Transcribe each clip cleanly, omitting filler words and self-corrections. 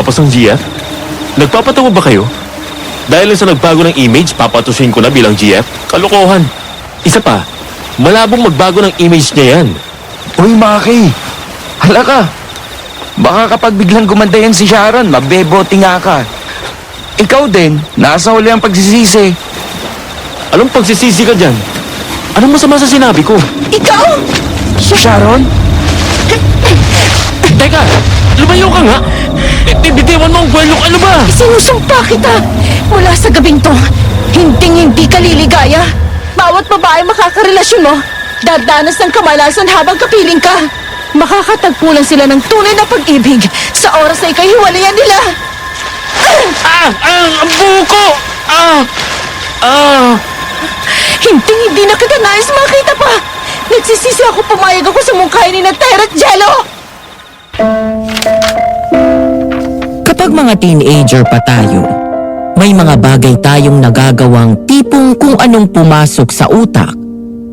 pagtatapos ng GF? Nagpapatawa ba kayo? Dahil lang sa nagbago ng image, papatusin ko na bilang GF? Kalokohan. Isa pa, malabong magbago ng image niya yan. Uy, Maki! Hala ka! Baka kapag biglang gumanda yan si Sharon, mabebote nga ka. Ikaw din, nasa huli ang pagsisisi. Anong pagsisisi ka dyan? Anong masama sa sinabi ko? Ikaw! Sharon? Teka! Lumayo ka nga! Bitiwan mo ang kwelyo, ano ba? Sinusumpa kita! Mula sa gabing to, hindi ka liligaya. Bawat babae makakarelasyon mo, dadanas ng kamalasan habang kapiling ka. Makakatagpo lang sila ng tunay na pag-ibig sa oras na ikay hiwalayan nila. Ang buko! Hindi na kita nais makita pa. Nagsisisi ako pumayag ako sa mungkahin ni na Terra at Jello. Kapag mga teenager pa tayo, may mga bagay tayong nagagawang tipong kung anong pumasok sa utak,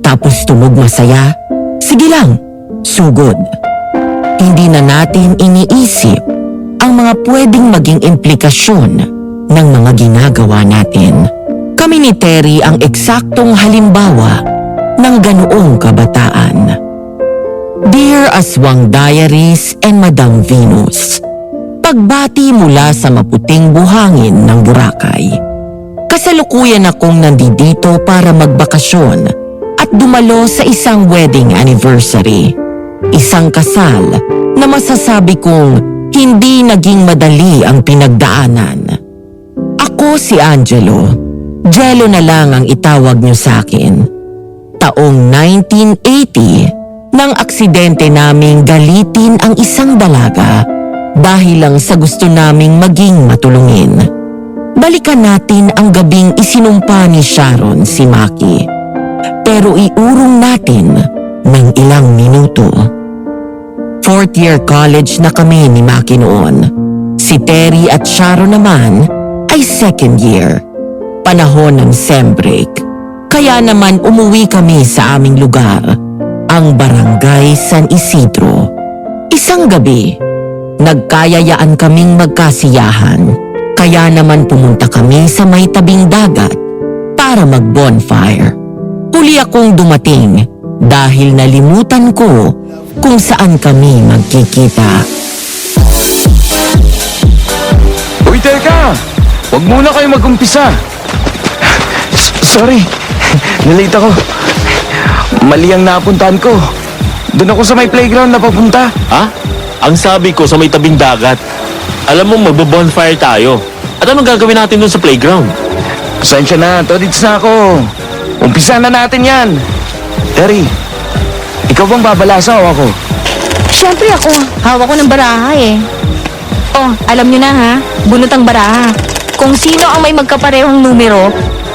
tapos tunog masaya, sige lang, sugod. Hindi na natin iniisip ang mga pwedeng maging implikasyon ng mga ginagawa natin. Kami ni Terry ang eksaktong halimbawa ng ganoong kabataan. Dear Aswang Diaries and Madam Venus, pagbati mula sa maputing buhangin ng Boracay. Kasalukuyan akong nandito para magbakasyon at dumalo sa isang wedding anniversary. Isang kasal na masasabi kong hindi naging madali ang pinagdaanan. Ako si Angelo. Jello na lang ang itawag niyo sa akin. Taong 1980 nang aksidente naming galitin ang isang dalaga dahil lang sa gusto naming maging matulungin. Balikan natin ang gabing isinumpa ni Sharon si Maki. Pero iurong natin ng ilang minuto. 4th year college na kami ni Maki noon. Si Terry at Sharon naman ay 2nd year. Panahon ng sem break. Kaya naman umuwi kami sa aming lugar, ang Barangay San Isidro. Isang gabi, nagkayayaan kaming magkasiyahan. Kaya naman pumunta kami sa may tabing dagat para mag-bonfire. Huli akong dumating dahil nalimutan ko kung saan kami magkikita. Uy, teka! Huwag muna kayo mag-umpisa. Sorry, nalate ako. Mali ang napuntahan ko. Doon ako sa may playground na papunta. Ha? Ang sabi ko sa may tabing dagat. Alam mo, magbo-bonfire tayo. At anong gagawin natin dun sa playground? Pasensya na, todits na ako. Umpisa na natin yan. Terry, ikaw bang babalasa o ako? Siyempre ako, hawak ko ng baraha eh. Oh, alam nyo na ha, bunot ang baraha. Kung sino ang may magkaparehong numero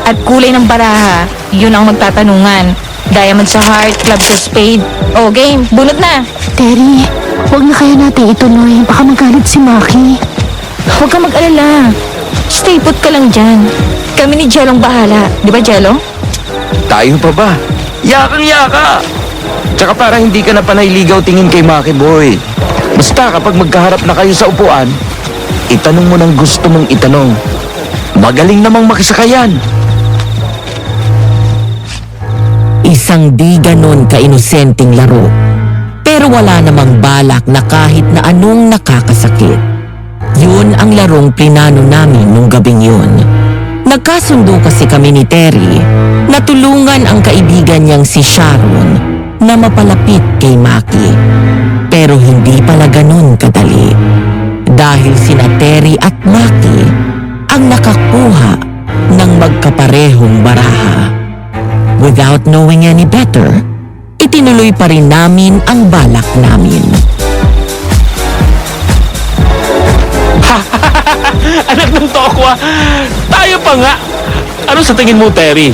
at kulay ng baraha, yun ang magtatanungan. Diamond sa heart, club sa spade. Oh, game, bunot na. Terry, huwag na kaya natin ituloy. Baka magalit si Maki. Huwag kang mag-alala. Stay put ka lang dyan. Kami ni Jello ang bahala. Di ba, Jello? Tayo pa ba? Yakang-yaka! Tsaka para hindi ka na panay ligaw tingin kay Maki Boy. Basta kapag magkaharap na kayo sa upuan, itanong mo ng gusto mong itanong. Magaling namang makisakayan. Isang di ganon kainosenteng laro. Pero wala namang balak na kahit na anong nakakasakit. Yun ang larong plinano namin nung gabing yun. Nagkasundo kasi kami ni Terry na tulungan ang kaibigan niyang si Sharon na mapalapit kay Maki. Pero hindi pala ganun kadali. Dahil sina Terry at Maki ang nakakuha ng magkaparehong baraha. Without knowing any better, itinuloy pa rin namin ang balak namin. Anak ng tokwa! Tayo pa nga! Ano sa tingin mo, Terry?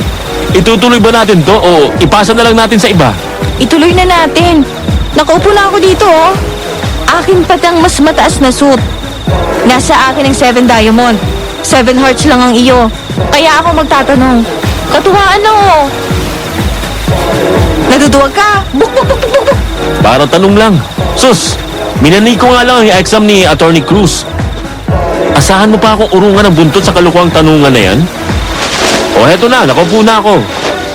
Itutuloy ba natin to o ipasa na lang natin sa iba? Ituloy na natin. Nakaupo na ako dito oh. Akin pati ang mas mataas na suit. Nasa akin ang 7 diamond. 7 hearts lang ang iyo. Kaya ako magtatanong. Katuwaan oh. Naduduwag ka? Buk. Para tanong lang. Sus, minani ko nga lang ang exam ni Attorney Cruz. Asahan mo pa akong urungan ng buntot sa kalukuhang tanungan na yan? O heto na, nakaupo na ako.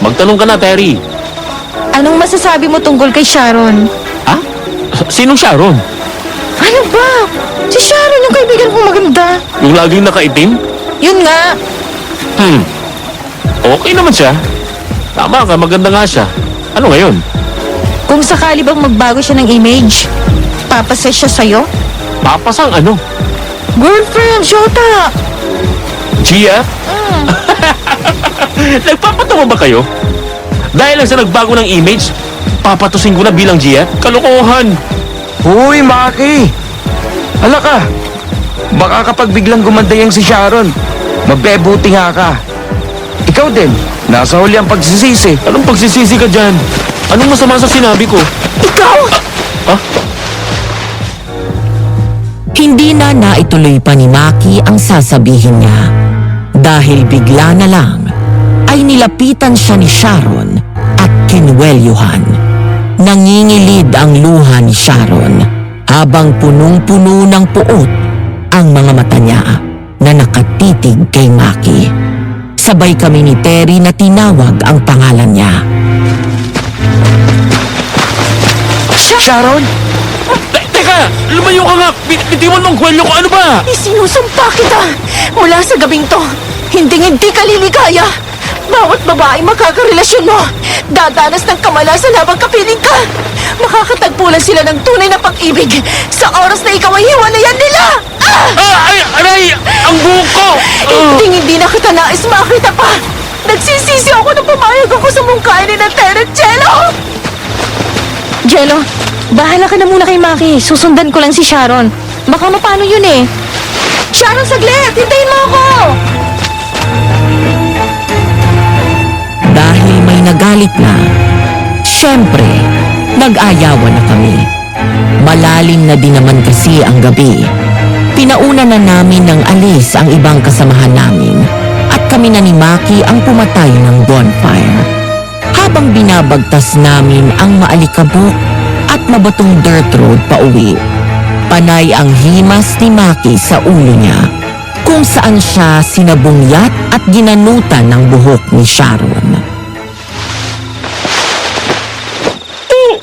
Magtanong ka na, Terry. Anong masasabi mo tungkol kay Sharon? Ha? Sinong Sharon? Ano ba? Si Sharon yung kaibigan kong maganda. Yung laging nakaitim? Yun nga. Okay naman siya. Tama ka, maganda nga siya. Ano ngayon? Kung sakali bang magbago siya ng image, papasa siya sa'yo? Papasang ano? Girlfriend, Shota! Gia? Nagpapatawa ba kayo? Dahil lang sa nagbago ng image, papatusin ko na bilang Gia? Kalokohan! Huy, Maki! Hala ka! Baka kapag biglang gumanda yung si Sharon, mabebuti nga ka. Ikaw din, nasa huli ang pagsisisi. Anong pagsisisi ka dyan? Anong masama sa sinabi ko? Ikaw! Hindi na naituloy pa ni Maki ang sasabihin niya dahil bigla na lang ay nilapitan siya ni Sharon at kinwelyuhan. Nangingilid ang luha ni Sharon habang punong-puno ng puot ang mga mata niya na nakatitig kay Maki. Sabay kami ni Terry na tinawag ang pangalan niya. Sharon? Teka! Lumayo ka nga! Bitiwan mo ang kwelyo ko! Ano ba? Isinusumpa kita mula sa gabing to. Hindi ka liligaya. Bawat babae makakarelasyon mo, dadanas ng kamalasan habang kapiling ka. Makakatagpo lang sila ng tunay na pag-ibig sa oras na ikaw ay hiwalayan nila. Ay! Aray! Ang buhok ko! Hindi na kita nais makita pa. Nagsisisi ako nung pumayag ako sa mungkain ni Terry at Jello. Jello, bahala ka na muna kay Maki. Susundan ko lang si Sharon. Baka mapano yun eh. Sharon, saglit! Hintayin mo ako! Dahil may nagalit na, syempre, nag-ayawan na kami. Malalim na din naman kasi ang gabi. Pinauna na namin ng alis ang ibang kasamahan namin at kami na ni Maki ang pumatay ng bonfire. Habang binabagtas namin ang maalikabok at mabatong dirt road pauwi, panay ang himas ni Maki sa ulo niya kung saan siya sinabungyat at ginanutan ng buhok ni Sharon.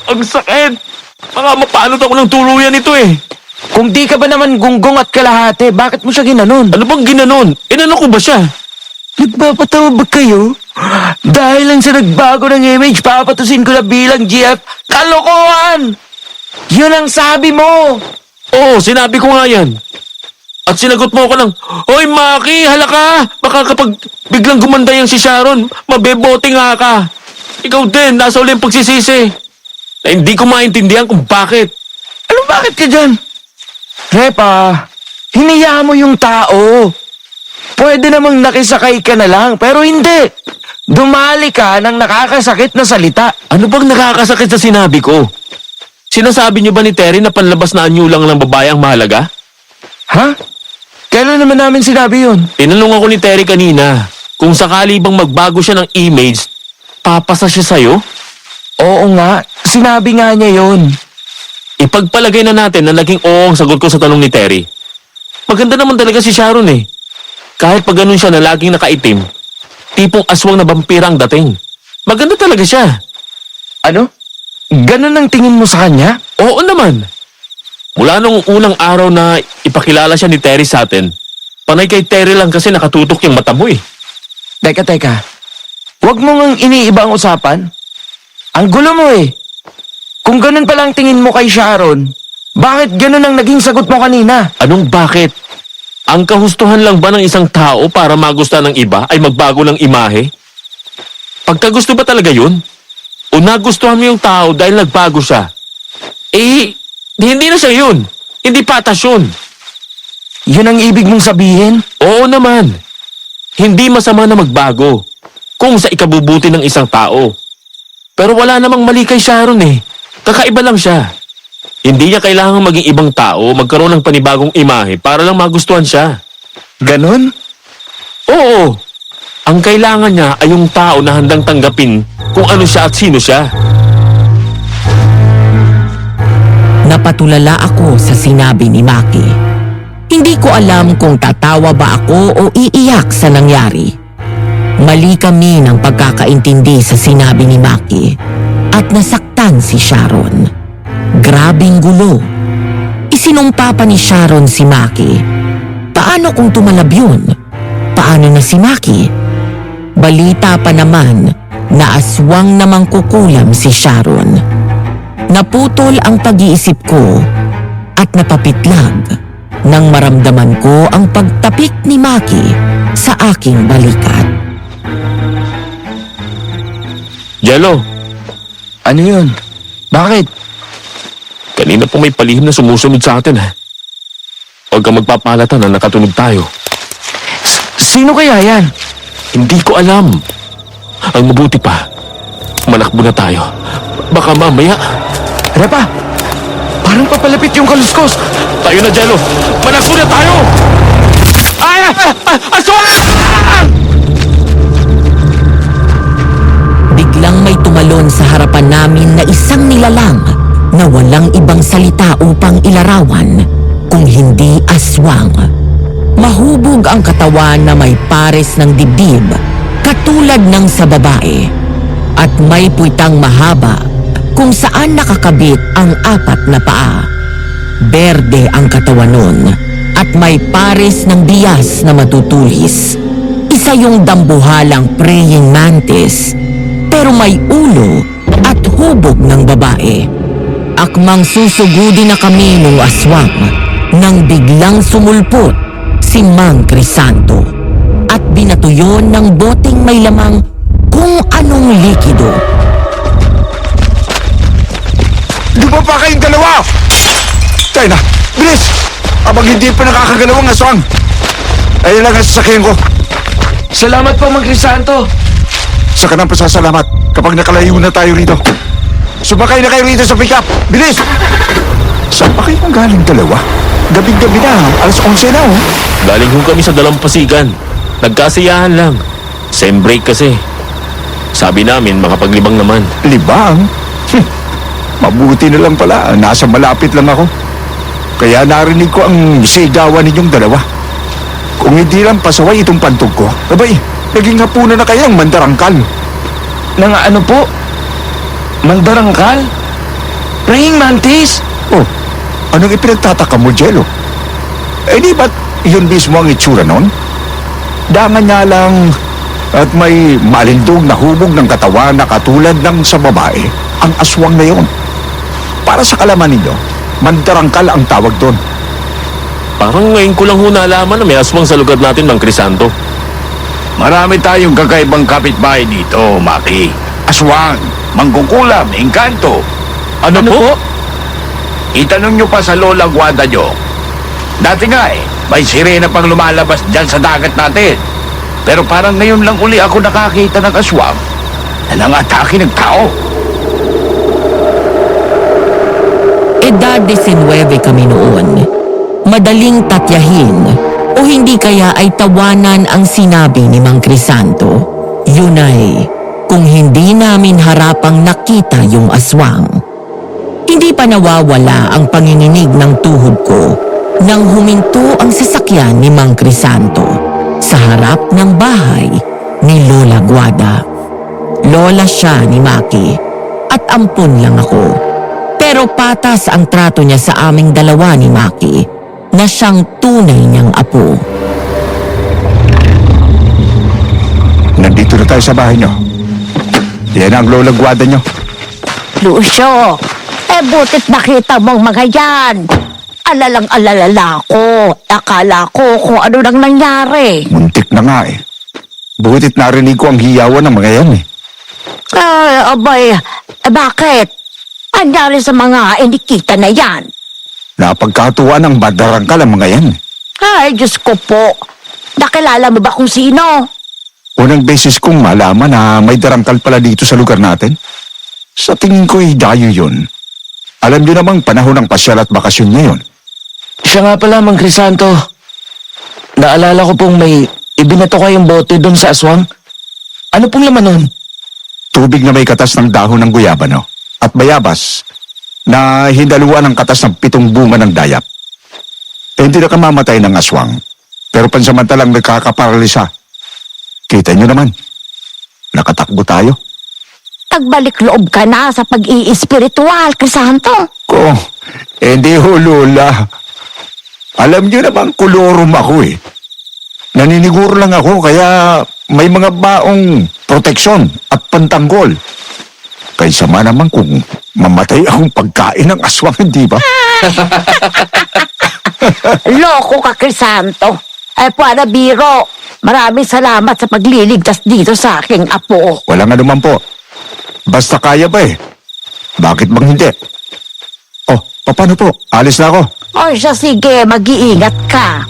Ang sakit! Baka mapalot ako ng tuluyan ito eh. Kung di ka ba naman gunggong at kalahati, bakit mo siya ginanon? Ano bang ginanon? Inano ko ba siya? Nagpapatawa ba kayo? Dahil lang sa nagbago ng image, papatusin ko na bilang GF. Kalokohan! Yun ang sabi mo! Oo, sinabi ko nga yan. At sinagot mo ako ng, Hoy Maki, hala ka! Baka kapag biglang gumanda yung si Sharon, mabebote nga ka. Ikaw din, nasa uli ang pagsisisi. Na hindi ko maintindihan kung bakit. Ano bakit ka dyan? Repa, hinayaan mo yung tao. Pwede namang nakisakay ka na lang, pero hindi. Dumali ka ng nakakasakit na salita. Ano bang nakakasakit sa sinabi ko? Sinasabi niyo ba ni Terry na panlabas na anyo lang ng babae ang mahalaga? Ha? Kailan naman namin sinabi yun? Tinanong ako ni Terry kanina, kung sakali bang magbago siya ng image, papasa siya sa'yo? Oo nga, sinabi nga niya yun. Ipagpalagay na natin na naging oo ang sagot ko sa tanong ni Terry. Maganda naman talaga si Sharon eh. Kahit pag ganun siya na laging nakaitim, tipong aswang na vampira ang dating. Maganda talaga siya. Ano? Ganun ang tingin mo sa kanya? Oo naman. Mula nung unang araw na ipakilala siya ni Terry sa atin, panay kay Terry lang kasi nakatutok yung mata mo eh. Teka. Huwag mo ngang iniiba ang usapan. Ang gulo mo eh. Kung ganun pala ang tingin mo kay Sharon, bakit ganun ang naging sagot mo kanina? Anong bakit? Ang kahustuhan lang ba ng isang tao para magustuhan ng iba ay magbago ng imahe? Pagkagusto ba talaga yun? O nagustuhan mo yung tao dahil nagbago siya? Eh, hindi na siya yun. Hindi patas yun. Yun ang ibig mong sabihin? Oo naman. Hindi masama na magbago kung sa ikabubuti ng isang tao. Pero wala namang mali kay Sharon eh. Kakaiba lang siya. Hindi niya kailangang maging ibang tao, magkaroon ng panibagong imahe para lang magustuhan siya. Ganon? Oo. Ang kailangan niya ay yung tao na handang tanggapin kung ano siya at sino siya. Napatulala ako sa sinabi ni Maki. Hindi ko alam kung tatawa ba ako o iiyak sa nangyari. Mali kami ng pagkakaintindi sa sinabi ni Maki at nasaktan si Sharon. Grabing gulo. Isinumpa pa ni Sharon si Maki. Paano kung tumalab yun? Paano na si Maki? Balita pa naman na aswang namang kukulam si Sharon. Naputol ang pag-iisip ko at napapitlag nang maramdaman ko ang pagtapik ni Maki sa aking balikat. Jello, Ano yun? Bakit? kanina po may palihim na sumusunod sa atin. Huwag kang magpapalata na nakatunog tayo. Sino kaya yan? Hindi ko alam. Ang mabuti pa, manakbo na tayo. Baka mamaya, Repa, parang papalapit yung kaluskos. tayo na, Jello. Manakbo na tayo! Ay! Aswang! Biglang may tumalon sa harapan namin na isang nilalang na walang ibang salita upang ilarawan kung hindi aswang. Mahubog ang katawan na may pares ng dibdib katulad ng sa babae at may puwitang mahaba kung saan nakakabit ang 4 na paa. Berde ang katawan nun at may pares ng bias na matutulis. Isa yung dambuhalang praying mantis pero may ulo at hubog ng babae. Akmang susugudi na kami ng aswang nang biglang sumulpot si Mang Crisanto at binatuyon ng boteng may lamang kung anong likido. Di ba pa kayong dalawa? Tayo na, bilis! Abang hindi pa nakakagalawang aswang. Ayun lang ang sasakyan ko. Salamat po, Mang Crisanto. Sa kanang pasasalamat kapag nakalayo na tayo rito. Sumakay na kayo rito sa pick-up. Bilis! Saan pa kayo galing dalawa? Gabing-gabi na. Alas 11 na, oh. Galing ho kami sa dalampasigan. Nagkasiyahan lang. Same break kasi. Sabi namin, makapaglibang naman. Libang? Mabuti na lang pala. Nasa malapit lang ako. Kaya narinig ko ang sigawan ninyong dalawa. Kung hindi lang pasaway itong pantog ko, abay, naging hapunan na kayo ang mandarangkal. Nang ano po? Mandarangkal? Praying mantis? Oh, anong ipinagtataka mo, Jello? Eh di ba't yun mismo ang itsura nun? Dangan niya lang at may malindog na hubog ng katawan na katulad ng sa babae, ang aswang na yun. Para sa kalaman ninyo, mandarangkal ang tawag doon. Parang ngayon ko lang ho nalaman na may aswang sa lugar natin, Mang Crisanto. Marami tayong kakaibang kapitbahay dito, Maki. Aswang, mangkukulam, engkanto. Ano, po? Itanong nyo pa sa lola Guada nyo. Dati nga may sirena pang lumalabas dyan sa dagat natin. Pero parang ngayon lang uli ako nakakita ng aswang na nangatake ng tao. Edad 19 kami noon. Madaling tatyahin o hindi kaya ay tawanan ang sinabi ni Mang Crisanto. Yun ay kung hindi namin harapang nakita yung aswang. Hindi pa nawawala ang panginginig ng tuhod ko nang huminto ang sasakyan ni Mang Crisanto sa harap ng bahay ni Lola Guada. Lola siya ni Maki at ampun lang ako. Pero patas ang trato niya sa aming dalawa ni Maki na siyang tunay niyang apo. Nandito na tayo sa bahay nyo. Yan ang lola Guada nyo. Lucio, butit nakita mong mga yan. Alalang-alala ko. Akala ko kung ano nang nangyari. Muntik na nga eh. Butit narinig ko ang hiyawan ng mga yan eh. Abay, bakit? Anyari sa mga inikita na yan? Napagkatuwa ng badarangkal ang mga yan. Ay, Diyos ko po. Nakilala mo ba kung sino? Unang beses kong malaman na may darangkal pala dito sa lugar natin. Sa tingin ko'y dayo yun. Alam niyo namang panahon ng pasyal at bakasyon ngayon. Siya nga pala, Mang Crisanto. Naalala ko pong may ibinato kayong bote doon sa aswang. Ano pong laman nun? Tubig na may katas ng dahon ng guyabano at bayabas na hindaluan ng katas ng 7 bunga ng dayap. hindi na kamamatay ng aswang. Pero pansamantalang nagkakaparalisa. Kita nyo naman, nakatakbo tayo. Nagbalik loob ka na sa pag-iispiritual, Crisanto. Hindi ho, Lola. Alam nyo naman, kolorum ako eh. Naniniguro lang ako kaya may mga baong proteksyon at pantanggol. Kaysa man naman kung mamatay akong pagkain ng aswang, hindi ba? Loko ka, Crisanto. Puana biro. Maraming salamat sa pagliligtas dito sa aking apo. Walang anuman po. Basta kaya ba eh. Bakit bang hindi? Oh, paano po? Alis na ako. O siya, sige, mag-iingat ka.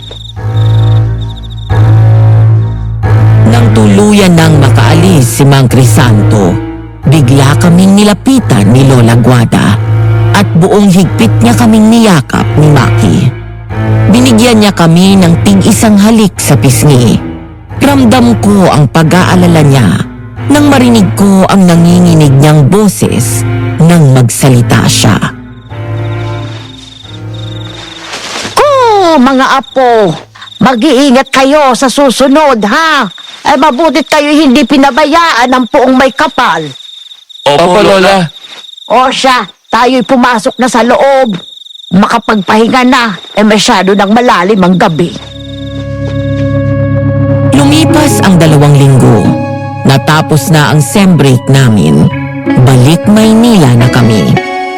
Nang tuluyan nang makaalis si Mang Crisanto, bigla kaming nilapitan ni Lola Guada at buong higpit niya kaming niyakap ni Maki. Binigyan niya kami ng tig-isang halik sa pisngi. Ramdam ko ang pag-aalala niya nang marinig ko ang nanginginig niyang boses nang magsalita siya. Mga apo, mag-iingat kayo sa susunod, ha? Mabutit kayo hindi pinabayaan ng puong may kapal. Opo, Lola. O siya, tayo'y pumasok na sa loob. Makapagpahinga na, masyado nang malalim ang gabi. Lumipas ang 2 linggo. Natapos na ang sem break namin. Balik Maynila na kami.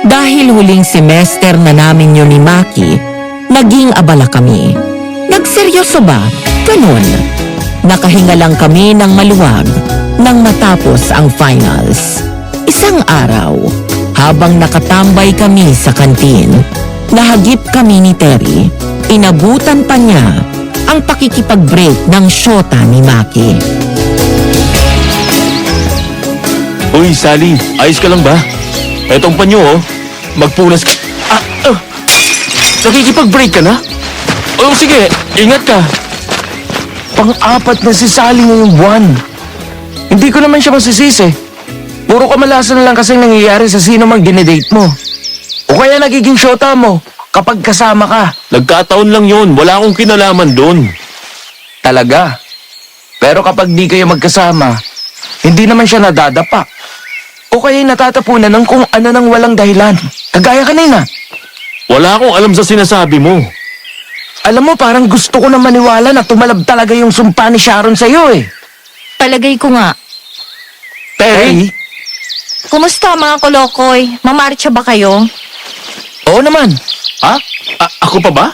Dahil huling semester na namin yun ni Maki, naging abala kami. Nagseryoso ba? Ganun. Nakahinga lang kami ng maluwag nang matapos ang finals. Isang araw, habang nakatambay kami sa kantin, nahagip kami ni Terry. Inabutan pa niya ang pakikipag-break ng syota ni Maki. Uy, Sally, ayos ka lang ba? Etong panyo, oh. Magpunas ka. Nakikipag-break ka na? Oh, sige, ingat ka. Pang-apat na si Sally ngayong buwan. Hindi ko naman siya masisisi. Puro kamalasan na lang kasing nangyayari sa sino mang dinedate mo. O kaya nagiging syota mo kapag kasama ka. Nagkataon lang yun. Wala akong kinalaman doon. Talaga. Pero kapag di kayo magkasama, hindi naman siya nadadapa. O kaya natatapunan ng kung ano nang walang dahilan. Kagaya kanina. Wala akong alam sa sinasabi mo. Alam mo, parang gusto ko na maniwala na tumalab talaga yung sumpa ni Sharon sa'yo eh. Palagay ko nga. Terry? Kumusta mga kolokoy? Mamarcha ba kayo? Oo naman. Ha? Ako pa ba?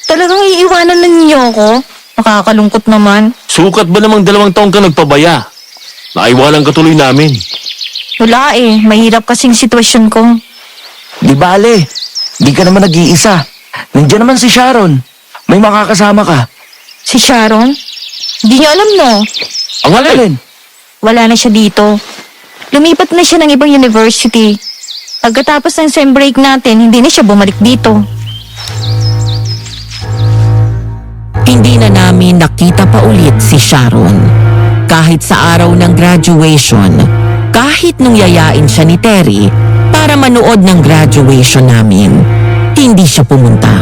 Talagang iiwanan na ninyo ako? Nakakalungkot naman. Sukat ba namang 2 taong ka nagpabaya? Naiwanan ka tuloy namin. Wala eh. Mahirap kasing sitwasyon ko. Di bale. Di ka naman nag-iisa. Nandiyan naman si Sharon. May makakasama ka. Si Sharon? Hindi niyo alam, no? Ang alin? Wala na siya dito. Lumipat na siya ng ibang university. Pagkatapos ng sem break natin, hindi na siya bumalik dito. Hindi na namin nakita pa ulit si Sharon. Kahit sa araw ng graduation, kahit nung yayain siya ni Terry para manood ng graduation namin, hindi siya pumunta.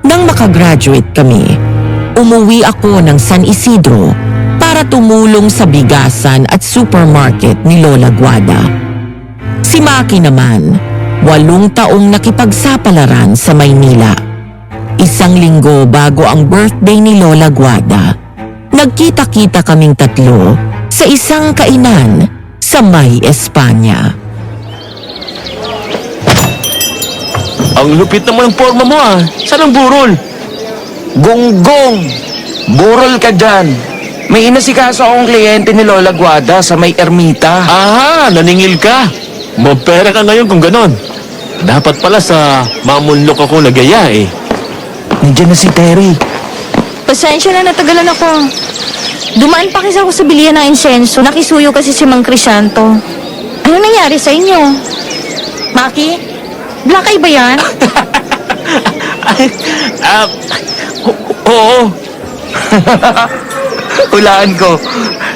Nang makagraduate kami, umuwi ako ng San Isidro para tumulong sa bigasan at supermarket ni Lola Guada. Si Maki naman, 8 taong nakipagsapalaran sa Maynila. 1 linggo bago ang birthday ni Lola Guada, nagkita-kita kaming 3 sa isang kainan sa May Espanya. Ang lupit naman ng forma mo, ah. Saan ang burol? Gonggong! Burol ka dyan. May inasikaso akong kliyente ni Lola Guada sa may ermita. Aha, naningil ka. Mapera ka ngayon kung ganon. Dapat pala sa mamunlok ako nagaya eh. Nandiyan na si Terry. Pasensya na, natagalan ako. Dumaan pa kasi ako sa bilihan ng insenso. Nakisuyo kasi si Mang Crisanto. Ano nangyari sa inyo? Maki? Black eye ba yan? Oo. Hulaan ko.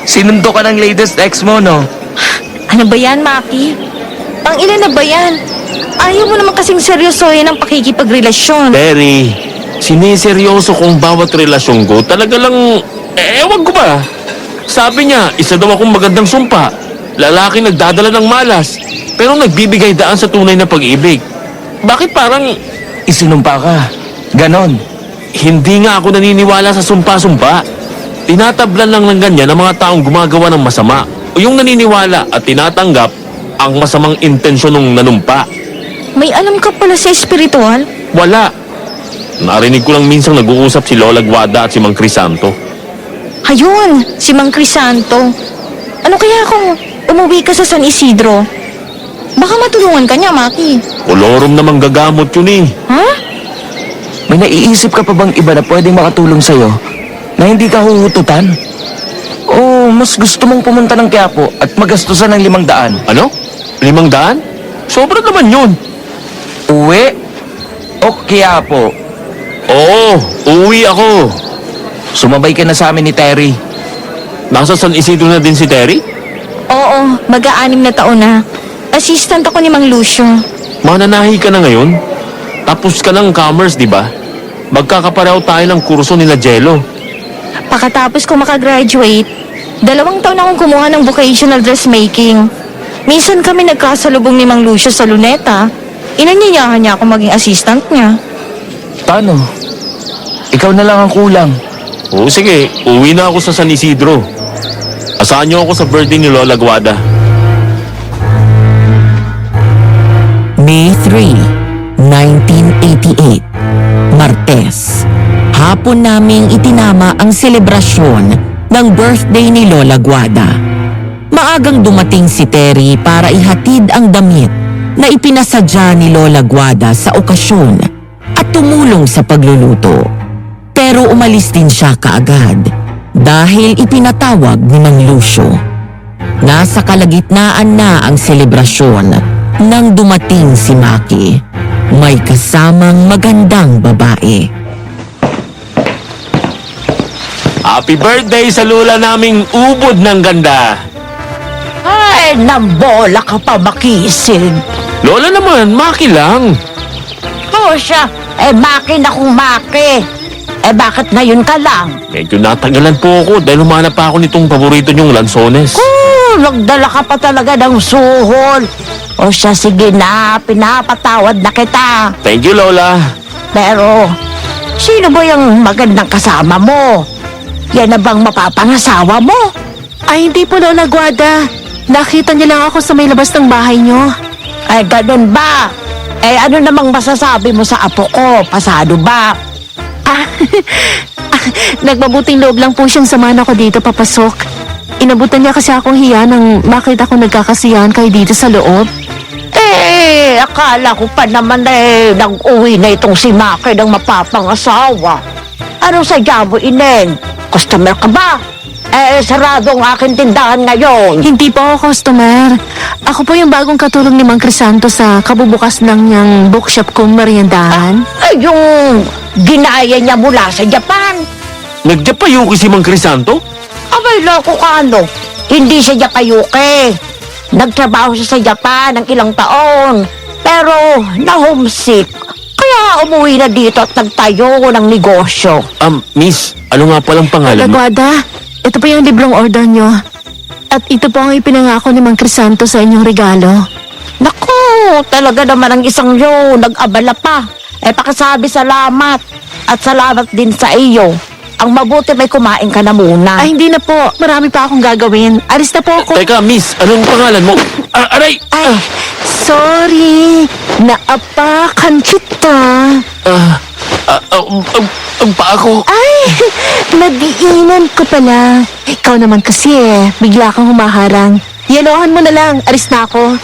Sinundo ka ng latest ex mo, no? Ano ba yan, Maki? Pang ilan na ba yan? Ayaw mo naman kasing seryosohin ang pakikipagrelasyon. Terry, Siniseryoso kong bawat relasyon ko. Talaga lang, ewan ko ba. Sabi niya, isa daw akong magandang sumpa. Lalaki nagdadala ng malas, pero nagbibigay daan sa tunay na pag-ibig. Bakit parang Isinumpa ka. Ganon. hindi nga ako naniniwala sa sumpa-sumpa? Tinatablan lang ng ganyan ang mga taong gumagawa ng masama. O yung naniniwala at tinatanggap ang masamang intensyon ng nanumpa. May alam ka pala sa espiritual? Wala. Narinig ko lang minsang nag-uusap si Lola Guada at si Mang Crisanto. Ayun, si Mang Crisanto. Ano kaya kung umuwi ka sa San Isidro? Baka matulungan ka niya, Maki. Kolorom namang gagamot yun eh. Ha? May naiisip ka pa bang iba na pwedeng makatulong sa'yo na hindi ka huhututan? O mas gusto mong pumunta ng Quiapo at magastusan ng 500? Ano? 500? Sobra naman yun. Uwi o Quiapo? Oo, uuwi ako. Sumabay ka na sa amin ni Terry. Nasa San Isidro na din si Terry? Oo, mag-aanim na taon na. Assistant ako ni Mang Lucio. Mananahi ka na ngayon? Tapos ka ng commerce, di ba? Magkakapareho tayo ng kurso nila Jello. Pagkatapos ko makagraduate, 2 taon akong kumuha ng vocational dressmaking. Minsan kami nagkasalubong ni Mang Lucio sa Luneta. Inanyayahan niya ako maging assistant niya. Paano? Ikaw na lang ang kulang. Oo, sige. Uwi na ako sa San Isidro. Asahan niyo ako sa birthday ni Lola Guada. May 3, 1988, Martes. Hapon naming itinama ang selebrasyon ng birthday ni Lola Guada. Maagang dumating si Terry para ihatid ang damit na ipinasadya ni Lola Guada sa okasyon at tumulong sa pagluluto. Pero umalis din siya kaagad dahil ipinatawag ni Mang Lucio. Nasa kalagitnaan na ang selebrasyon nang dumating si Maki. May kasamang magandang babae. Happy birthday sa lula naming ubod ng ganda. Ay, nambola ka pa makisig. Lola naman, Maki lang. O siya, maki na kung maki. Bakit ngayon ka lang? Medyo natagalan po ako dahil humanap pa ako nitong paborito niyong lansones. Nagdala ka pa talaga ng suhol. O siya, sige na, pinapatawad na kita. Thank you, Lola. Pero, sino ba yung magandang kasama mo? Yan na bang mapapangasawa mo? Ay, hindi po, Lola Guada. Nakita niya lang ako sa may labas ng bahay niyo. Ay, ganun ba? Ano namang masasabi mo sa apo ko? Pasado ba? Nagmabuting loob lang po siyang samahan ako dito papasok. Inabutan niya kasi akong hiya nang makita ko nagkakasiyahan kayo dito sa loob. Akala ko pa naman nag-uwi na itong si Maki ng mapapangasawa. Anong sadya mo, Inen? Customer ka ba? Sarado ang aking tindahan ngayon. Hindi po ako customer. Ako po yung bagong katulong ni Mang Crisanto sa kabubukas ng niyang bookshop kong meriendahan. Yung ginaya niya mula sa Japan. Nagdapayuki si Mang Crisanto? Abay, loko ka ano? Hindi siya Japayuke. Nagtrabaho siya sa Japan ng ilang taon. Pero na-homesick. Kaya umuwi na dito at nagtayo ng negosyo. Miss, ano nga palang pangalan mo? Guada, ito po yung librong order niyo. At ito po ang ipinangako ni Mang Crisanto sa inyong regalo. Naku, talaga naman ang isang yun. Nag-abala pa. Pakisabi salamat. At salamat din sa iyo. Ang mabuti may kumain ka na muna. Ay, hindi na po. Marami pa akong gagawin. Alis na po ako. Teka, miss, anong pangalan mo? Aray! Ay, sorry. Naapakan kita. Ang paa ko. Ay, nadiinan ko pala. Ikaw naman kasi bigla kang humaharang. Yalohan mo na lang. Alis na ako.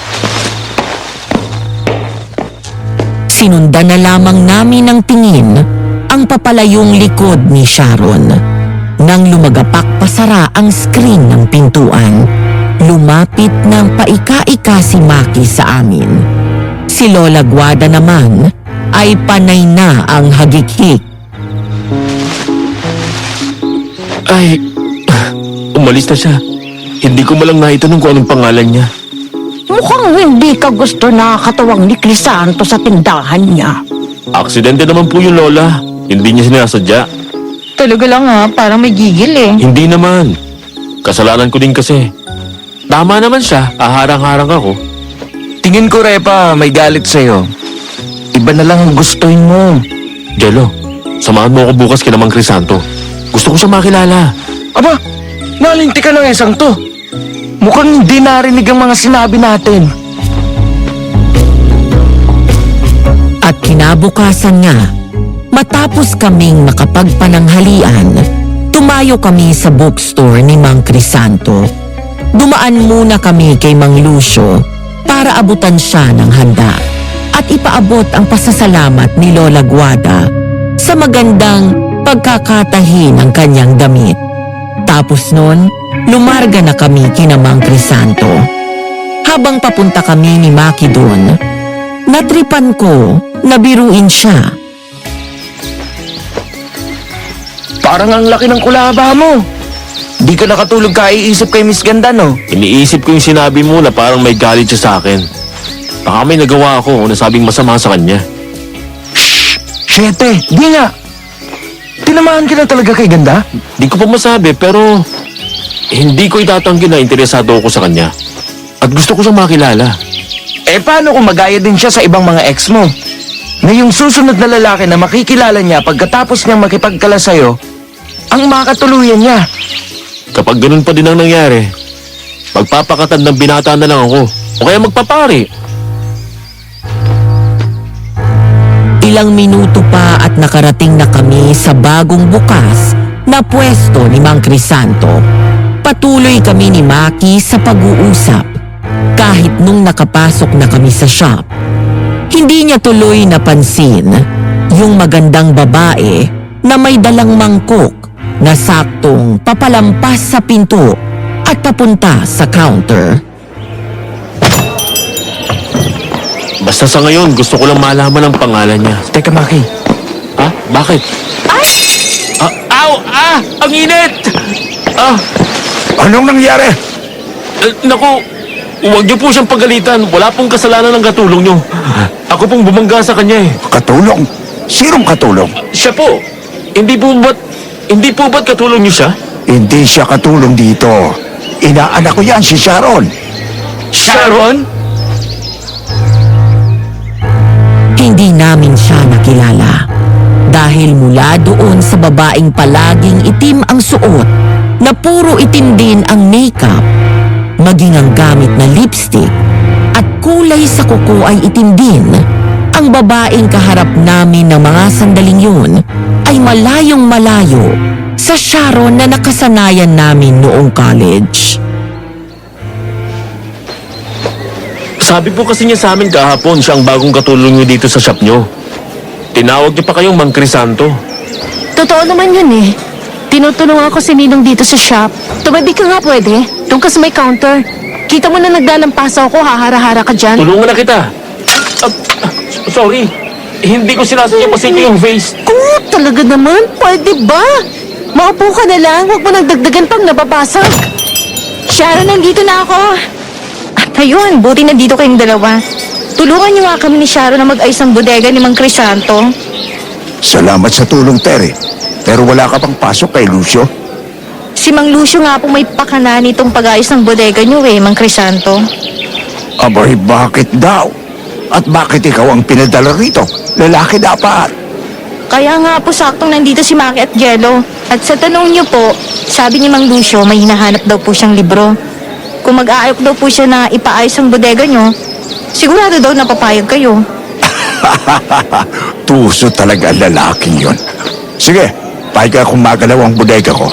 Sinundan na lamang namin ng tingin ang papalayong likod ni Sharon. Nang lumagapak pasara ang screen ng pintuan, lumapit ng paika-ika si Maki sa amin. Si Lola Guada naman ay panay na ang hagik-hik. Ay, umalis na siya. Hindi ko malang naitanong kung anong pangalan niya. Mukhang hindi ka gusto na katawang ni Crisanto sa tindahan niya. Aksidente naman po yung Lola. Hindi niya sinasadya. Talaga lang ha, parang may gigil eh. Hindi naman. Kasalanan ko din kasi. Tama naman siya, aharang-harang ako. Tingin ko, Repa, may galit sa'yo. Iba na lang ang gustuin mo. Jello, samahan mo ako bukas kina Mang Crisanto. Gusto ko siya makilala. Aba, nalinti ka ng isang to. Mukhang hindi narinig ang mga sinabi natin. At kinabukasan nga, matapos kaming makapagpananghalian, tumayo kami sa bookstore ni Mang Crisanto. Dumaan muna kami kay Mang Lucio para abutan siya ng handa at ipaabot ang pasasalamat ni Lola Guada sa magandang pagkakatahi ng kanyang damit. Tapos nun, lumarga na kami kina Mang Crisanto. Habang papunta kami ni Maki doon, natripan ko na biruin siya. Parang ang laki ng kulaba mo. Di ka nakatulog kaiisip kay Miss Ganda, no? Iniisip ko yung sinabi mo na parang may galit siya sa akin. Baka may nagawa ako o nasabing masama sa kanya. Shete, di nga. Tinamaan ka na talaga kay Ganda? Di ko pa masabi pero hindi ko itatanggi na interesado ako sa kanya. At gusto ko siyang makilala. Eh paano kung magaya din siya sa ibang mga ex mo? Na yung susunod na lalaki na makikilala niya pagkatapos niyang makipagkala sa'yo, ang makatuluyan niya. Kapag ganun pa din ang nangyari, magpapakatandang binata na lang ako. O kaya magpapari. Ilang minuto pa at nakarating na kami sa bagong bukas na pwesto ni Mang Crisanto. Patuloy kami ni Maki sa pag-uusap. Kahit nung nakapasok na kami sa shop, hindi niya tuloy napansin yung magandang babae na may dalang mangkok na saktong papalampas sa pinto at papunta sa counter. Basta sa ngayon, gusto ko lang malaman ang pangalan niya. Teka, Maki. Ha? Bakit? Ay! Aw! Ang init! Anong nangyari? Naku, huwag niyo po siyang pagalitan. Wala pong kasalanan ng katulong niyo. Ako pong bumangga sa kanya eh. Katulong? Sinong katulong? Siya po. Hindi po ba't katulong niyo siya? Hindi siya katulong dito. Inaanak ko yan, si Sharon. Sharon? Hindi namin siya nakilala dahil mula doon sa babaeng palaging itim ang suot na puro itim din ang makeup, maging ang gamit na lipstick at kulay sa kuko ay itim din. Ang babaeng kaharap namin ng mga sandaling yun ay malayong malayo sa Sharon na nakasanayan namin noong college. Sabi po kasi niya sa amin kahapon siya ang bagong katulong niyo dito sa shop niyo. Tinawag niyo pa kayong Mang Crisanto. Totoo naman yun eh. Tinutulungan ko si Ninong dito sa shop. Tumabi ka nga pwede. Doon ka sa may counter. Kita mo na nagdalampasa ako, hahara-hara ka dyan. Tulungan na kita. Sorry. Hindi ko sinasadya pasiki yung face. Oh, talaga naman? Pwede ba? Maupo ka na lang. Huwag mo nagdagdagan pang nababasag. Sharon, nandito na ako. At ayun, buti na dito kayong dalawa. Tulungan niyo nga kami ni Sharon na mag-ayos ng bodega ni Mang Crisanto. Salamat sa tulong, Terry. Pero wala ka pang pasok kay Lucio. Si Mang Lucio nga po may pakana nitong pag-ayos ng bodega niyo eh, Mang Crisanto. Abay, bakit daw? At bakit ikaw ang pinadala rito? Lalaki dapat. Kaya nga po saktong nandito si Maki at Jello. At sa tanong niyo po, sabi ni Mang Lucio may hinahanap daw po siyang libro. Kung mag-aayok daw po siya na ipaayos ang bodega niyo, sigurado daw napapayag kayo. Tuso talaga ang lalaking yon. Sige, pahig akong magalaw ang bodega ko.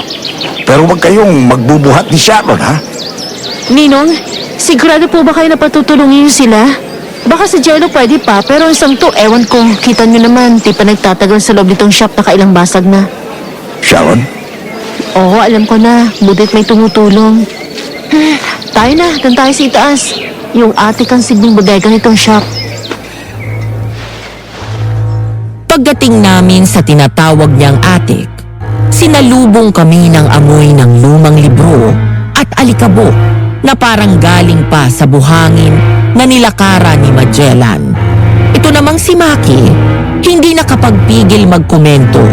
Pero huwag kayong magbubuhat ni Sharon, ha? Ninong, sigurado po ba kayo na patutulungin niyo sila? Baka si Jello pwede pa, pero isang to, ewan ko. Kita niyo naman, di pa nagtatagal sa loob nitong shop na kailang basag na. Sharon? Oo, alam ko na. Butit may tumutulong. Tayo na, doon tayo sa itaas. Yung ate kang sibling bodega nitong shop. Pagdating namin sa tinatawag niyang attic, sinalubong kami ng amoy ng lumang libro at alikabok na parang galing pa sa buhangin na nilakara ni Magellan. Ito namang si Maki, Hindi nakapagpigil magkomento.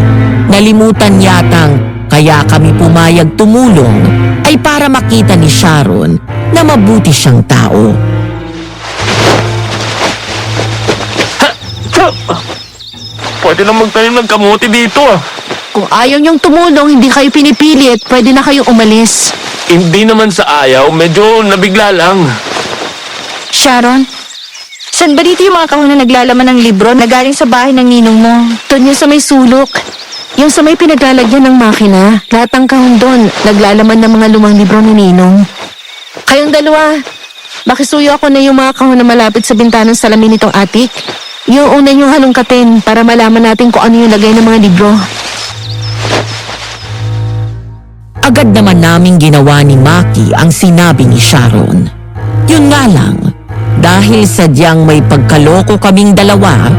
Nalimutan yatang kaya kami pumayag tumulong ay para makita ni Sharon na mabuti siyang tao. Pwede na magtanim ng kamote dito ah. Kung ayaw niyong tumulong, hindi kayo pinipilit, pwede na kayong umalis. Hindi naman sa ayaw, medyo nabigla lang. Sharon, saan ba dito yung mga kahon na naglalaman ng libro na galing sa bahay ng ninong mo? Doon yung sa may sulok. Yung sa may pinaglalagyan ng makina. Lahat ng kahon doon, naglalaman ng mga lumang libro ni Ninong. Kayong dalawa, makisuyo ako na yung mga kahon na malapit sa bintanang salamin nitong atik. Yung una yung halongkatin para malaman natin kung ano yung lagay ng mga libro. Agad naman naming ginawa ni Maki ang sinabi ni Sharon. Yun nga lang, dahil sadyang may pagkaloko kaming dalawa,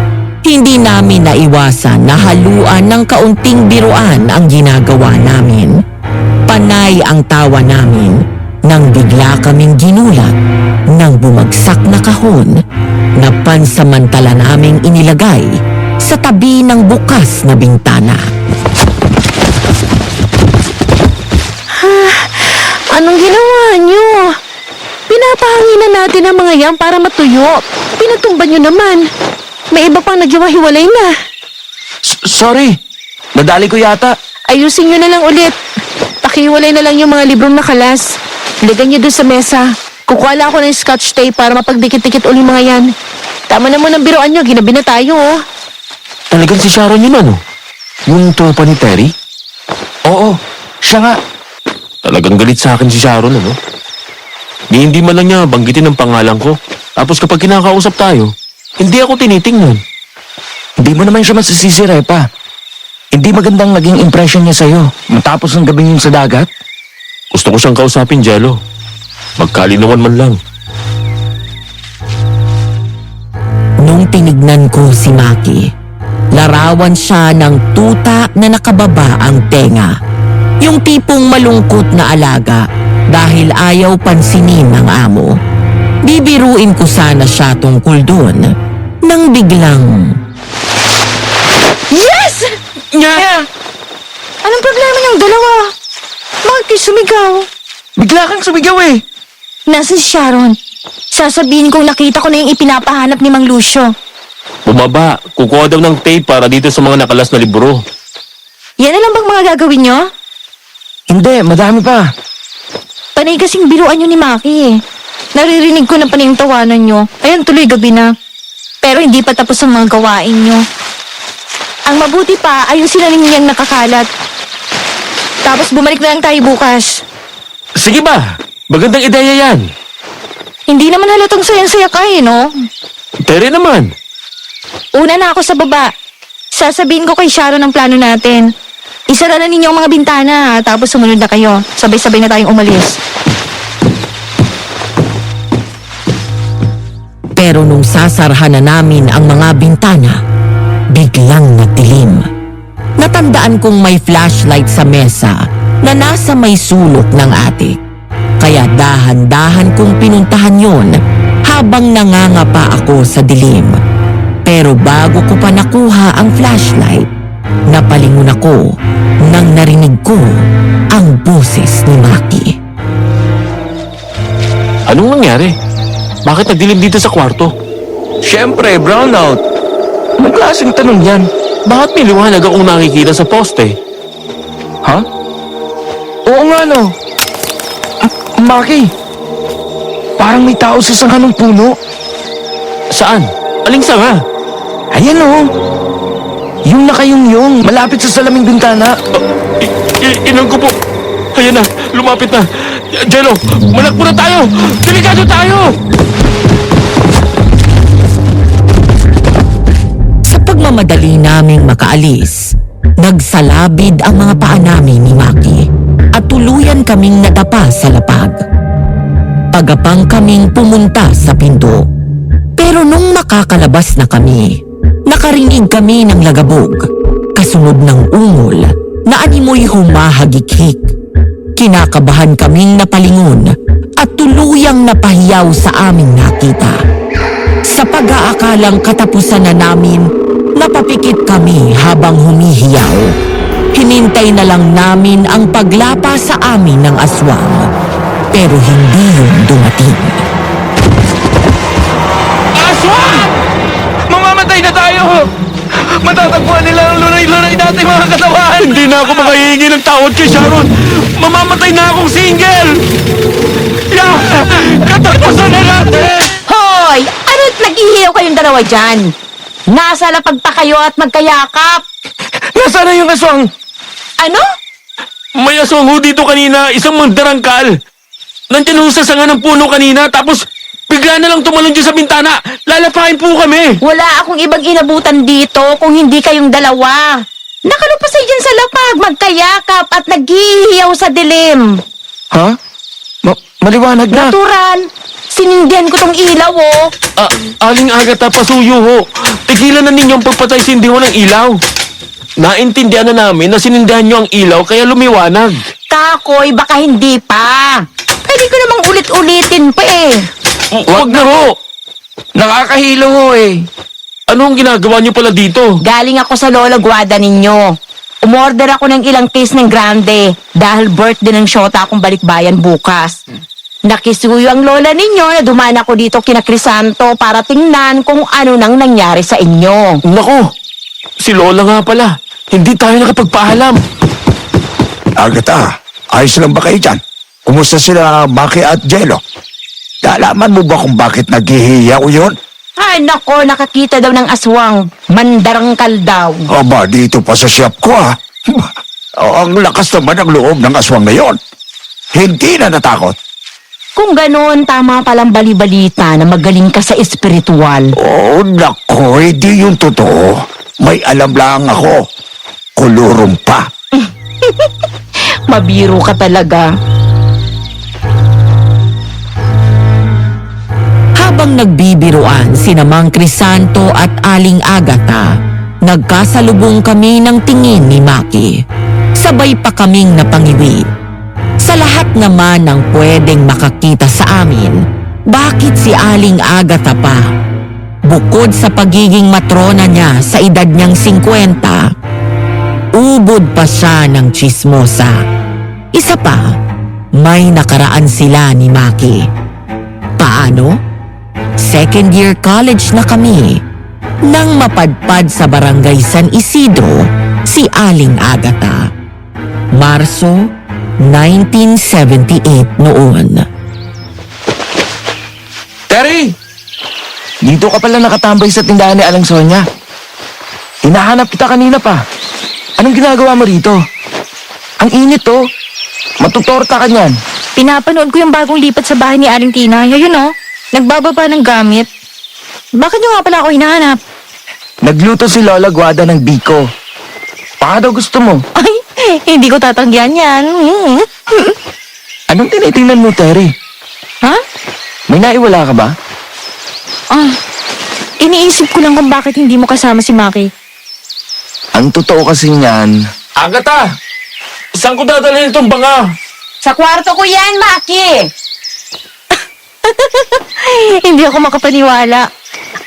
hindi namin naiwasan na haluan ng kaunting biruan ang ginagawa namin. Panay ang tawa namin nang bigla kaming ginulat ng bumagsak na kahon na pansamantala naming inilagay sa tabi ng bukas na bintana. Anong ginawa niyo? Pinapahanginan natin ang mga yan para matuyo. Pinatumba niyo naman. May iba pang naghiwa-hiwalay na. Sorry, nadali ko yata. Ayusin niyo na lang ulit. Pakihiwalay na lang yung mga librong nakalas. Ilagay niyo doon sa mesa. Kukuha lang ako ng scotch tape para mapagdikit-dikit uli mga yan. Tama na mo ng biroan niyo, ginabi na tayo oh. Talagang si Sharon yun ano? Yung tropa ni Terry? Oo, siya nga. Talagang galit sa akin si Sharon ano? Hindi man lang niya banggitin ang pangalan ko. Tapos kapag kinakausap tayo, hindi ako tinitingnan. Hindi mo naman siya masisisi, Repa. Hindi magandang naging impression niya sa'yo matapos ng gabi yun sa dagat. Gusto ko siyang kausapin, Jello. Magkalinawan man lang. Nung tinignan ko si Maki, larawan siya ng tuta na nakababa ang tenga. Yung tipong malungkot na alaga dahil ayaw pansinin ng amo. Bibiruin ko sana siya tungkol doon nang biglang... Yes! Nya! Anong problema niyong dalawa? Bakit kayo sumigaw? Bigla kang sumigaw eh. Nasaan si Sharon? Sasabihin kong nakita ko na yung ipinapahanap ni Mang Lucio. Bumaba. Kukuha daw ng tape para dito sa mga nakalas na libro. Yan na lang bang mga gagawin nyo? Hindi, madami pa. Panay kasing biruan nyo ni Maki eh. Naririnig ko na panay yung tawanan nyo. Ayan, tuloy gabi na. Pero hindi pa tapos ang mga gawain nyo. Ang mabuti pa, ayusin na ninyo yung nakakalat. Tapos bumalik na lang tayo bukas. Sige ba? Magandang ideya yan. Hindi naman halatang sayang-saya ka eh, no? Tere naman. Una na ako sa baba. Sasabihin ko kay Sharon ang plano natin. Isara na ninyo ang mga bintana, tapos sumunod na kayo. Sabay-sabay na tayong umalis. Pero nung sasarhan na namin ang mga bintana, biglang nagdilim. Natandaan kong may flashlight sa mesa na nasa may sulok ng atik. Kaya dahan-dahan kong pinuntahan yon habang nangangapa ako sa dilim. Pero bago ko pa nakuha ang flashlight, napalingon ako nang narinig ko ang boses ni Maki. Anong nangyari? Bakit nagdilim dito sa kwarto? Siyempre, brownout. Anong klaseng tanong yan? Bakit may liwanag akong nakikita sa poste? Ha? Oo nga no. Maki, parang may tao sa sanga ng puno. Saan? Aling sanga? Ayan o. Yung nakayungyong, malapit sa salaming bintana. Inang ko po. Ayan na, lumapit na. Jello, malakbo na tayo! Delikado tayo! Sa pagmamadali naming makaalis, nagsalabid ang mga paa namin ni Maki at tuluyan kaming nadapa sa lapag. Pagapang kaming pumunta sa pinto. Pero nung makakalabas na kami, nakarinig kami ng lagabog, kasunod ng ungol na animoy humahagikik. Kinakabahan kaming napalingon at tuluyang napahiyaw sa aming nakita. Sa pag-aakalang katapusan na namin, Napapikit kami habang humihiyaw. Hinintay na lang namin ang paglapa sa amin ng aswang. Pero hindi yun dumating. Aswang! Mamamatay na tayo! Matatagpuan nila ang lunay-lunay natin mga katawan! Hindi na ako makahingi ng tawad kay Sharon. Mamamatay na akong single. Yeah! Katapusan na natin! Hoy! Ano't nag-ihiyaw kayong dalawa dyan? Nasa lapag pa kayo at magkayakap. Nasaan na yung aswang? Ano? May aswang ho dito kanina, isang mandarangkal. Nandiyan ho sa sanga ng puno kanina, tapos bigla na lang tumalon dyan sa bintana. Lalapain po kami. Wala akong ibang inabutan dito kung hindi kayong dalawa. Nakalupasay dyan sa lapag, magkayakap at naghihiyaw sa dilim. Ha? Maliwanag na. Natural. Sinindihan ko tong ilaw, oh. Aling Agata, pasuyo ho. Tigilan na ninyong pagpatay sindihan ng ilaw. Naintindihan na namin na sinindihan nyo ang ilaw kaya lumiwanag. Kakoy, baka hindi pa. Pwede ko namang ulit-ulitin pa eh. Wag na ho. Nakakahilo ho eh. Ano ang ginagawa nyo pala dito? Galing ako sa Lola Guada ninyo. Umorder ako ng ilang case ng grande dahil birthday ng shota akong balikbayan bukas. Nakisuyo ang lola ninyo na dumaan ako dito kina Crisanto para tingnan kung ano nang nangyari sa inyo. Nako, si Lola nga pala. Hindi tayo nakapagpaalam. Agata, ayos lang ba kayo dyan? Kumusta sila Maki at Jello? Nalaman mo ba kung bakit naghihiyaw yun? Ay nako, nakakita daw ng aswang. Mandarangkal daw. Aba, dito pa sa shop ko ha. Ang lakas naman ng loob ng aswang na yon. Hindi na natakot. Kung ganoon, tama palang bali-balita na magaling ka sa espiritual. Oh, nako, hindi yung totoo. May alam lang ako. Kulurum pa. Mabiro ka talaga. Habang nagbibiruan sina Mang Crisanto at Aling Agata, nagkasalubong kami ng tingin ni Maki. Sabay pa kaming napangiwi. Sa lahat naman ng pwedeng makakita sa amin, bakit si Aling Agata pa? Bukod sa pagiging matrona niya sa edad niyang 50, ubod pa siya ng tsismosa. Isa pa, may nakaraan sila ni Maki. Paano? Second year college na kami nang mapadpad sa barangay San Isidro si Aling Agata. Marso 1978 noon. Terry! Dito ka pala nakatambay sa tindahan ni Aling Sonia. Hinahanap kita kanina pa. Anong ginagawa mo rito? Ang init oh. Matutorta ka niyan. Pinapanood ko yung bagong lipat sa bahay ni Aling Tina. Yun oh, nagbababa ng gamit. Bakit nyo nga pala ako hinahanap? Nagluto si Lola Guada ng biko. Baka daw gusto mo. Ay, hindi ko tatanggihan yan. Anong tinitingnan mo, Terry? Ha? May naiwala ka ba? Iniisip ko lang kung bakit hindi mo kasama si Maki. Ang totoo kasi niyan, Agata! Saan ko dadalhin itong banga? Sa kwarto ko yan, Maki! Hindi ako makapaniwala.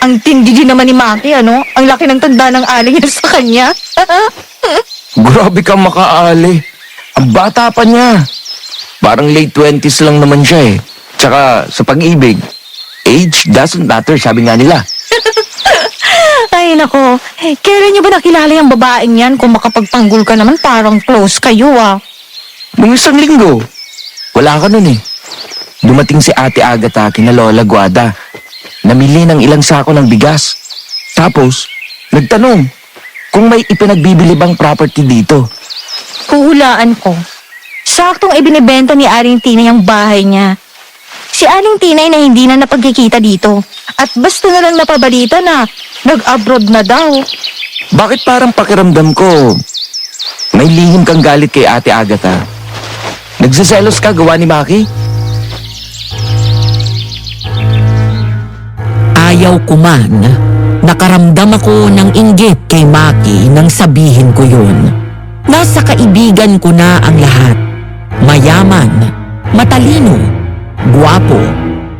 Ang tindi din naman ni Maki, ano? Ang laki ng tanda ng aling niya sa kanya. grabe kang makaali. Ang bata pa niya. Parang late 20s lang naman siya eh. Tsaka sa pag-ibig, age doesn't matter, sabi nga nila. Ay, nako. Kailan niyo ba nakilala yung babaeng yan? Kung makapagtanggol ka naman, parang close kayo, ah. Nung isang linggo, wala ka nun eh. Dumating si Ate Agata kina Lola Guada. Namili ng ilang sako ng bigas. Tapos, nagtanong kung may ipinagbibili bang property dito. Huhulaan ko. Saktong ibinibenta ni Aling Tina yung bahay niya. Si Aling Tina na hindi na napagkikita dito. At basta na lang napabalita na nag-abroad na daw. Bakit parang pakiramdam ko may lihim kang galit kay Ate Agata? Nagsiselos ka gawa ni Maki? Ayaw ko man, nakaramdam ako ng inggit kay Maki nang sabihin ko yun. Nasa kaibigan ko na ang lahat. Mayaman, matalino, guwapo,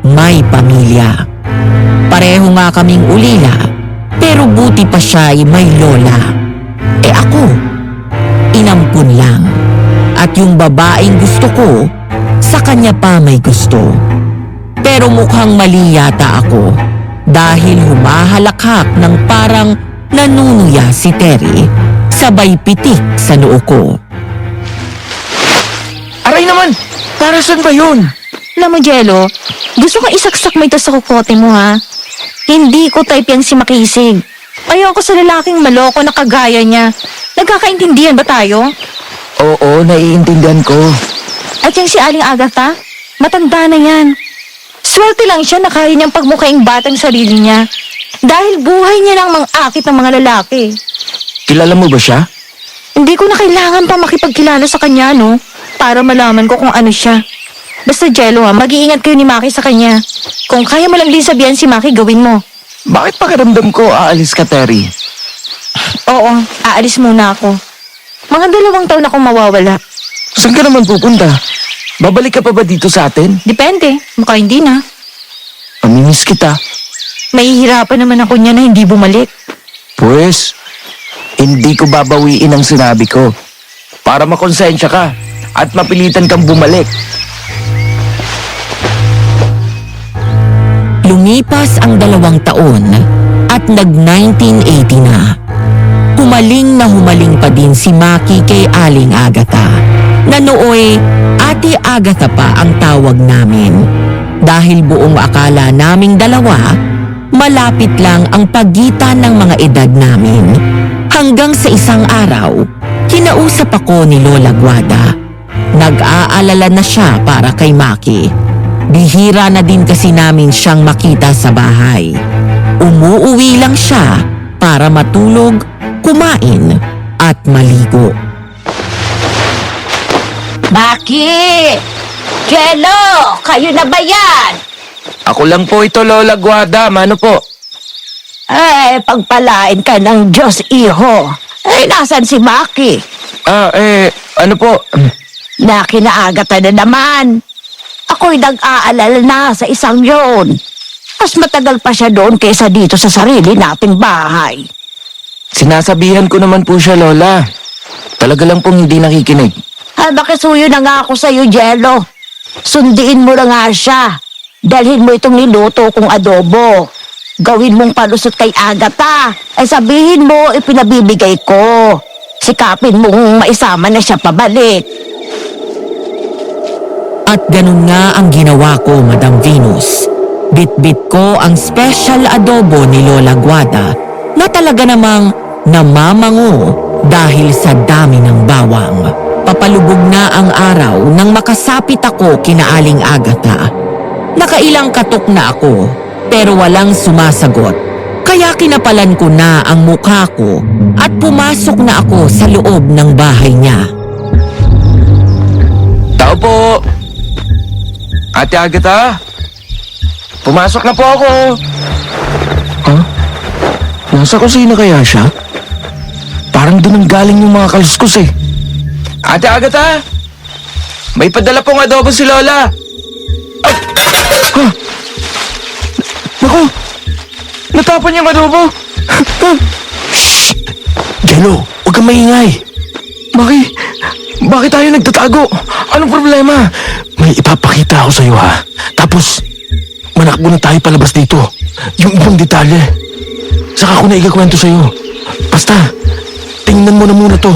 may pamilya. Pareho nga kaming ulila, Pero buti pa siya ay may lola. Ako, inampun lang. At yung babaeng gusto ko, sa kanya pa may gusto. Pero mukhang mali yata ako dahil humahalakhak ng parang nanunuya si Terry sabay pitik sa noo ko. Aray naman! Para saan ba yun? Alam mo, Jello, gusto kong isaksak mo ito sa kukote mo, ha? Hindi ko type yan si Makisig. Ayoko sa lalaking maloko na kagaya niya. Nagkakaintindihan ba tayo? Oo, naiintindihan ko. At yung si Aling Agatha, matanda na yan. Swerte lang siya na kaya niyang pagmukhaing batang sarili niya. Dahil buhay niya nang mang-akit ng mga lalaki. Kilala mo ba siya? Hindi ko na kailangan pa makipagkilala sa kanya, no? Para malaman ko kung ano siya. Basta Jello, ha, mag-iingat kayo ni Maki sa kanya. Kung kaya mo lang din sabihan si Maki, gawin mo. Bakit pakiramdam ko aalis ka, Terry? Oo, aalis muna ako. Mga 2 taon akong mawawala. Saan ka naman pupunta? Babalik ka pa ba dito sa atin? Depende, mukha hindi na. Mamimiss kita. Mahihirapan naman ako niya na hindi bumalik. Pues, hindi ko babawiin ang sinabi ko. Para makonsensya ka at mapilitan kang bumalik. Lumipas ang 2 taon at nag-1980 na. Humaling pa din si Maki kay Aling Agatha. Na nooy, Ate Agatha pa ang tawag namin. Dahil buong akala naming dalawa, malapit lang ang pagitan ng mga edad namin. Hanggang sa isang araw, kinausap ako ni Lola Guada. Nag-aalala na siya para kay Maki. Bihira na din kasi namin siyang makita sa bahay. Umuuwi lang siya para matulog, kumain at maligo. Maki! Jello! Kayo na ba yan? Ako lang po ito, Lola Guada. Mano po? Pagpalain ka ng Diyos, iho. Nasan si Maki? Ano po? Nakinaagatan na naman. Ako'y nag-aalala na sa isang yun. Mas matagal pa siya doon kaysa dito sa sarili nating bahay. Sinasabihan ko naman po siya, Lola. Talaga lang pong hindi nakikinig. Makisuyo na nga ako sa'yo, Jello. Sundiin mo na nga siya. Dalhin mo itong niluto kong adobo. Gawin mong palusot kay Agatha. Sabihin mo, ipinabibigay ko. Sikapin mong maisama na siya pabalik. At ganun nga ang ginawa ko, Madam Venus. Bit-bit ko ang special adobo ni Lola Guada na talaga namang namamango dahil sa dami ng bawang. Papalubog na ang araw nang makasapit ako kina Aling Agatha. Nakailang katok na ako pero walang sumasagot. Kaya kinapalan ko na ang mukha ko at pumasok na ako sa loob ng bahay niya. Tao po! Ate Agatha? Pumasok na po ako! Huh? Nasa kusina kaya siya? Parang doon ang galing yung mga kaluskos eh. Ate Agatha? May padala pong adobo si Lola! Ay! Huh? Naku! Natapon yung adobo! Shhh! Jello, huwag kang maingay! Bakit tayo nagtatago? Anong problema? May ipapakita ako sa'yo ha. Tapos, manakbo na tayo palabas dito. Yung ibang detalye. Saka ko na ikakwento sa'yo. Basta, tingnan mo na muna to.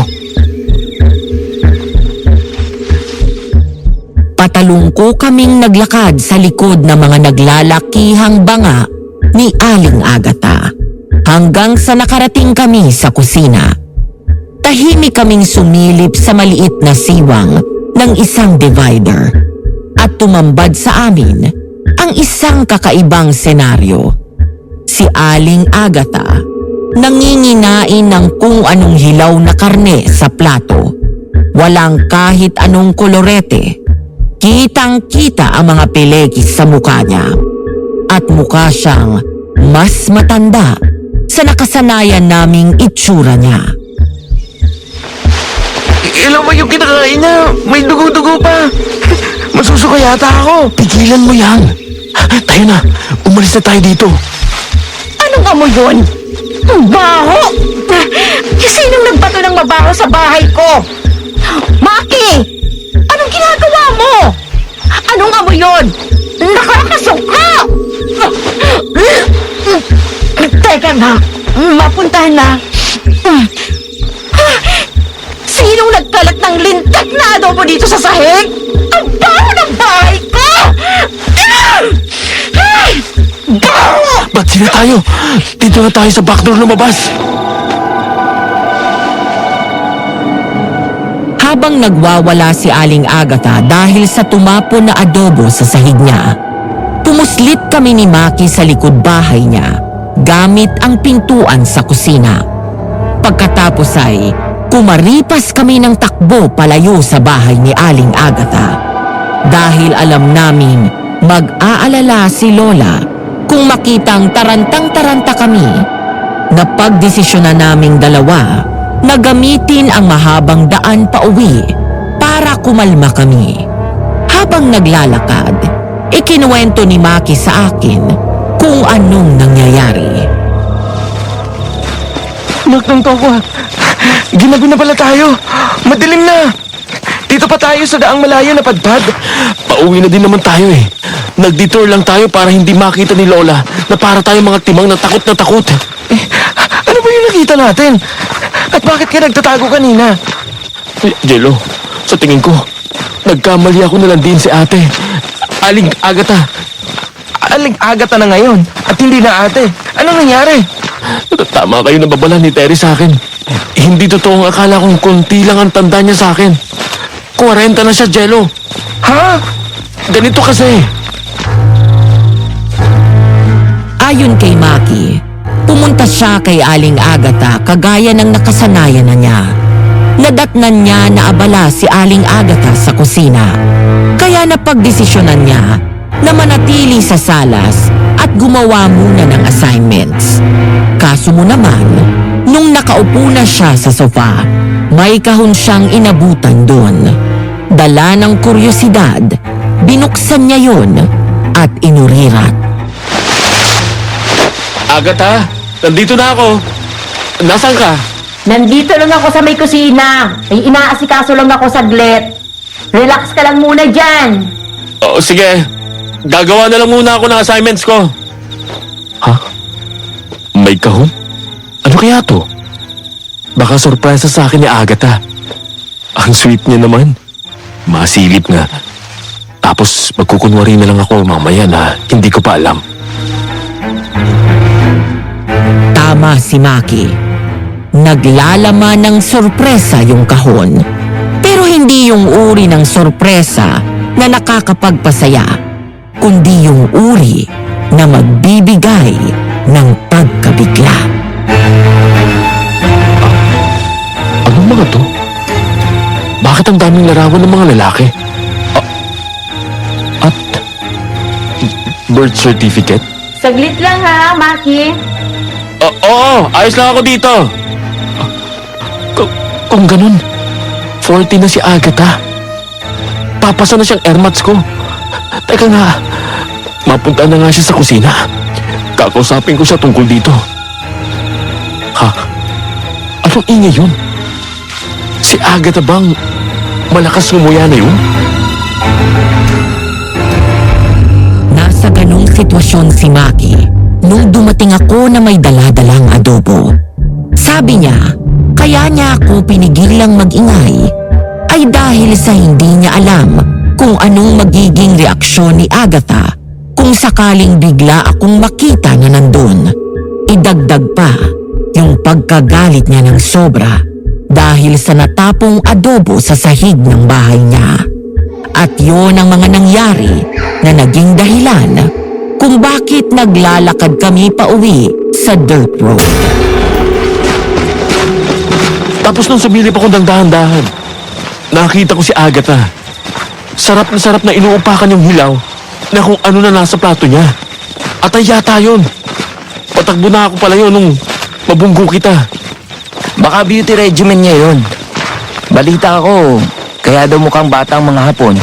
Patalungko kaming naglakad sa likod ng mga naglalakihang banga ni Aling Agatha. Hanggang sa nakarating kami sa kusina. Tahimik kaming sumilip sa maliit na siwang ng isang divider. At tumambad sa amin ang isang kakaibang senaryo. Si Aling Agatha nanginginain ng kung anong hilaw na karne sa plato. Walang kahit anong kolorete. Kitang-kita ang mga pelekis sa mukha niya. At mukha siyang mas matanda sa nakasanayan naming itsura niya. Ilan mo yung kinakain niya? May dugo-dugo pa. Masusuka yata ako. Pigilan mo yan. Tayo na. Umalis na tayo dito. Ano nga mo yun? Ang baho! Sinong nagbato ng mabaho sa bahay ko? Maki! Anong ginagawa mo? Anong amoy yun? Nakakasuka! Teka na, mapuntahan na. Sinong nagkalat ng lintik na adobo dito sa sahig? Ang baho ng bahay ko! Baho! Ba't sila tayo? Dito na tayo sa backdoor lumabas. Habang nagwawala si Aling Agatha dahil sa tumapon na adobo sa sahig niya, pumuslit kami ni Maki sa likod bahay niya gamit ang pintuan sa kusina. Pagkatapos ay kumaripas kami ng takbo palayo sa bahay ni Aling Agatha dahil alam naming mag-aalala si Lola kung makitang tarantang-taranta kami. Napagdesisyonan naming dalawa na gamitin ang mahabang daan pauwi para kumalma kami. Habang naglalakad, ikinuwento ni Maki sa akin kung anong nangyayari. Nagtang ko. Ginabi na pala tayo. Madilim na. Dito pa tayo sa daang malayo na padpad. Pauwi na din naman tayo eh. Nag-detour lang tayo para hindi makita ni Lola na para tayo mga timang na takot na takot. Ano ba yung nakita natin? At bakit ka nagtatago kanina? Jello, sa tingin ko, nagkamali ako na lang din si ate. Aling Agatha. Aling Agatha na ngayon at hindi na ate. Anong nangyari? Tama kayo na babala ni Terry sa akin. Hindi totoo ang akala kong konti lang ang tanda niya sa akin. 40 na siya, Jello. Ha? Ganito kasi. Ayon kay Maki, pumunta siya kay Aling Agatha kagaya ng nakasanayan na niya. Nadatnan niya na abala si Aling Agatha sa kusina. Kaya napagdesisyonan niya na manatili sa salas at gumawa muna ng assignments. Kaso mo naman, nung nakaupo na siya sa sofa, may kahon siyang inabutan doon. Dala ng kuryosidad, binuksan niya yon at inurirat. Agatha, nandito na ako. Nasaan ka? Nandito lang ako sa may kusina. May inaasikaso lang ako saglit. Relax ka lang muna dyan. Oo, sige. Gagawa na lang muna ako ng assignments ko. Ha? May kahon? Ano kaya to? Baka sorpresa sa akin ni Agatha. Ang sweet niya naman. Masilip nga. Tapos magkukunwari na lang ako mamaya na hindi ko pa alam. Tama si Maki. Naglalaman ng sorpresa yung kahon. Pero hindi yung uri ng sorpresa na nakakapagpasaya, kundi yung uri na magbibigay ng pagkabigla. Anong mga to? Bakit ang daming larawan ng mga lalaki? At birth certificate? Saglit lang ha, Maki. Oo, ayos lang ako dito. Kung ganun, 40 na si Agatha. Papasa na siyang airmats ko. Teka nga, mapunta na nga siya sa kusina. Kakausapin ko siya tungkol dito. Ha? Anong ingay yun? Si Agatha bang malakas ngumuya na yun? Nasa ganong sitwasyon si Maki nung dumating ako na may daladalang adobo. Sabi niya, kaya niya ako pinigilang mag-ingay ay dahil sa hindi niya alam kung anong magiging reaksyon ni Agatha kung sakaling bigla akong makita na nandun. Idagdag pa yung pagkagalit niya ng sobra dahil sa natapong adobo sa sahig ng bahay niya. At yun ang mga nangyari na naging dahilan kung bakit naglalakad kami pauwi sa dirt road. Tapos nung sumilip ako ng dahan-dahan, nakita ko si Agatha. Sarap na inuupakan yung hilaw na kung ano na nasa plato niya. At ay yata yun. Patakbo na ako pala yun nung mabunggo kita. Baka beauty regimen niya yun. Balita ko, kaya daw mukhang bata ang mga Hapon.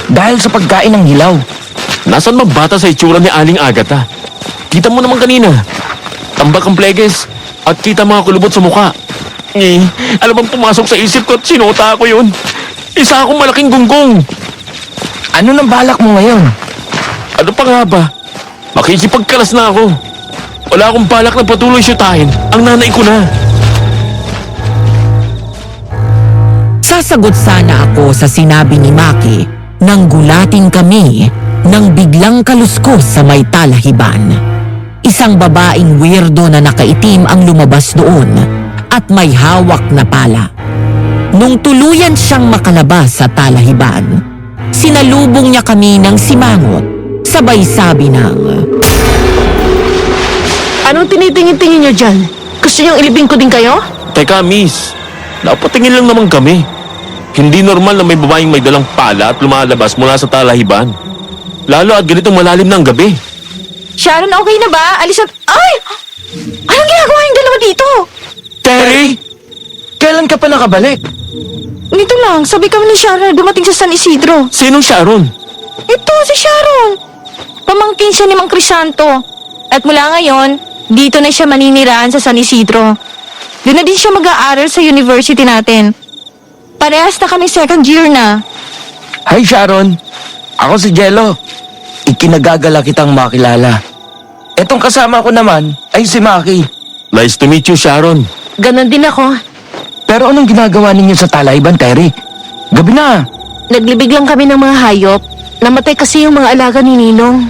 Dahil sa pagkain ng hilaw. Nasaan ba bata sa itsura ni Aling Agatha? Kita mo naman kanina. Tambak ang pleges. At kita mga kulubot sa mukha. Alam bang pumasok sa isip ko at sinuota ko yun? Isa akong malaking gunggong. Ano nang balak mo ngayon? Ano pa nga ba? Makikipagkalas na ako. Wala akong balak na patuloy siyutahin. Ang nanay ko na. Sasagot sana ako sa sinabi ni Maki nang gulatin kami nang biglang kaluskos sa may talahiban. Isang babaeng weirdo na nakaitim ang lumabas doon at may hawak na pala. Nung tuluyan siyang makalabas sa talahiban, sinalubong niya kami ng simangot, sabay sabi ng, Anong tinitingin-tingin niyo dyan? Gusto niyong ilibing ko din kayo? Teka, miss. Napatingin lang naman kami. Hindi normal na may babaeng may dalang pala at lumalabas mula sa talahiban. Lalo at ganitong malalim ng gabi. Sharon, okay na ba? Alis at... Ay! Anong ginagawa yung dalawa dito? Terry! Kailan ka pa nakabalik? Nito lang, sabi kami ni Sharon na dumating sa San Isidro. Sinong Sharon? Ito, si Sharon. Pamangkin siya ni Mang Crisanto. At mula ngayon, dito na siya maninirahan sa San Isidro. Doon na din siya mag-aaral sa university natin. Parehas na kami second year na. Hi Sharon, ako si Jello. Ikinagagala kitang makilala. Etong kasama ko naman ay si Maki. Nice to meet you, Sharon. Ganon din ako. Pero anong ginagawa ninyo sa Talayban, Terry? Gabi na. Naglibig lang kami ng mga hayop. Namatay kasi yung mga alaga ni Ninong.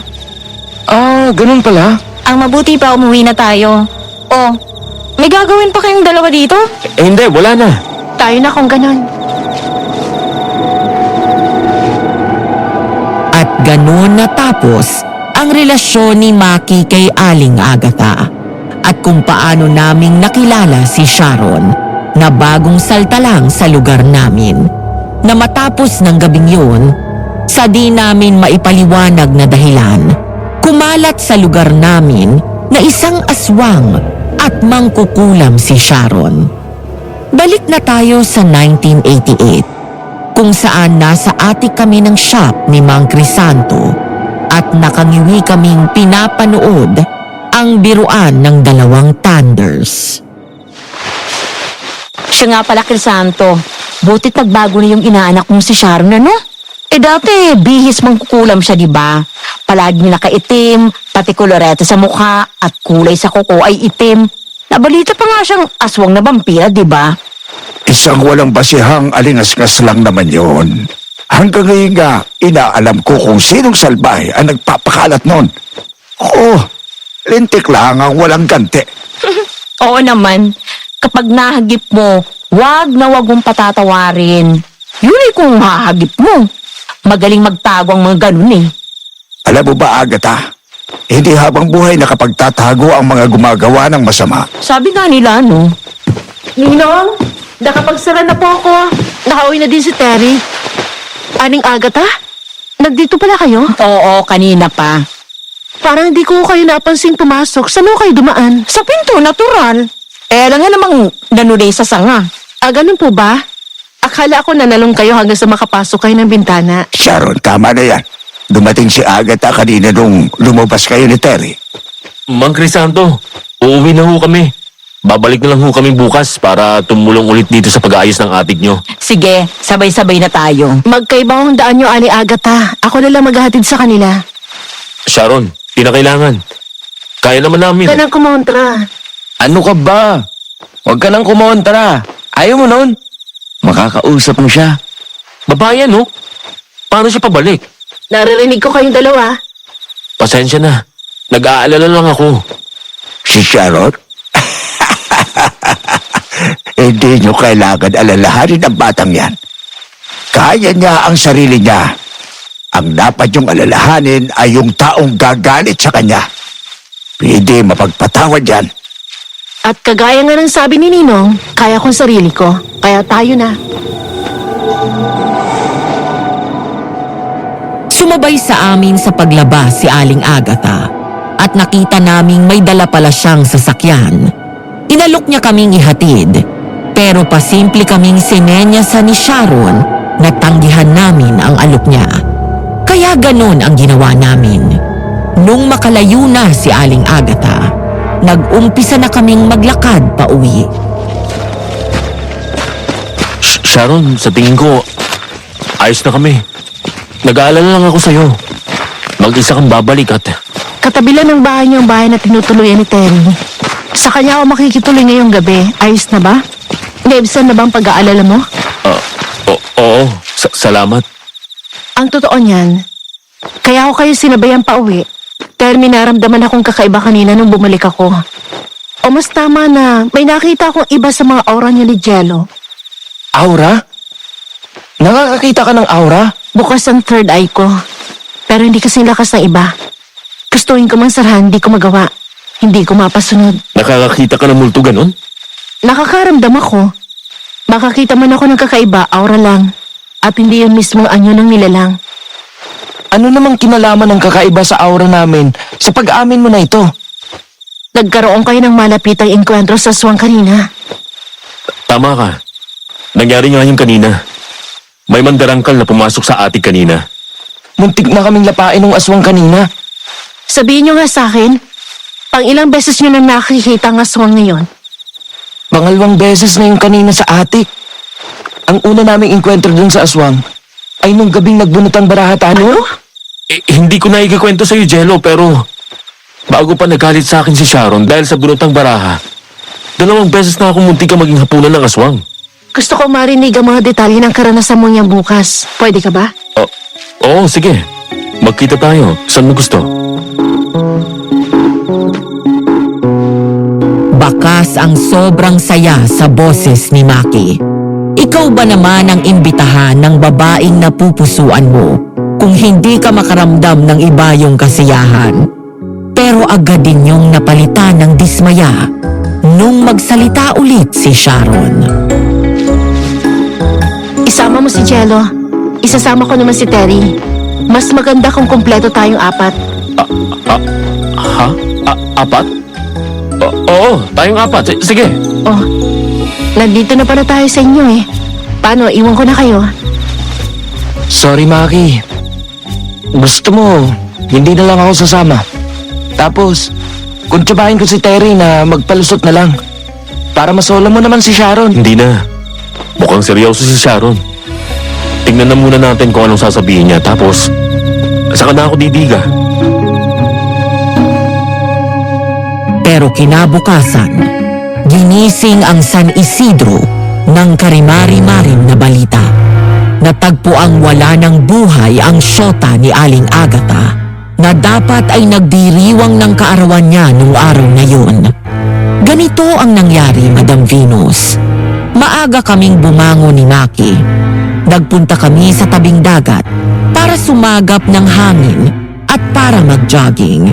Ah, ganun pala. Ang mabuti pa umuwi na tayo. Oh, may gagawin pa kayong dalawa dito? Hindi, wala na. Tayo na kung ganon. at ganun natapos ang relasyon ni Maki kay Aling Agatha at kung paano naming nakilala si Sharon na bagong salta lang sa lugar namin. Na matapos ng gabing yun, sa di namin maipaliwanag na dahilan, kumalat sa lugar namin na isang aswang at mangkukulam si Sharon. Balik na tayo sa 1988, kung saan nasa atik kami ng shop ni Mang Crisanto at nakangiwi kaming pinapanood ang biruan ng dalawang thunders. Siya nga pala, Crisanto. Butit nagbago na yung inaanak mong si Sharon, ano? Eh dati, bihis mangkukulam siya, di ba? Palagi nakaitim, pati kolorete sa mukha, at kulay sa kuko ay itim. Nabalita pa nga siyang aswang na vampira, di ba? Isang walang basihang alingasngas lang naman yon. Hanggang ngayon nga, inaalam ko kung sinong salbahe ang nagpapakalat nun. Oo, lintik lang ang walang ganti. Oo naman. Kapag nahagip mo, wag na wag mong patatawarin. Yun ay kung mahagip mo. Magaling magtago ang mga ganun eh. Alam mo ba, Agatha? Hindi habang buhay nakapagtatago ang mga gumagawa ng masama. Sabi nga nila, no? Ninong, nakapagsara na po ako. Nakauwi na din si Terry. Aning Agatha? Nagdito pala kayo? Oo, kanina pa. Parang hindi ko kayo napansing pumasok. Saan ho kayo dumaan? Sa pinto, natural. Eh, lang nga namang nanunay sa sanga. Ah, ganun po ba? Akala ko nanalong kayo hanggang sa makapasok kayo ng bintana. Sharon, tama na yan. Dumating si Agatha kanina nung lumabas kayo ni Terry. Mang Crisanto, uuwi na ho kami. Babalik na lang ho kami bukas para tumulong ulit dito sa pag-aayos ng atik nyo. Sige, sabay-sabay na tayo. Magkaiba ang daan nyo, Ani Agatha. Ako na lang maghahatid sa kanila. Sharon, pinakailangan. Kaya naman namin. Ka nang kumontra. Ano ka ba? Huwag ka nang kumontra. Ayaw mo nun? Makakausap mo siya. Babae no? Paano siya pabalik? Naririnig ko kayong dalawa. Pasensya na. Nag-aalala lang ako. Si Sharon? Hindi nyo kailangan alalahanin ang batang yan. Kaya niya ang sarili niya. Ang dapat yung alalahanin ay yung taong gagalit sa kanya. Pwede mapagpatawad yan. At kagaya nga ng sabi ni Ninong, kaya kong sarili ko. Kaya tayo na. Sumabay sa amin sa paglaba si Aling Agatha at nakita naming may dala pala siyang sasakyan. Inalok niya kaming ihatid, pero pasimple kaming sinenyasan ni Sharon na tanggihan namin ang alok niya. Kaya ganon ang ginawa namin. Nung makalayo na si Aling Agatha, nag-umpisa na kaming maglakad pa uwi. Sharon, sa tingin ko, ayos na kami. Nag-aalala lang ako sa'yo. Mag-isa kang babalik at... Katabi lang ng bahay niyo ang bahay na tinutuluyan ni Terry. Sa kanya ako makikituloy ngayong gabi. Ayos na ba? Naibsan na ba ang pag-aalala mo? Oo, salamat. Ang totoo niyan, kaya ako kayo sinabayan pa uwi. Dahil may naramdaman akong kakaiba kanina nung bumalik ako. O mas tama na may nakita akong iba sa mga aura niya ni Jello. Aura? Nakakakita ka ng aura? Bukas ang third eye ko. Pero hindi kasing lakas ng iba. Gustuin ko mang sarahan, hindi ko magawa. Hindi ko mapasunod. Nakakakita ka ng multo ganon? Nakakaramdam ako. Makakita man ako ng kakaiba, aura lang. At hindi yun mismong anyo ng nilalang. Ano namang kinalaman ng kakaiba sa aura namin sa pag-amin mo na ito? Nagkaroon kayo ng malapitang engkwentro sa aswang kanina. Tama ka. Nangyari nga yun kanina. May mandarangkal na pumasok sa atik kanina. Muntik na kaming lapain ng aswang kanina. Sabihin nyo nga sa akin, pang ilang beses nyo na nakikita ang aswang ngayon? Pangalawang beses na yung kanina sa atik. Ang una naming engkwentro dun sa aswang ay nung gabing nagbunot ang baraha tayo. Hindi ko na ikikwento sa'yo, Jello, pero... Bago pa nagalit sa akin si Sharon dahil sa bunotang baraha, 2 beses na akong muntik ka maging hapunan ng aswang. Gusto ko marinig ang mga detalye ng karanasan mo niyang bukas. Pwede ka ba? Oo, sige. Magkita tayo. Saan mo gusto? Bakas ang sobrang saya sa boses ni Maki. Ikaw ba naman ang imbitahan ng babaeng napupusuan mo kung hindi ka makaramdam ng iba yung kasiyahan? Pero agad din yung napalitan ng dismaya nung magsalita ulit si Sharon. Isama mo si Jello. Isasama ko naman si Terry. Mas maganda kung kumpleto tayong 4. Ha? 4? Oo, tayong 4. Sige. Oh, nandito na pala tayo sa inyo eh. Paano, iwan ko na kayo? Sorry, Maki. Gusto mo, hindi na lang ako sasama. Tapos, kuntsabahin ko si Terry na magpalusot na lang. Para masolo mo naman si Sharon. Hindi na. Mukhang seryoso si Sharon. Tingnan na muna natin kung anong sasabihin niya. Tapos, saka na ako didiga. Pero kinabukasan, ginising ang San Isidro ng karimari-marim na balita. Natagpuang wala ng buhay ang syota ni Aling Agatha na dapat ay nagdiriwang ng kaarawan niya nung araw na yun. Ganito ang nangyari, Madam Venus. Maaga kaming bumangon ni Maki. Nagpunta kami sa tabing dagat para sumagap ng hangin at para mag-jogging.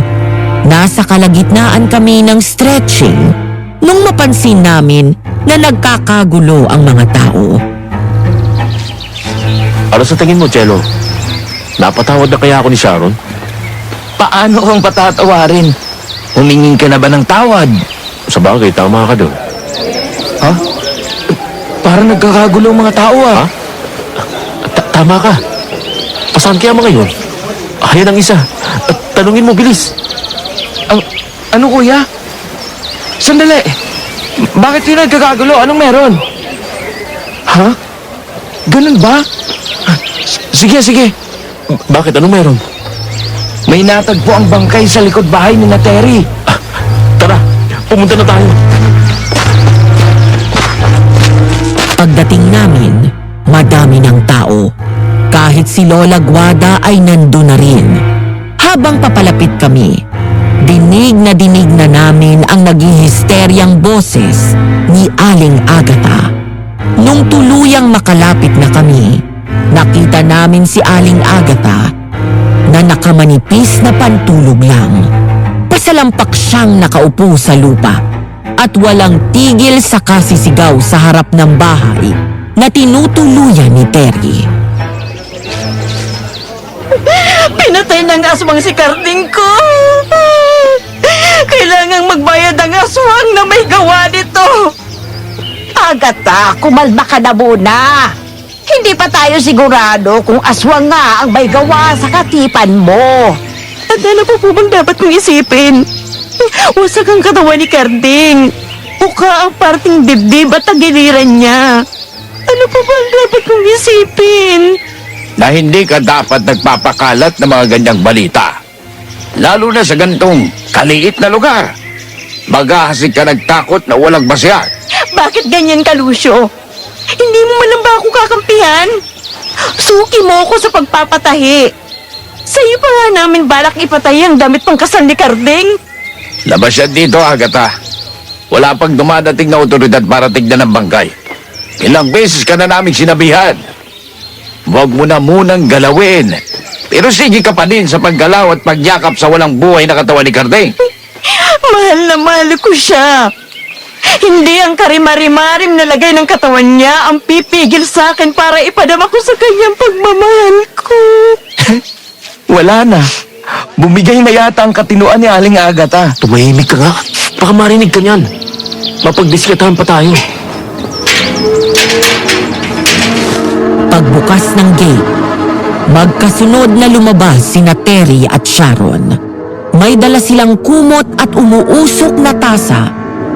Nasa kalagitnaan kami ng stretching nung mapansin namin na nagkakagulo ang mga tao. Ano sa tingin mo, Jello? Napatawad na kaya ako ni Sharon? Paano kang patatawarin? Humingin ka na ba ng tawad? Sa bagay, tama ka doon. Ha? Parang nagkakagulo ang mga tao ah. Tama ka. Pasaan kaya mga yun? Ayan ang isa. Tanungin mo, bilis. Ano kuya? Sandali. Bakit yun nagkakagulo? Anong meron? Ha? Ganun ba? Sige. Bakit? Anong meron? May natagpo ang bangkay sa likod bahay ni na Terry. Tara, pumunta na tayo. Pagdating namin, madami ng tao. Kahit si Lola Guada ay nandun na rin. Habang papalapit kami, dinig na namin ang naghihisteryang boses ni Aling Agatha. Nung tuluyang makalapit na kami, nakita namin si Aling Agatha na nakamanipis na pantulog lang. Pasalampak siyang nakaupo sa lupa at walang tigil sa kasisigaw sa harap ng bahay na tinutuluyan ni Terry. Pinatay ng aswang si Karding ko! Kailangang magbayad ang aswang na may gawa nito! Agatha, kumalma ka na muna. Hindi pa tayo sigurado kung aswang nga ang may gawa sa katipan mo. At ano po bang dapat kong isipin? Wasak ang katawan ni Karding. Mukha ang parting dibdib at tagiliran niya. Ano pa ba ang dapat kong isipin? Na hindi ka dapat nagpapakalat ng mga ganyang balita. Lalo na sa gantong kaliit na lugar. Maghahasik ka nagtakot na walang basya. Bakit ganyan ka, Lucio? Hindi mo man lang ba ako kakampihan? Suki mo ako sa pagpapatahi. Sa'yo pa nga namin balak ipatay ang damit pang kasal ni Karding. Labas yan dito, Agatha. Wala pang dumadating na otoridad para tignan ang bangkay. Ilang beses ka na namin sinabihan. Huwag mo na munang galawin. Pero sige ka pa din sa paggalaw at pagyakap sa walang buhay na katawan ni Karding. Mahal na mahal ko siya. Hindi ang karimari-marim na lagay ng katawan niya ang pipigil sa akin para ipadama ko sa kanyang pagmamahal ko. Wala na. Bumigay na yata ang katinuan ni Aling Agatha. Tumahimik ka nga. Baka marinig ka niyan. Mapagdiskatahan pa tayo. Pagbukas ng gate, magkasunod na lumabas sina Terry at Sharon. May dala silang kumot at umuusok na tasa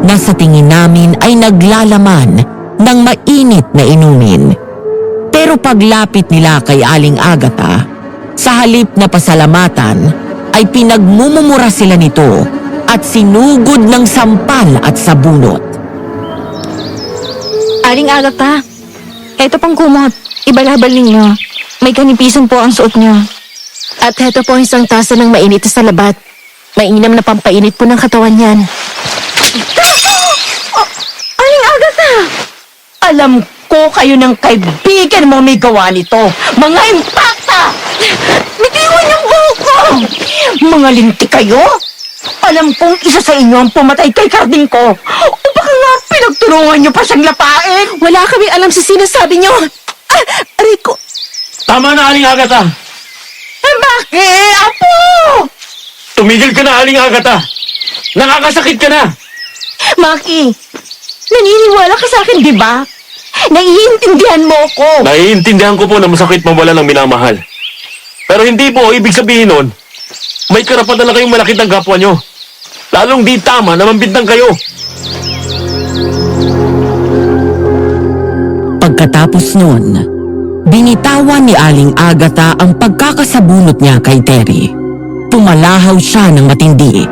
na sa tingin namin ay naglalaman ng mainit na inumin. Pero paglapit nila kay Aling Agatha, sa halip na pasalamatan ay pinagmumumura sila nito at sinugod ng sampal at sabunot. Aling Agatha, eto pang kumot. Ibalabal ninyo. May kanipisan po ang suot niyo. At heto po ang isang tasa ng mainit na salabat. Mainam na pampainit po ng katawan yan. Aling Agatha! Alam ko kayo ng kaibigan mo may gawa nito. Mga impakta! Bitiwan yung buhok ko! Mga linti kayo? Alam kong isa sa inyo ang pumatay kay Karding ko. O baka nga pinagtulungan niyo pa siyang lapain? Wala kami alam sa sinasabi niyo. Aray ko. Tama na, Aling Agatha! Bakit? Apo! Tumigil ka na, Aling Agatha! Nakakasakit ka na! Maki, naniniwala ka sa akin, di ba? Naiintindihan mo ko. Naiintindihan ko po na masakit mawala ng minamahal. Pero hindi po ibig sabihin nun, may karapatan na kayong malakit ng kapwa nyo. Lalong di tama na mambintang kayo. Pagkatapos nun, binitawan ni Aling Agatha ang pagkakasabunot niya kay Terry. Pumalahaw siya ng matindi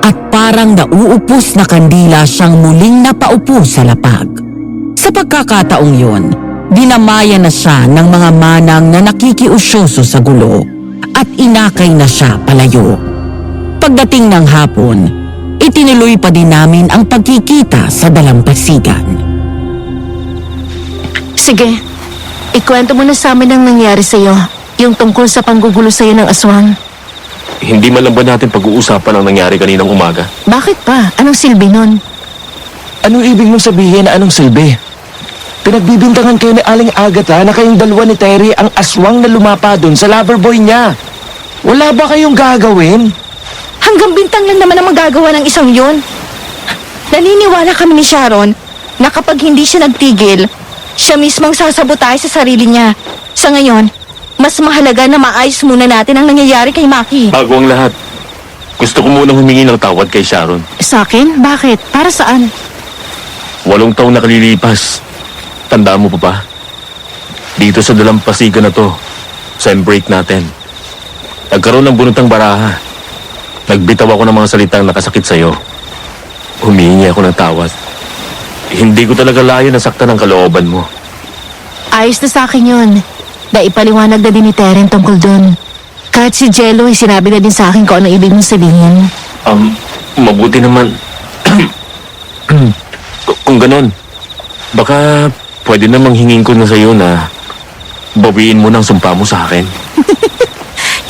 at parang nauupos na kandila siyang muling napaupo sa lapag. Sa pagkakataong yun, dinamayan na siya ng mga manang na nakikiusyoso sa gulo at inakay na siya palayo. Pagdating ng hapon, itinuloy pa din namin ang pagkikita sa dalampasigan. Sige, ikwento mo na sa amin ang nangyari sa'yo. Yung tungkol sa panggugulo sa'yo ng aswang. Hindi man lang ba natin pag-uusapan ang nangyari kaninang umaga? Bakit pa? Anong silbi nun? Anong ibig mong sabihin na anong silbi? Pinagbibintangan kayo ni Aling Agatha na kayong dalawa ni Terry ang aswang na lumapa dun sa lover boy niya. Wala ba kayong gagawin? Hanggang bintang lang naman ang magagawa ng isang yun. Naniniwala kami ni Sharon na kapag hindi siya nagtigil, siya mismong sasabotahe sa sarili niya. Sa ngayon, mas mahalaga na maayos muna natin ang nangyayari kay Maki. Bago ang lahat, gusto ko munang humingi ng tawad kay Sharon. Sa akin? Bakit? Para saan? 8 taong nakalilipas. Tandaan mo pa ba? Dito sa dalampasigan na to, sa break natin, nagkaroon ng bunotang baraha. Nagbitaw ako ng mga salitang nakasakit sa'yo. Humingi ako ng tawad. Hindi ko talaga layo nasaktan ang kalooban mo. Ayos na sa akin yun. Naipaliwanag na din ni Terry tungkol dun. Kahit si Jello ay sinabi na din sa akin kung anong ibig mong sabihin. Mabuti naman. Kung ganon, baka pwede namang hingin ko na sa'yo na bawiin mo ng sumpa mo sa akin.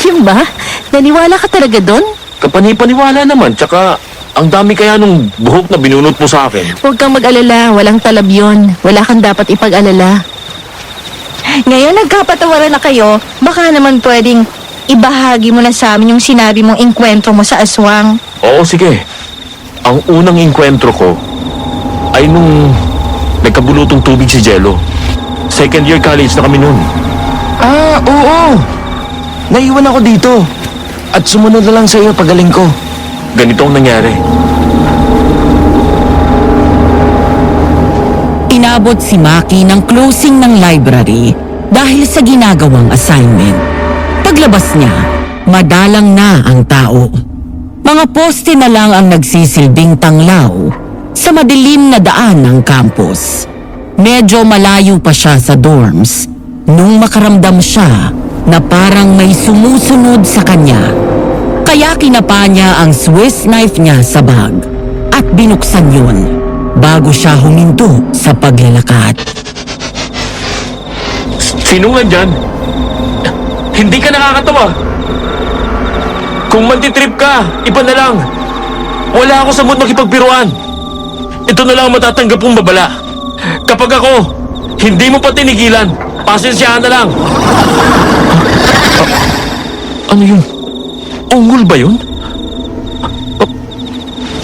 Yun ba? Naniwala ka talaga dun? Kapani-paniwala naman, tsaka ang dami kaya nung buhok na binunot mo sa akin. Huwag kang mag-alala. Walang talab yun. Wala kang dapat ipag-alala. Ngayon nagkapatawaran na kayo, baka naman pwedeng ibahagi mo na sa amin yung sinabi mong inkwentro mo sa aswang. Oo, sige. Ang unang inkwentro ko ay nung nagkabulutong tubig si Jello. Second year college na kami nun. Ah, oo. Naiwan ako dito. At sumunod na lang sa iyo pagaling ko. ganito ang nangyari. Inabot si Maki ng closing ng library dahil sa ginagawang assignment. Paglabas niya, madalang na ang tao. Mga poste na lang ang nagsisilbing tanglaw sa madilim na daan ng campus. Medyo malayo pa siya sa dorms nung makaramdam siya na parang may sumusunod sa kanya. Kaya kinapa niya ang Swiss knife niya sa bag at binuksan yun bago siya huminto sa paglalakad. Sinong nandyan? Hindi ka nakakatawa. Kung mantitrip ka, iba na lang. Wala ako sa mood makipagbiruan. Ito na lang ang matatanggap kong babala. Kapag ako, hindi mo pa tinigilan, pasensyahan na lang. Ano yun? Ungol ba yun?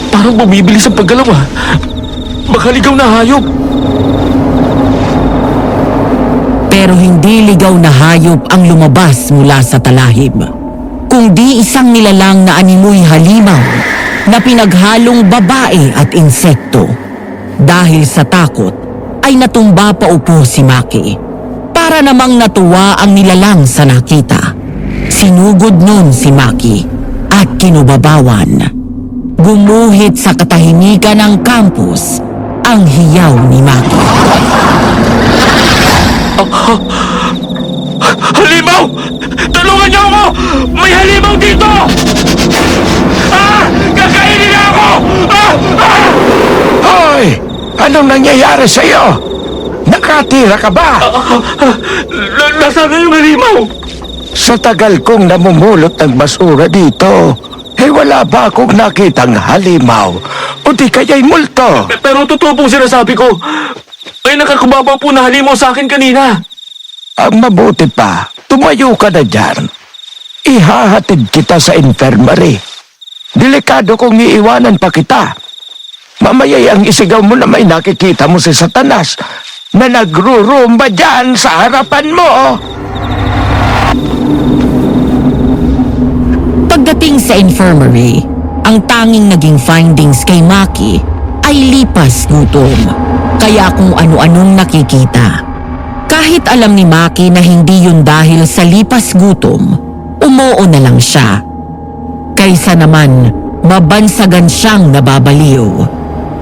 Parang bumibilis ang paggalaw ah. Baka ligaw na hayop. Pero hindi ligaw na hayop ang lumabas mula sa talahib, kundi isang nilalang na animoy halimaw na pinaghalong babae at insekto. Dahil sa takot, ay natumba pa upo si Maki. Para namang natuwa ang nilalang sa nakita. Sinugod nun si Maki at kinubabawan. Gumuhit sa katahimikan ng campus ang hiyaw ni Maki. Halimaw! Tulungan niyo ako! May halimaw dito! Ah! Kakainin na ako! Ah! Ah! Hoy! Anong nangyayari sa'yo? Nakatira ka ba? Nasaan na yung halimaw? Sa tagal kong namumulot ng basura dito, wala ba akong nakitang halimaw? O di kaya'y multo? Pero totoo pong sinasabi ko. May nakakubaba po na halimaw sa akin kanina. Ang mabuti pa, tumayo ka na dyan. Ihahatid kita sa infirmary. Delikado kung iiwanan pa kita. Mamaya'y ang isigaw mo na may nakikita mo si Satanas na nagrurumba dyan sa harapan mo. Pagdating sa infirmary, ang tanging naging findings kay Maki ay lipas gutom. Kaya kung ano-anong nakikita. Kahit alam ni Maki na hindi yun dahil sa lipas gutom, umuo na lang siya. Kaysa naman, mabansagan siyang nababaliw.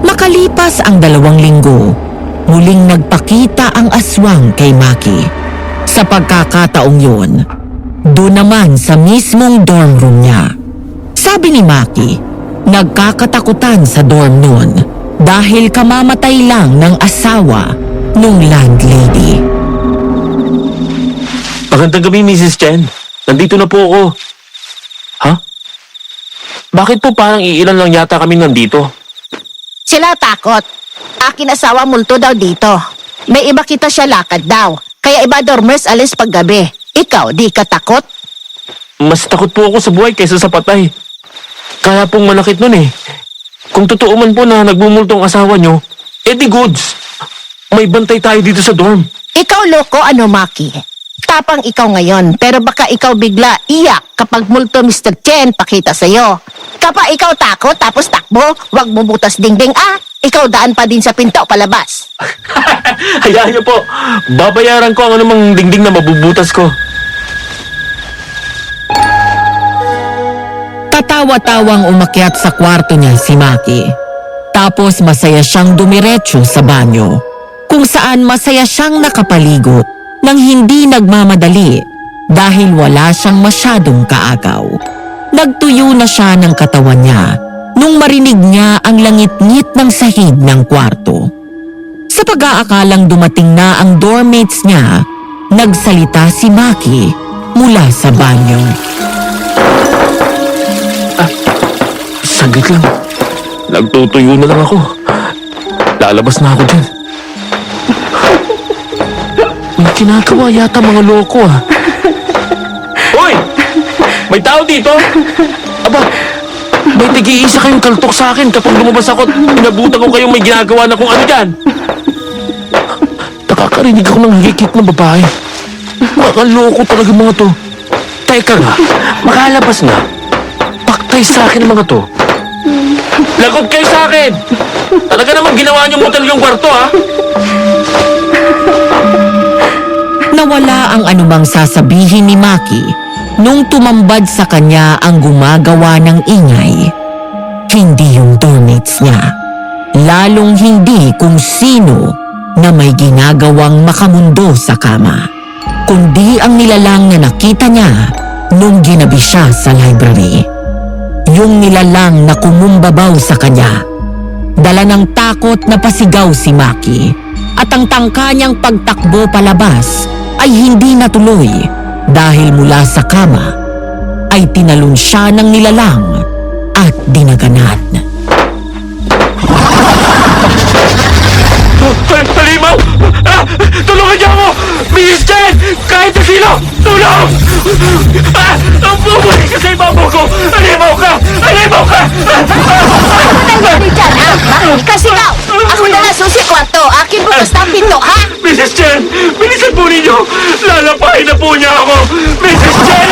Makalipas ang 2 linggo, muling nagpakita ang aswang kay Maki. Sa pagkakataong yun, doon naman sa mismong dorm room niya. Sabi ni Maki, nagkakatakutan sa dorm noon dahil kamamatay lang ng asawa nung landlady. Magandang gabi, Mrs. Chen. Nandito na po ako. Ha? Bakit po parang iilan lang yata kami nandito? Sila takot. Akin asawa multo daw dito. May iba kita siya lakad daw. Kaya iba dormers alis paggabi. Ikaw, di ka takot? Mas takot po ako sa buhay kaysa sa patay. Kaya pong malakit nun eh. Kung totoo man po na nagbumulto ang asawa nyo, di goods. May bantay tayo dito sa dorm. Ikaw loko, ano Maki? Tapang ikaw ngayon, pero baka ikaw bigla iyak kapag multo Mr. Chen pakita sa'yo. Kapag ikaw takot tapos takbo, wag mo butas dingding ikaw daan pa din sa pinto palabas. Hayaan nyo po. Babayaran ko ang anumang dingding na mabubutas ko. Tatawa-tawang umakyat sa kwarto niya si Maki. Tapos masaya siyang dumiretso sa banyo, kung saan masaya siyang nakapaligo nang hindi nagmamadali dahil wala siyang masyadong kaagaw. Nagtuyo na siya ng katawan niya nung marinig niya ang langit-ngit ng sahig ng kwarto. Sa pag-aakalang dumating na ang doormates niya, nagsalita si Maki mula sa banyo. Saglit lang. Nagtutuyo na lang ako. Lalabas na ako dyan. May kinagawa yata mga loko Hoy! May tao dito? Aba, may tig-iisa kayong kaltok sa akin kapag lumabas ako at pinabutan ko kayong may ginagawa na kung ano dyan. Nakakarinig ako ng higikit ng babae. Mga loko talaga mga to. Teka nga, makalabas nga. Paktay sa akin ang mga to. Lagot kayo sa akin! Talaga naman ginawa niyo motel yung kwarto, ha? Nawala ang anumang sasabihin ni Maki nung tumambad sa kanya ang gumagawa ng ingay. Hindi yung doormates niya. Lalong hindi kung sino na may ginagawang makamundo sa kama. Kundi ang nilalang na nakita niya nung ginabi siya sa library. Yung nilalang na kumumbabaw sa kanya. Dala ng takot na pasigaw si Maki at ang tangka niyang pagtakbo palabas ay hindi natuloy dahil mula sa kama ay tinalon siya ng nilalang at dinaganan. Halimaw! Ah! Tulungan niyo ako! Mrs. Chen! Kahit na sino! Tulong! Ah! Ang bubalik ka sa ibabaw ko! Halimaw ka! Halimaw ka! Ano nangyari dyan, ha? Bakit kasi ikaw? Ako na nga susi kwarto. Akin bukas na ang pinto, ha? Mrs. Chen! Bilisan po ninyo! Lalapahin na po niya ako! Mrs. Chen!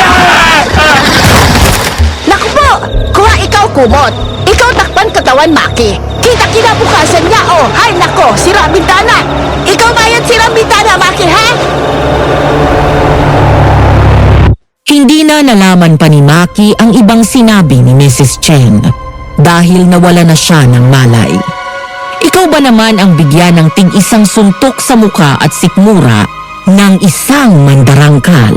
Naku po! Kuha ikaw kumot. Ikaw takpan katawan, Maki. Kita kinabukasan niya, oh. Ay, nako, sira bintana. Ikaw bayad sira bintana, Maki, ha? Hindi na nalaman pa ni Maki ang ibang sinabi ni Mrs. Chen dahil nawala na siya ng malay. Ikaw ba naman ang bigyan ng tig-isang suntok sa muka at sikmura ng isang mandarangkal?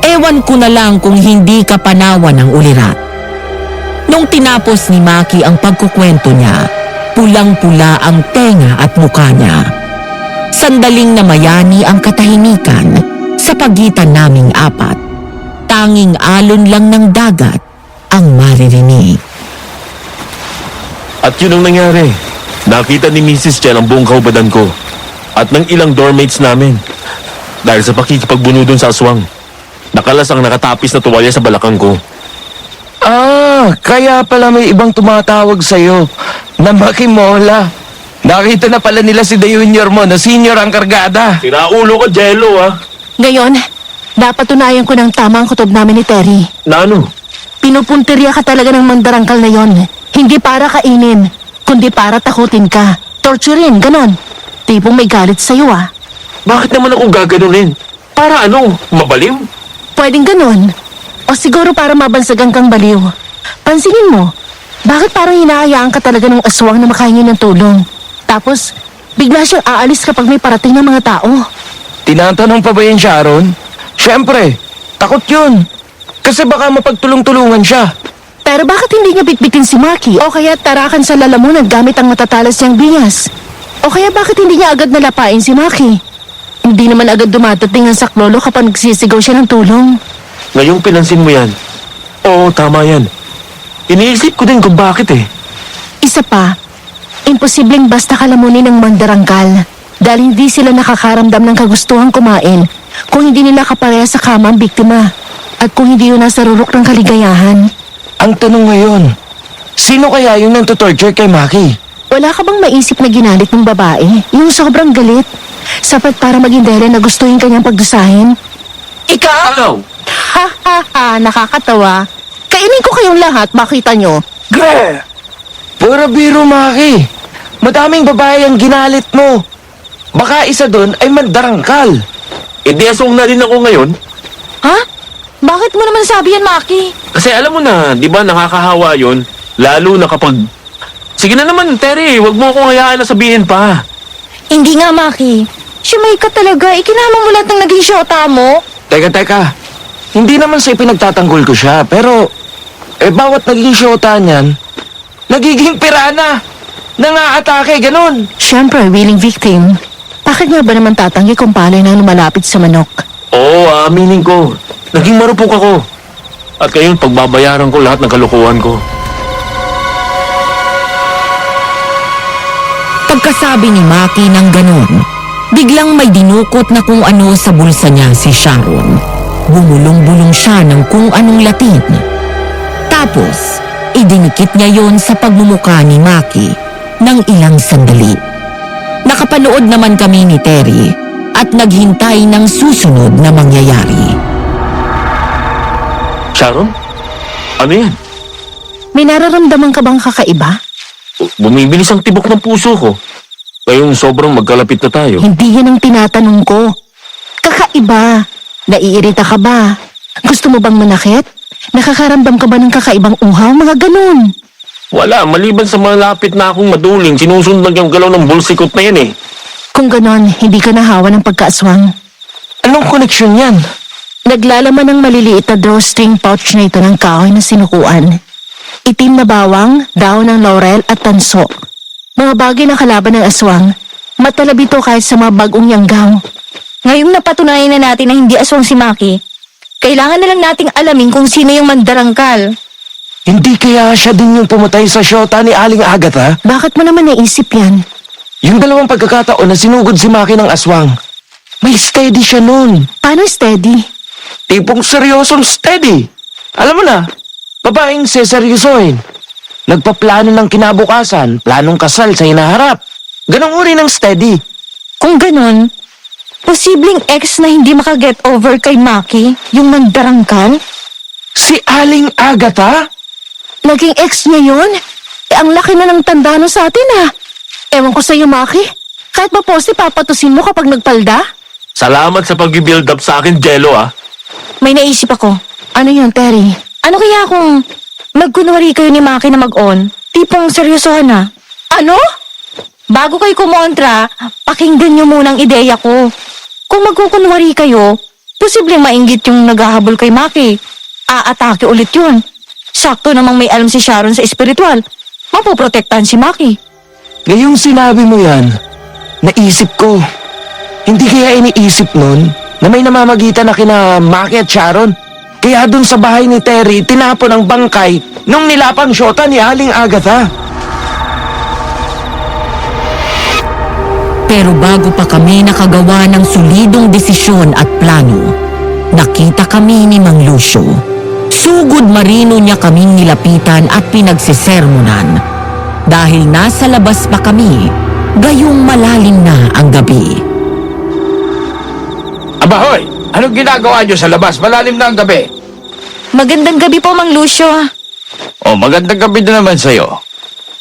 Ewan ko na lang kung hindi ka panawan ng ulirat. Nung tinapos ni Maki ang pagkukwento niya, pulang-pula ang tenga at mukha niya. Sandaling namayani ang katahimikan sa pagitan naming apat. Tanging alon lang ng dagat ang maririnig. At yun ang nangyari. Nakita ni Mrs. Chen ang buong kaubadan ko at ng ilang doormates namin dahil sa pakikipagbuno dun sa aswang. Nakalas ang nakatapis na tuwalya sa balakang ko. Ah, kaya pala may ibang tumatawag sa'yo na Makimola. Nakita na pala nila si The Junior mo na senior ang kargada. Sinaulo ka, Jello, ha? Ngayon, napatunayan ko ng tama ang kutob namin ni Terry. Na ano? Pinupuntirya ka talaga ng mandarangkal na yon. Hindi para kainin, kundi para takutin ka. Torturein, ganon. Tipong may galit sa'yo, ah. Bakit naman ako gaganunin? Para ano? Mabaliw? Pwedeng ganon. O siguro para mabansagan kang baliw. Pansinin mo, bakit parang hinahayaan ka talaga ng aswang na makahingi ng tulong? Tapos, bigla siyang aalis kapag may parating ng mga tao. Tinatanong pa ba yan, Sharon? Siyempre, takot yun. Kasi baka mapagtulong-tulungan siya. Pero bakit hindi niya bitbitin si Maki? O kaya tarakan sa lalamunan gamit ang matatalas niyang binyas? O kaya bakit hindi niya agad nalapain si Maki? Hindi naman agad dumadating ang saklolo kapag nagsisigaw siya ng tulong. Ngayong pinansin mo yan. Oo, tama yan. Iniisip ko din kung bakit eh. Isa pa, imposibleng basta kalamunin ng mandarangkal dahil hindi sila nakakaramdam ng kagustuhang kumain kung hindi nila kapareha sa kama ang biktima at kung hindi yun nasa rurok ng kaligayahan. Ang tanong ngayon, sino kaya yung nantutorture kay Maki? Wala ka bang maisip na ginalit ng babae? Yung sobrang galit? Sapat para maging dahilan na gustuhin kanyang pagdusahin? Ikaw! Ha ha ha, nakakatawa. Kainin ko kayong lahat, makita nyo. Gre! Pura biro, Maki. Madaming babae ang ginalit mo. Baka isa doon ay mandarangkal. Hindi asong na rin ako ngayon. Ha? Bakit mo naman sabi yan, Maki? Kasi alam mo na, di ba nakakahawa yun? Lalo na kapag... Sige na naman, Terry, wag mo akong hayaan na sabihin pa. Hindi nga, Maki. Siyamay ka talaga. Ikinama mo lahat ng naging syota mo. Teka. Hindi naman sa ipinagtatanggol ko siya, pero... bawat naging syota niyan, nagiging pirana. Nangaatake, ganun. Siyempre, willing victim. Bakit nga ba naman tatanggi kung palay na lumalapit sa manok? Oo, aaminin ko. Naging marupok ako. At ngayon, pagbabayaran ko lahat ng kalokohan ko. Pagkasabi ni Maki ng ganon, biglang may dinukot na kung ano sa bulsa niya si Sharon. Bumulong-bulong siya ng kung anong Latin. Tapos, idinikit niya yon sa pagmumukha ni Maki ng ilang sandali. Nakapanood naman kami ni Terry at naghintay ng susunod na mangyayari. Sharon? Ano yan? May nararamdaman ka bang kakaiba? Bumibilis ang tibok ng puso ko. Kayong sobrang magkalapit na tayo. Hindi yan ang tinatanong ko. Kakaiba. Naiirita ka ba? Gusto mo bang manakit? Nakakaramdam ka ba ng kakaibang uhaw? Mga ganun. Wala, maliban sa malapit na akong maduling, sinusundan yung galaw ng bulsikot na yan eh. Kung ganon, hindi ka nahawa ng pagkaaswang. Anong koneksyon yan? Naglalaman ng maliliit na drawstring pouch na ito ng kahoy na sinukuan. Itim na bawang, daon ng laurel at tanso. Mga bagay na kalaban ng aswang. Matalab ito kahit sa mga bagong yanggaw. Ngayong napatunayan na natin na hindi aswang si Maki, kailangan na lang nating alamin kung sino yung mandarangkal. Hindi kaya siya din yung pumatay sa syota ni Aling Agatha? Bakit mo naman naisip yan? Yung dalawang pagkakataon na sinugod si Maki ng aswang. May steady siya nun. Paano steady? Tipong seryosong steady. Alam mo na, babaeng seseryosohin. Nagpaplano ng kinabukasan, planong kasal sa hinaharap. Ganong uri ng steady. Kung ganun, posibleng ex na hindi makaget over kay Maki, yung mandarangkal? Si Aling Agatha? Naging ex niya yun? Ang laki na ng tanda no sa atin Ewan ko sa'yo, Maki. Kahit ba poste papatusin mo kapag nagpalda? Salamat sa pag-build up sa akin, Jello ah. May naisip ako. Ano yun, Terry? Ano kaya kung magkunwari kayo ni Maki na mag-on? Tipong seryosohan na. Ano? Bago kayo kumontra, pakinggan niyo muna ang ideya ko. Kung magkukunwari kayo, posibleng mainggit yung naghahabol kay Maki. Aatake ulit yun. Sakto namang may alam si Sharon sa espiritual. Mapoprotektahan si Maki. Ngayong sinabi mo yan, naisip ko. Hindi kaya iniisip nun na may namamagitan na kina Maki at Sharon? Kaya dun sa bahay ni Terry, tinapon ang bangkay nung nilapang syota ni Aling Agatha. Pero bago pa kami nakagawa ng solidong desisyon at plano, nakita kami ni Mang Lucio. Sugod marino niya kaming nilapitan at pinagsisermonan. Dahil nasa labas pa kami, gayong malalim na ang gabi. Abahoy! Anong ginagawa nyo sa labas? Malalim na ang gabi. Magandang gabi po, Mang Lucio. Oh, magandang gabi na naman sa'yo.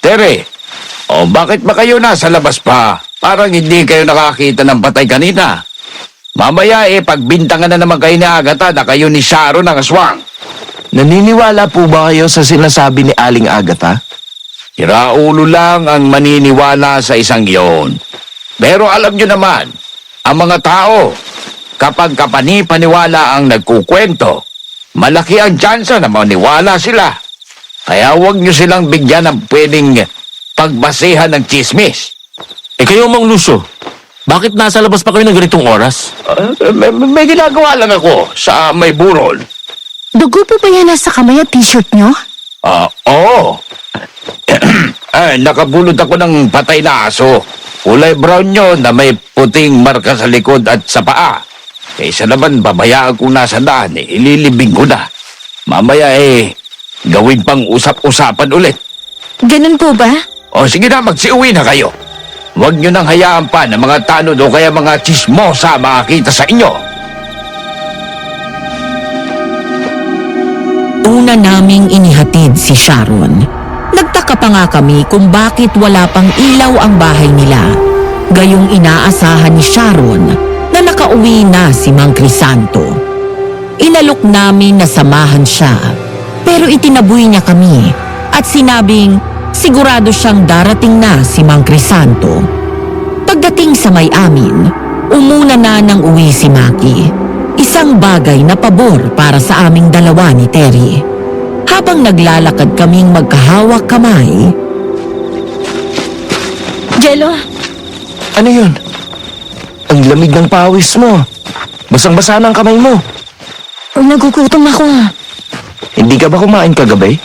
Tere, oh, bakit ba kayo nasa labas pa? Parang hindi kayo nakakita ng patay kanina. Mamaya pagbintangan na naman kayo ni Agatha na kayo ni Sharon ang aswang. Naniniwala po ba kayo sa sinasabi ni Aling Agatha? Siraulo lang ang maniniwala sa isang iyon. Pero alam nyo naman, ang mga tao, kapag kapani-paniwala ang nagkukwento, malaki ang tsansa na maniwala sila. Kaya huwag nyo silang bigyan ng pwedeng pagbasihan ng chismis. Kayo, Mang Lucio, bakit nasa labas pa kayo ng ganitong oras? May ginagawa lang ako sa may burol. Dugo po ba yan nasa kamay at t-shirt nyo? Oo. Nakabulod ako ng patay na aso. Kulay brown nyo na may puting marka sa likod at sa paa. Kaysa naman babayaan kung nasa daan, ililibing ko na. Mamaya gawin pang usap-usapan ulit. Ganun po ba? O sige na, magsiuwi na kayo. Huwag nyo nang hayaan pa na mga tanod o kaya mga chismosa makakita sa inyo. Una naming inihatid si Sharon. Nagtaka pa nga kami kung bakit wala pang ilaw ang bahay nila. Gayong inaasahan ni Sharon na nakauwi na si Mang Crisanto. Inalok namin na samahan siya, pero itinaboy niya kami at sinabing sigurado siyang darating na si Mang Crisanto. Pagdating sa may amin, umuna na ng uwi si Maki. Isang bagay na pabor para sa aming dalawa ni Terry. Habang naglalakad kaming magkahawak kamay, Jello, Ano yun? Ang lamig ng pawis mo. Basang-basa na ang kamay mo. nagugutom ako. Hindi ka ba kumain kagabi?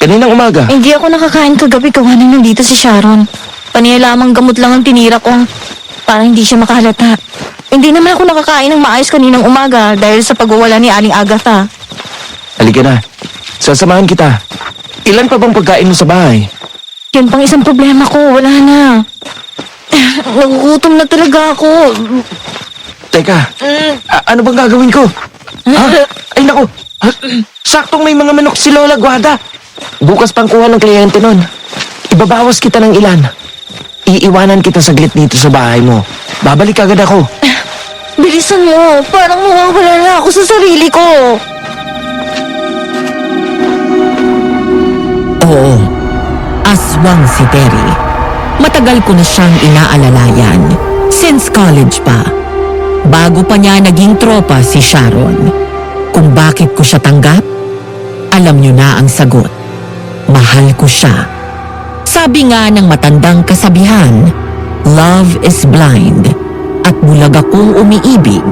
Kaninang umaga? Hindi ako nakakain kagabi gawa na nandito si Sharon. Paniyalamang gamot lang ang tinira ko para hindi siya makahalata. Hindi naman ako nakakain ng maayos kaninang umaga dahil sa pagwawala ni Aling Agatha. Halika na. Sasamahan kita. Ilan pa bang pagkain mo sa bahay? Yun pang isang problema ko, wala na. Nagugutom na talaga ako. Teka, ano bang gagawin ko? Ha? Ay naku, saktong may mga manok si Lola Guada. Bukas pang kuha ng kliyente nun. Ibabawas kita ng ilan. Iiwanan kita saglit dito sa bahay mo. Babalik agad ako. Bilisan mo, parang mawawala na ako sa sarili ko. Oo, aswang si Terry. Matagal ko na siyang inaalalayan. Since college pa. Bago pa niya naging tropa si Sharon. Kung bakit ko siya tanggap? Alam niyo na ang sagot. Mahal ko siya. Sabi nga ng matandang kasabihan, love is blind. At bulag akong umiibig.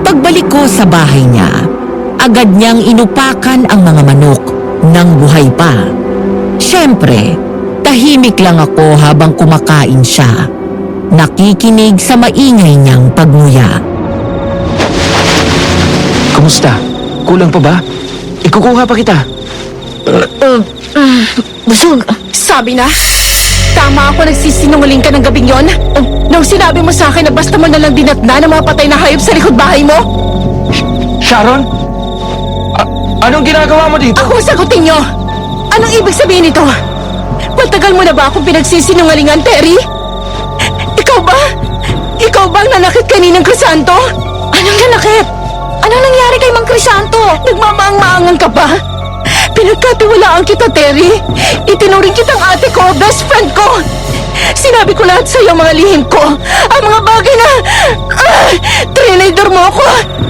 Pagbalik ko sa bahay niya, agad niyang inupakan ang mga manok ng buhay pa. Siyempre, tahimik lang ako habang kumakain siya. Nakikinig sa maingay niyang pagnguya. Kumusta? Kulang pa ba? Ikukuha pa kita. Busog. Sabi na, tama ako nagsisinungaling ka ng gabing yon. Nung sinabi mo sa akin na basta mo nalang dinatna ng mga patay na hayop sa likod bahay mo, Sharon? Anong ginagawa mo dito? ako sagutin niyo. Anong ibig sabihin nito? Matagal mo na ba akong pinagsisinungalingan, Terry? Ikaw ba? Ikaw ba ang nanakit kaninang Crisanto? Anong nanakit? Anong nangyari kay Mang Crisanto? Nagmamaang-maangan ka ba? Pinagkatiwalaan kita, Terry. Itinuring kitang ate ko, best friend ko. Sinabi ko lahat sa iyo mga lihim ko. Ang mga bagay na... trinidor mo ako.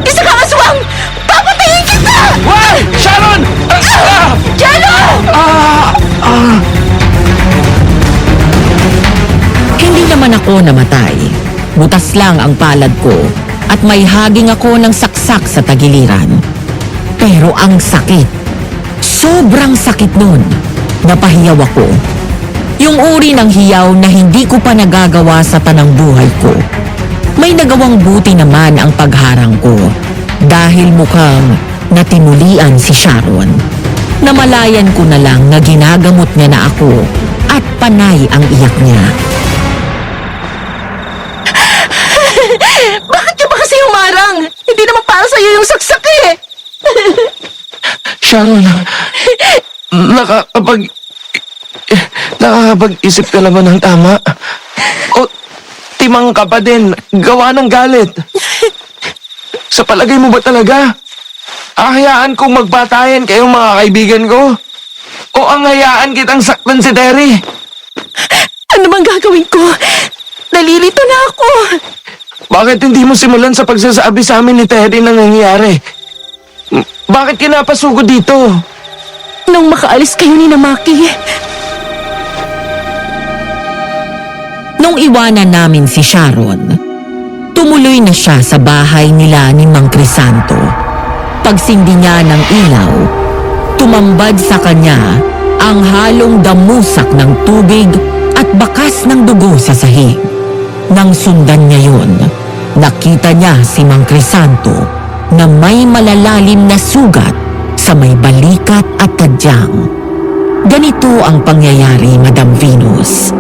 Isa kang aswang! Papatayin kita! Wow! Sharon! Jello! Hindi naman ako namatay. Butas lang ang palad ko at may haging ako ng saksak sa tagiliran. Pero ang sakit, sobrang sakit nun. Napahiyaw ako. Yung uri ng hiyaw na hindi ko pa nagagawa sa tanang buhay ko. May nagawang buti naman ang pagharang ko dahil mukhang natimulian si Sharon. Namalayan ko na lang na ginagamot niya na ako at panay ang iyak niya. Bakit ka ba kasi humarang? Hindi naman para sa iyo yung saksak eh. Sharon, nakakapag-isip ka naman ng tama. O, timang ka pa din, gawa ng galit. Sa palagay mo ba talaga? Ahayaan kong magbatayan kayong mga kaibigan ko? O ang hayaan kitang saktan si Terry? Ano bang gagawin ko? Nalilito na ako. Bakit hindi mo simulan sa pagsasabi sa amin ni Terry na nangyayari? Bakit kinapasugod dito? Nung makaalis kayo ni Namaki, Nung iwanan namin si Sharon, tumuloy na siya sa bahay nila ni Mang Crisanto. Pagsindi niya ng ilaw, tumambad sa kanya ang halong damusak ng tubig at bakas ng dugo sa sahig. Nang sundan niya yun, nakita niya si Mang Crisanto na may malalalim na sugat sa may balikat at tadyang. Ganito ang pangyayari, Madam Venus.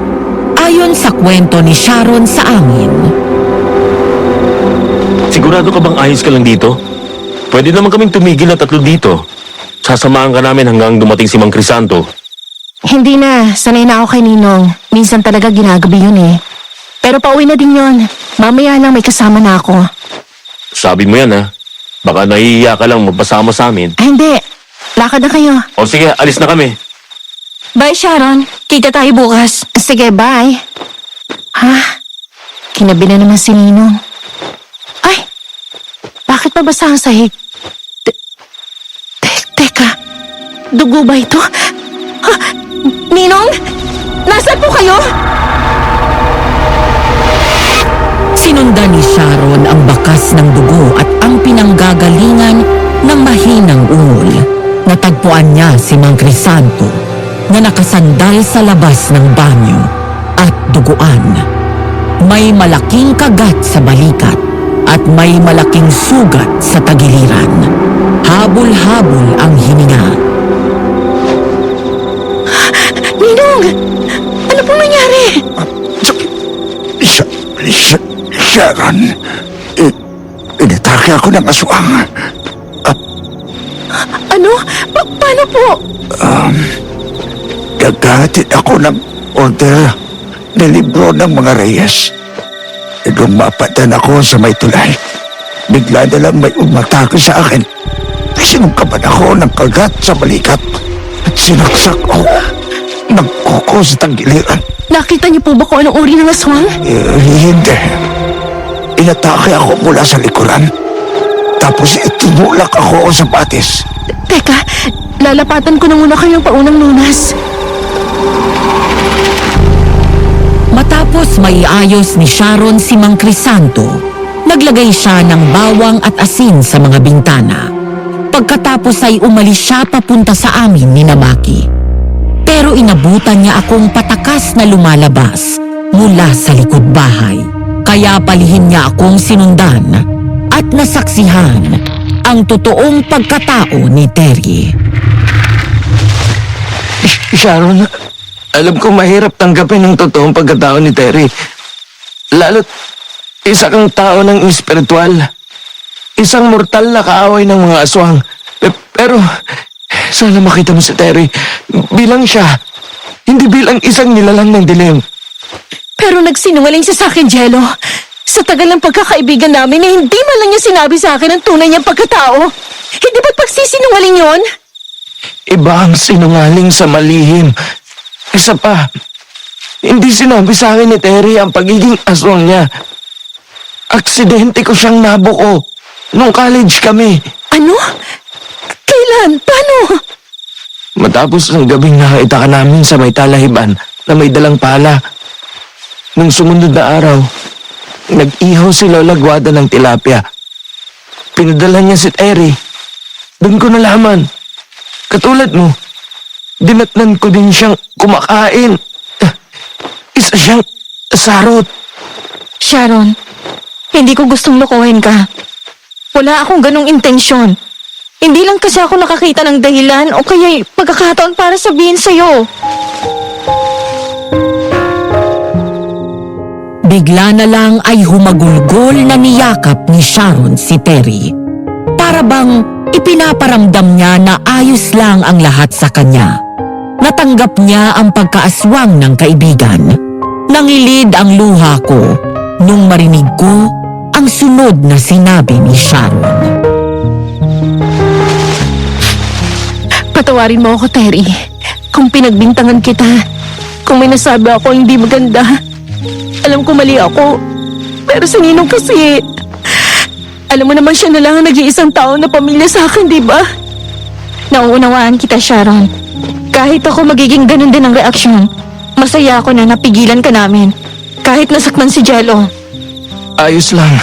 Ayon sa kwento ni Sharon sa amin, Sigurado ka bang ayos ka lang dito? Pwede naman kaming tumigil na tatlo dito. Sasamahan ka namin hanggang dumating si Mang Crisanto. hindi na. Sanay na ako kay Ninong. Minsan talaga ginagabi yun eh. Pero pauwi na din yun. Mamaya lang may kasama na ako. Sabi mo yan ha. Baka nahihiya ka lang magpasama sa amin. Ay, hindi. Lakad na kayo. O sige, alis na kami. Bye, Sharon. Kita tayo bukas. Sige, bye. Ha? Kinabi na naman si Ninong. Ay! Bakit mabasa ang sahig? Teka. Dugo ba ito? Ha? Ninong? Nasaan po kayo? sinundan ni Sharon ang bakas ng dugo at ang pinanggagalingan ng mahinang ungol. Natagpuan niya si Mang Crisanto na nakasandal sa labas ng banyo at duguan. May malaking kagat sa balikat at may malaking sugat sa tagiliran. Habol-habol ang hininga. Ninong! Ano pong nangyari? Sharon, inatake ako ng aswang. Ano? Paano po? Naghahatid ako ng order na libro ng mga Reyes. E nung mapatan ako sa may tulay, bigla na lang may umatake sa akin. Sinungkapan ako ng kagat sa balikat at sinaksak ko ng kuko sa tagiliran. Nakita niyo po ba kung anong uri ng aswang? Hindi. Inatake ako mula sa likuran. Tapos itumulak ako sa batis. Teka, lalapatan ko na muna kayong paunang lunas. Matapos maiayos ni Sharon si Mang Crisanto, naglagay siya ng bawang at asin sa mga bintana. Pagkatapos ay umalis siya papunta sa amin ni Namaki. Pero inabutan niya akong patakas na lumalabas mula sa likod bahay. Kaya palihim niya akong sinundan at nasaksihan ang totoong pagkatao ni Terry. Sharon, alam ko mahirap tanggapin ang totoong pagkatao ni Terry. Lalo't isa kang tao ng espiritual. Isang mortal na kaaway ng mga aswang. Pero sana makita mo si Terry bilang siya, hindi bilang isang nilalang ng dilim. Pero nagsinungaling siya sa akin, Jello. Sa tagal ng pagkakaibigan namin na hindi man lang niya sinabi sa akin ang tunay niyang pagkatao. Hindi ba't pagsisinungaling yon? Iba ang sinungaling sa malihim. Isa pa, hindi sinabi sa akin ni Terry ang pagiging aswang niya. Aksidente ko siyang nabuko nung college kami. Ano? Kailan? Paano? Matapos ang gabing nakita ka namin sa may talahiban na may dalang pala. Nung sumunod na araw, nag-ihaw si Lola Guada ng tilapia. Pinadala niya si Terry. Doon ko nalaman. Katulad mo, dinatnan ko din siyang kumakain. Isa siyang sarot. Sharon, hindi ko gustong lokohin ka. Wala akong ganong intensyon. Hindi lang kasi ako nakakita ng dahilan o kaya'y pagkakataon para sabihin sa'yo. Bigla na lang ay humagulgol na niyakap ni Sharon si Terry. Para bang ipinaparamdam niya na ayos lang ang lahat sa kanya. Natanggap niya ang pagkaaswang ng kaibigan. Nangilid ang luha ko nung marinig ko ang sunod na sinabi ni Sharon. Patawarin mo ako, Terry. Kung pinagbintangan kita, kung may nasabi ako hindi maganda, alam ko mali ako. Pero si Ninong kasi, alam mo naman siya na lang ang nag-iisang tao na pamilya sa akin, di ba? Nauunawaan kita, Sharon. Kahit ako magiging ganun din ang reaksyon, masaya ako na napigilan ka namin. Kahit nasaktan si Jello. Ayos lang.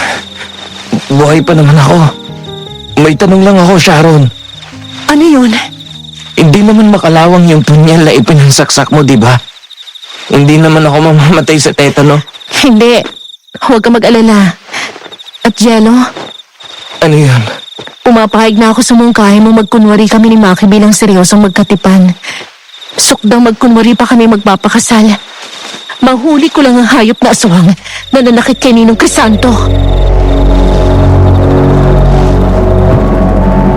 Buhay pa naman ako. May tanong lang ako, Sharon. Ano yun? Hindi naman makalawang yung punyal na ipinansaksak mo, di ba? Hindi naman ako mamamatay sa tetano. Hindi. Huwag ka mag-alala. At Jello, Ano yun? pumapahig na ako sa mungkahi mo magkunwari kami ni Maki bilang seryosong magkatipan. Sukdang magkunwari pa kami magpapakasal. Mahuli ko lang ang hayop na aswang na nanakit kay Ninong Crisanto.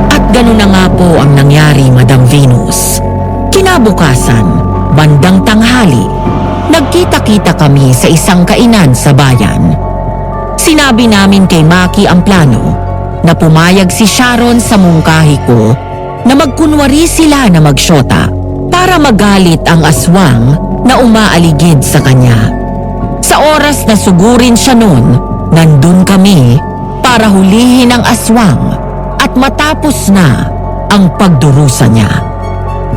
At gano'n na nga po ang nangyari, Madam Venus. Kinabukasan, bandang tanghali, nagkita-kita kami sa isang kainan sa bayan. Sinabi namin kay Maki ang plano na pumayag si Sharon sa mungkahi ko na magkunwari sila na magsyota para magalit ang aswang na umaaligid sa kanya. Sa oras na sugurin siya noon, nandun kami para hulihin ang aswang at matapos na ang pagdurusa niya.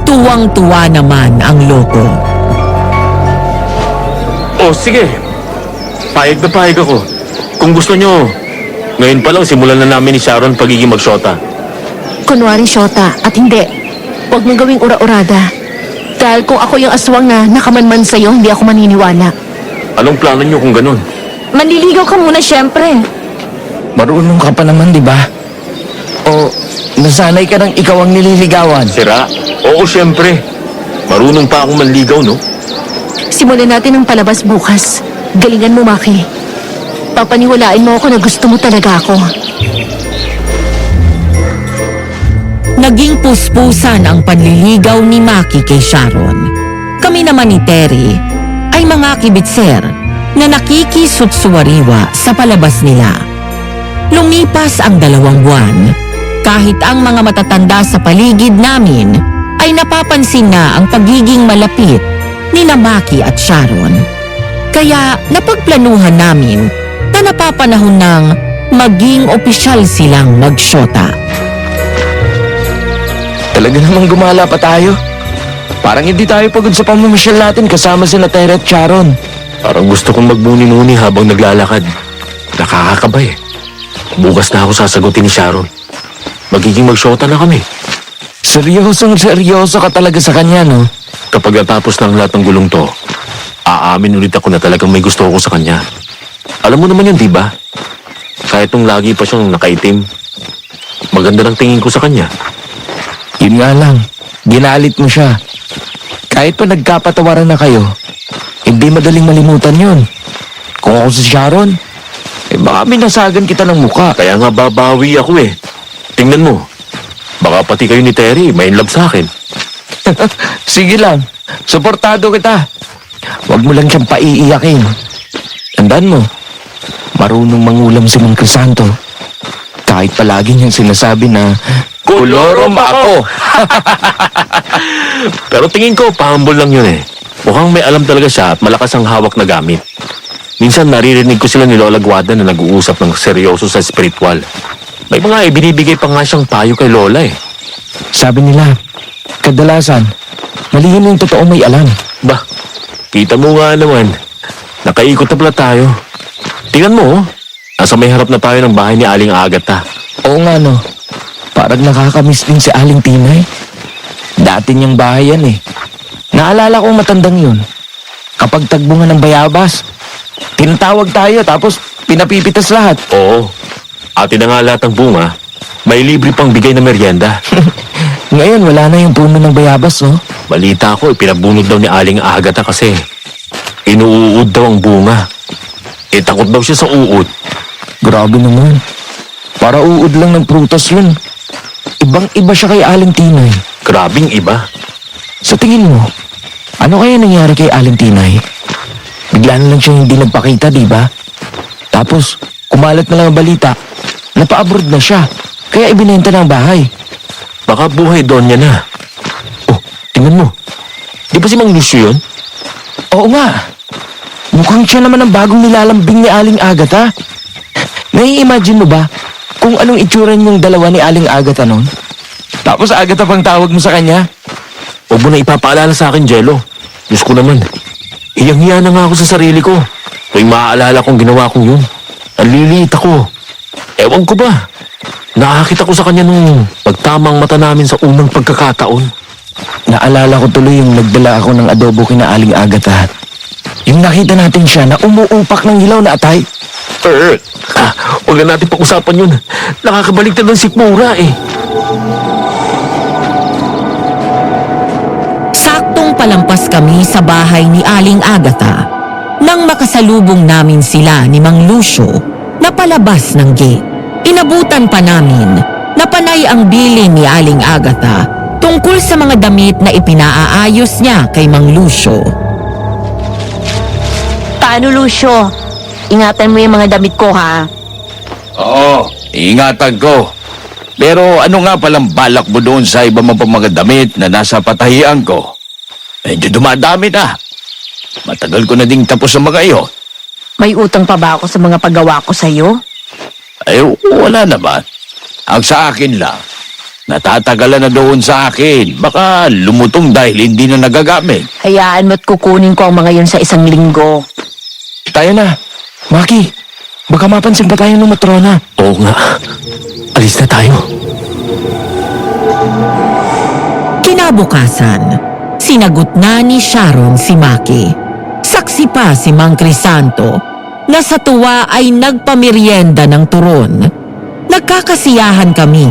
Tuwang-tuwa naman ang loko. Oh, sige. Payag na payag ako. Kung gusto nyo, ngayon pa lang simulan na namin ni Sharon pagiging magsyota. Kunwari syota at hindi. Huwag mong gawing ura-urada. Dahil kung ako yung aswang na nakamanman sa'yo, hindi ako maniniwala. Anong plano nyo kung ganun? Manliligaw ka muna, syempre. Marunong ka pa naman, di ba? O nasanay ka nang ikaw ang nililigawan? Sira? Oo, syempre. Marunong pa akong manligaw, no? Simulan natin ang palabas bukas. Galingan mo, Maki. Papaniwalain mo ako na gusto mo talaga ako. Naging puspusan ang panliligaw ni Maki kay Sharon. Kami naman ni Terry ay mga kibitser na nakikisutsuwariwa sa palabas nila. Lumipas ang 2 buwan, kahit ang mga matatanda sa paligid namin ay napapansin na ang pagiging malapit ni Maki at Sharon. Kaya napagplanuhan namin na napapanahon ng maging opisyal silang magsyota. Talaga namang gumala pa tayo. Parang hindi tayo pagod sa pamamasyal natin kasama sina Terry at Sharon. Parang gusto kong magmuni-muni habang naglalakad. Nakakakaba eh. Bukas na ako sasagutin ni Sharon. Magiging magsyota na kami. Seryosong seryoso ka talaga sa kanya, no? Kapag natapos na ang lahat ng gulong to, aamin ulit ako na talagang may gusto ako sa kanya. Alam mo naman yun, di ba? Kahit nung lagi pa siyang nakaitim, maganda ng tingin ko sa kanya. Yun nga lang, ginalit mo siya. Kahit pa nagkapatawaran na kayo, hindi madaling malimutan yun. Kung ako si Sharon, baka minasagan kita ng muka. Kaya nga babawi ako eh. Tingnan mo, baka pati kayo ni Terry may in love sa akin. Sige lang, suportado kita. Huwag mo lang siyang paiiyakin. Tandaan mo, marunong mangulam si Mang Crisanto. Kahit palagi niyang sinasabi na, Kulorom ako! Pero tingin ko, pahambol lang yun eh. Mukhang may alam talaga siya at malakas ang hawak na gamit. Minsan naririnig ko sila ni Lola Guada na nag-uusap ng seryoso sa spiritual. May mga ibinibigay pa nga siyang payo kay Lola eh. Sabi nila, kadalasan, malihin yung totoo may alam. Bah, kita mo nga naman. Nakaikot na pala tayo. Tingnan mo, oh. Nasa may harap na tayo ng bahay ni Aling Agatha. Oo nga no, parang nakakamiss din si Aling Tinay. Dati niyang bahay yan eh. Naalala kong matandang yun. Kapag tagbungan ng bayabas, tinatawag tayo tapos pinapipitas lahat. Oo, atin na nga lahat ng bunga. May libre pang bigay na merienda. Ngayon wala na yung puno ng bayabas oh. Balita ko, pinabunod daw ni Aling Agatha kasi inuud daw ang bunga. Takot daw siya sa uod. Grabe naman. Para uod lang ng prutas yun. Ibang-iba siya kay Aling Tinay. Grabing iba. Sa tingin mo, ano kaya nangyari kay Aling Tinay? Bigla na lang siya hindi nagpakita, di ba? Tapos, kumalat na lang ang balita. Napa-abroad na siya. Kaya ibinenta na ang bahay. Baka buhay doon niya na. Oh, tingnan mo. Di ba si Mang Lucio yun? Oo nga. Mukhang siya naman ang bagong nilalambing ni Aling Agatha. Nai-imagine mo ba kung anong itsura niyong dalawa ni Aling Agatha noon? Tapos Agatha pang tawag mo sa kanya? Huwag mo na ipapaalala sa akin, Jello. Diyos ko naman. Hiyang-hiya na nga ako sa sarili ko. Tuwing maaalala kong ginawa kong yun. Ang liliit ako. Ewan ko ba? Nakakita ko sa kanya nung pagtamang mata namin sa unang pagkakataon. Naalala ko tuloy yung nagdala ako ng adobo kina Aling Agatha. Yung nakita natin siya na umuupak ng hilaw na atay. Huwag na natin pag-usapan yun. Nakakabaligtad ng sikmura eh. Saktong palampas kami sa bahay ni Aling Agatha nang makasalubong namin sila ni Mang Lucio na palabas ng gate. Inabutan pa namin na panay ang bilin ni Aling Agatha tungkol sa mga damit na ipinaaayos niya kay Mang Lucio. Paano, Lucio? Ingatan mo yung mga damit ko, ha? Oo, ingatan ko. Pero ano nga palang balak mo doon sa iba mong mga damit na nasa patahian ko? Medyo dumadami na. Matagal ko na ding tapos sa mga iyon. May utang pa ba ako sa mga paggawa ko sa'yo? Ay, wala naman. Ang sa akin lang, natatagalan na doon sa akin. Baka lumutong dahil hindi na nagagamit. Hayaan mo't kukunin ko ang mga yun sa isang linggo. Tayo na. Maki, baka mapansin pa tayo ng matrona. Oo nga. Alis na tayo. Kinabukasan, sinagot na ni Sharon si Maki. Saksi pa si Mang Crisanto na sa tuwa ay nagpamerienda ng turon. Nagkakasiyahan kami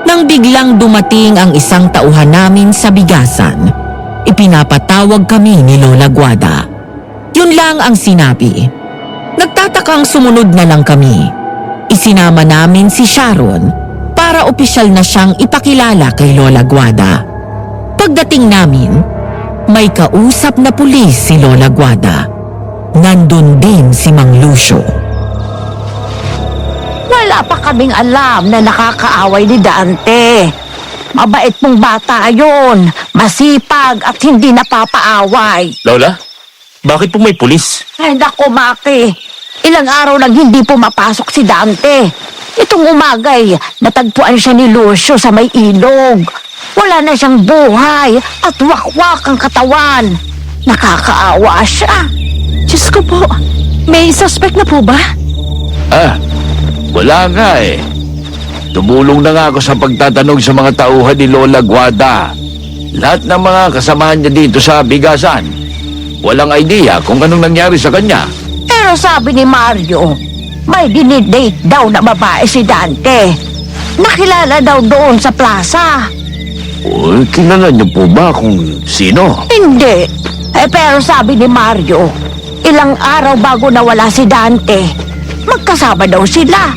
nang biglang dumating ang isang tauhan namin sa bigasan. Ipinapatawag kami ni Lola Guada. Yun lang ang sinabi. Nagtatakang sumunod na lang kami. Isinama namin si Sharon para opisyal na siyang ipakilala kay Lola Guada. Pagdating namin, May kausap na pulis si Lola Guada. Nandun din si Mang Lucio. Wala pa kaming alam na nakakaaway ni Dante. Mabait mong bata yun. Masipag at hindi napapaaway. Lola, bakit po may pulis? Ay, naku, Maki. Ilang araw lang hindi pumapasok si Dante. Itong umagay, natagpuan siya ni Lucio sa may ilog. Wala na siyang buhay at wakwak ang katawan. Nakakaawa siya. Diyos ko po, may suspect na po ba? Wala nga eh. Tumulong na nga ako sa pagtatanong sa mga tauhan ni Lola Guada. Lahat ng mga kasamahan niya dito sa bigasan, walang idea kung anong nangyari sa kanya. Pero sabi ni Mario, may dinidate daw na babae si Dante. Nakilala daw doon sa plaza. Uy, kilala niyo po ba kung sino? Hindi. Pero sabi ni Mario, ilang araw bago nawala si Dante, magkasama daw sila.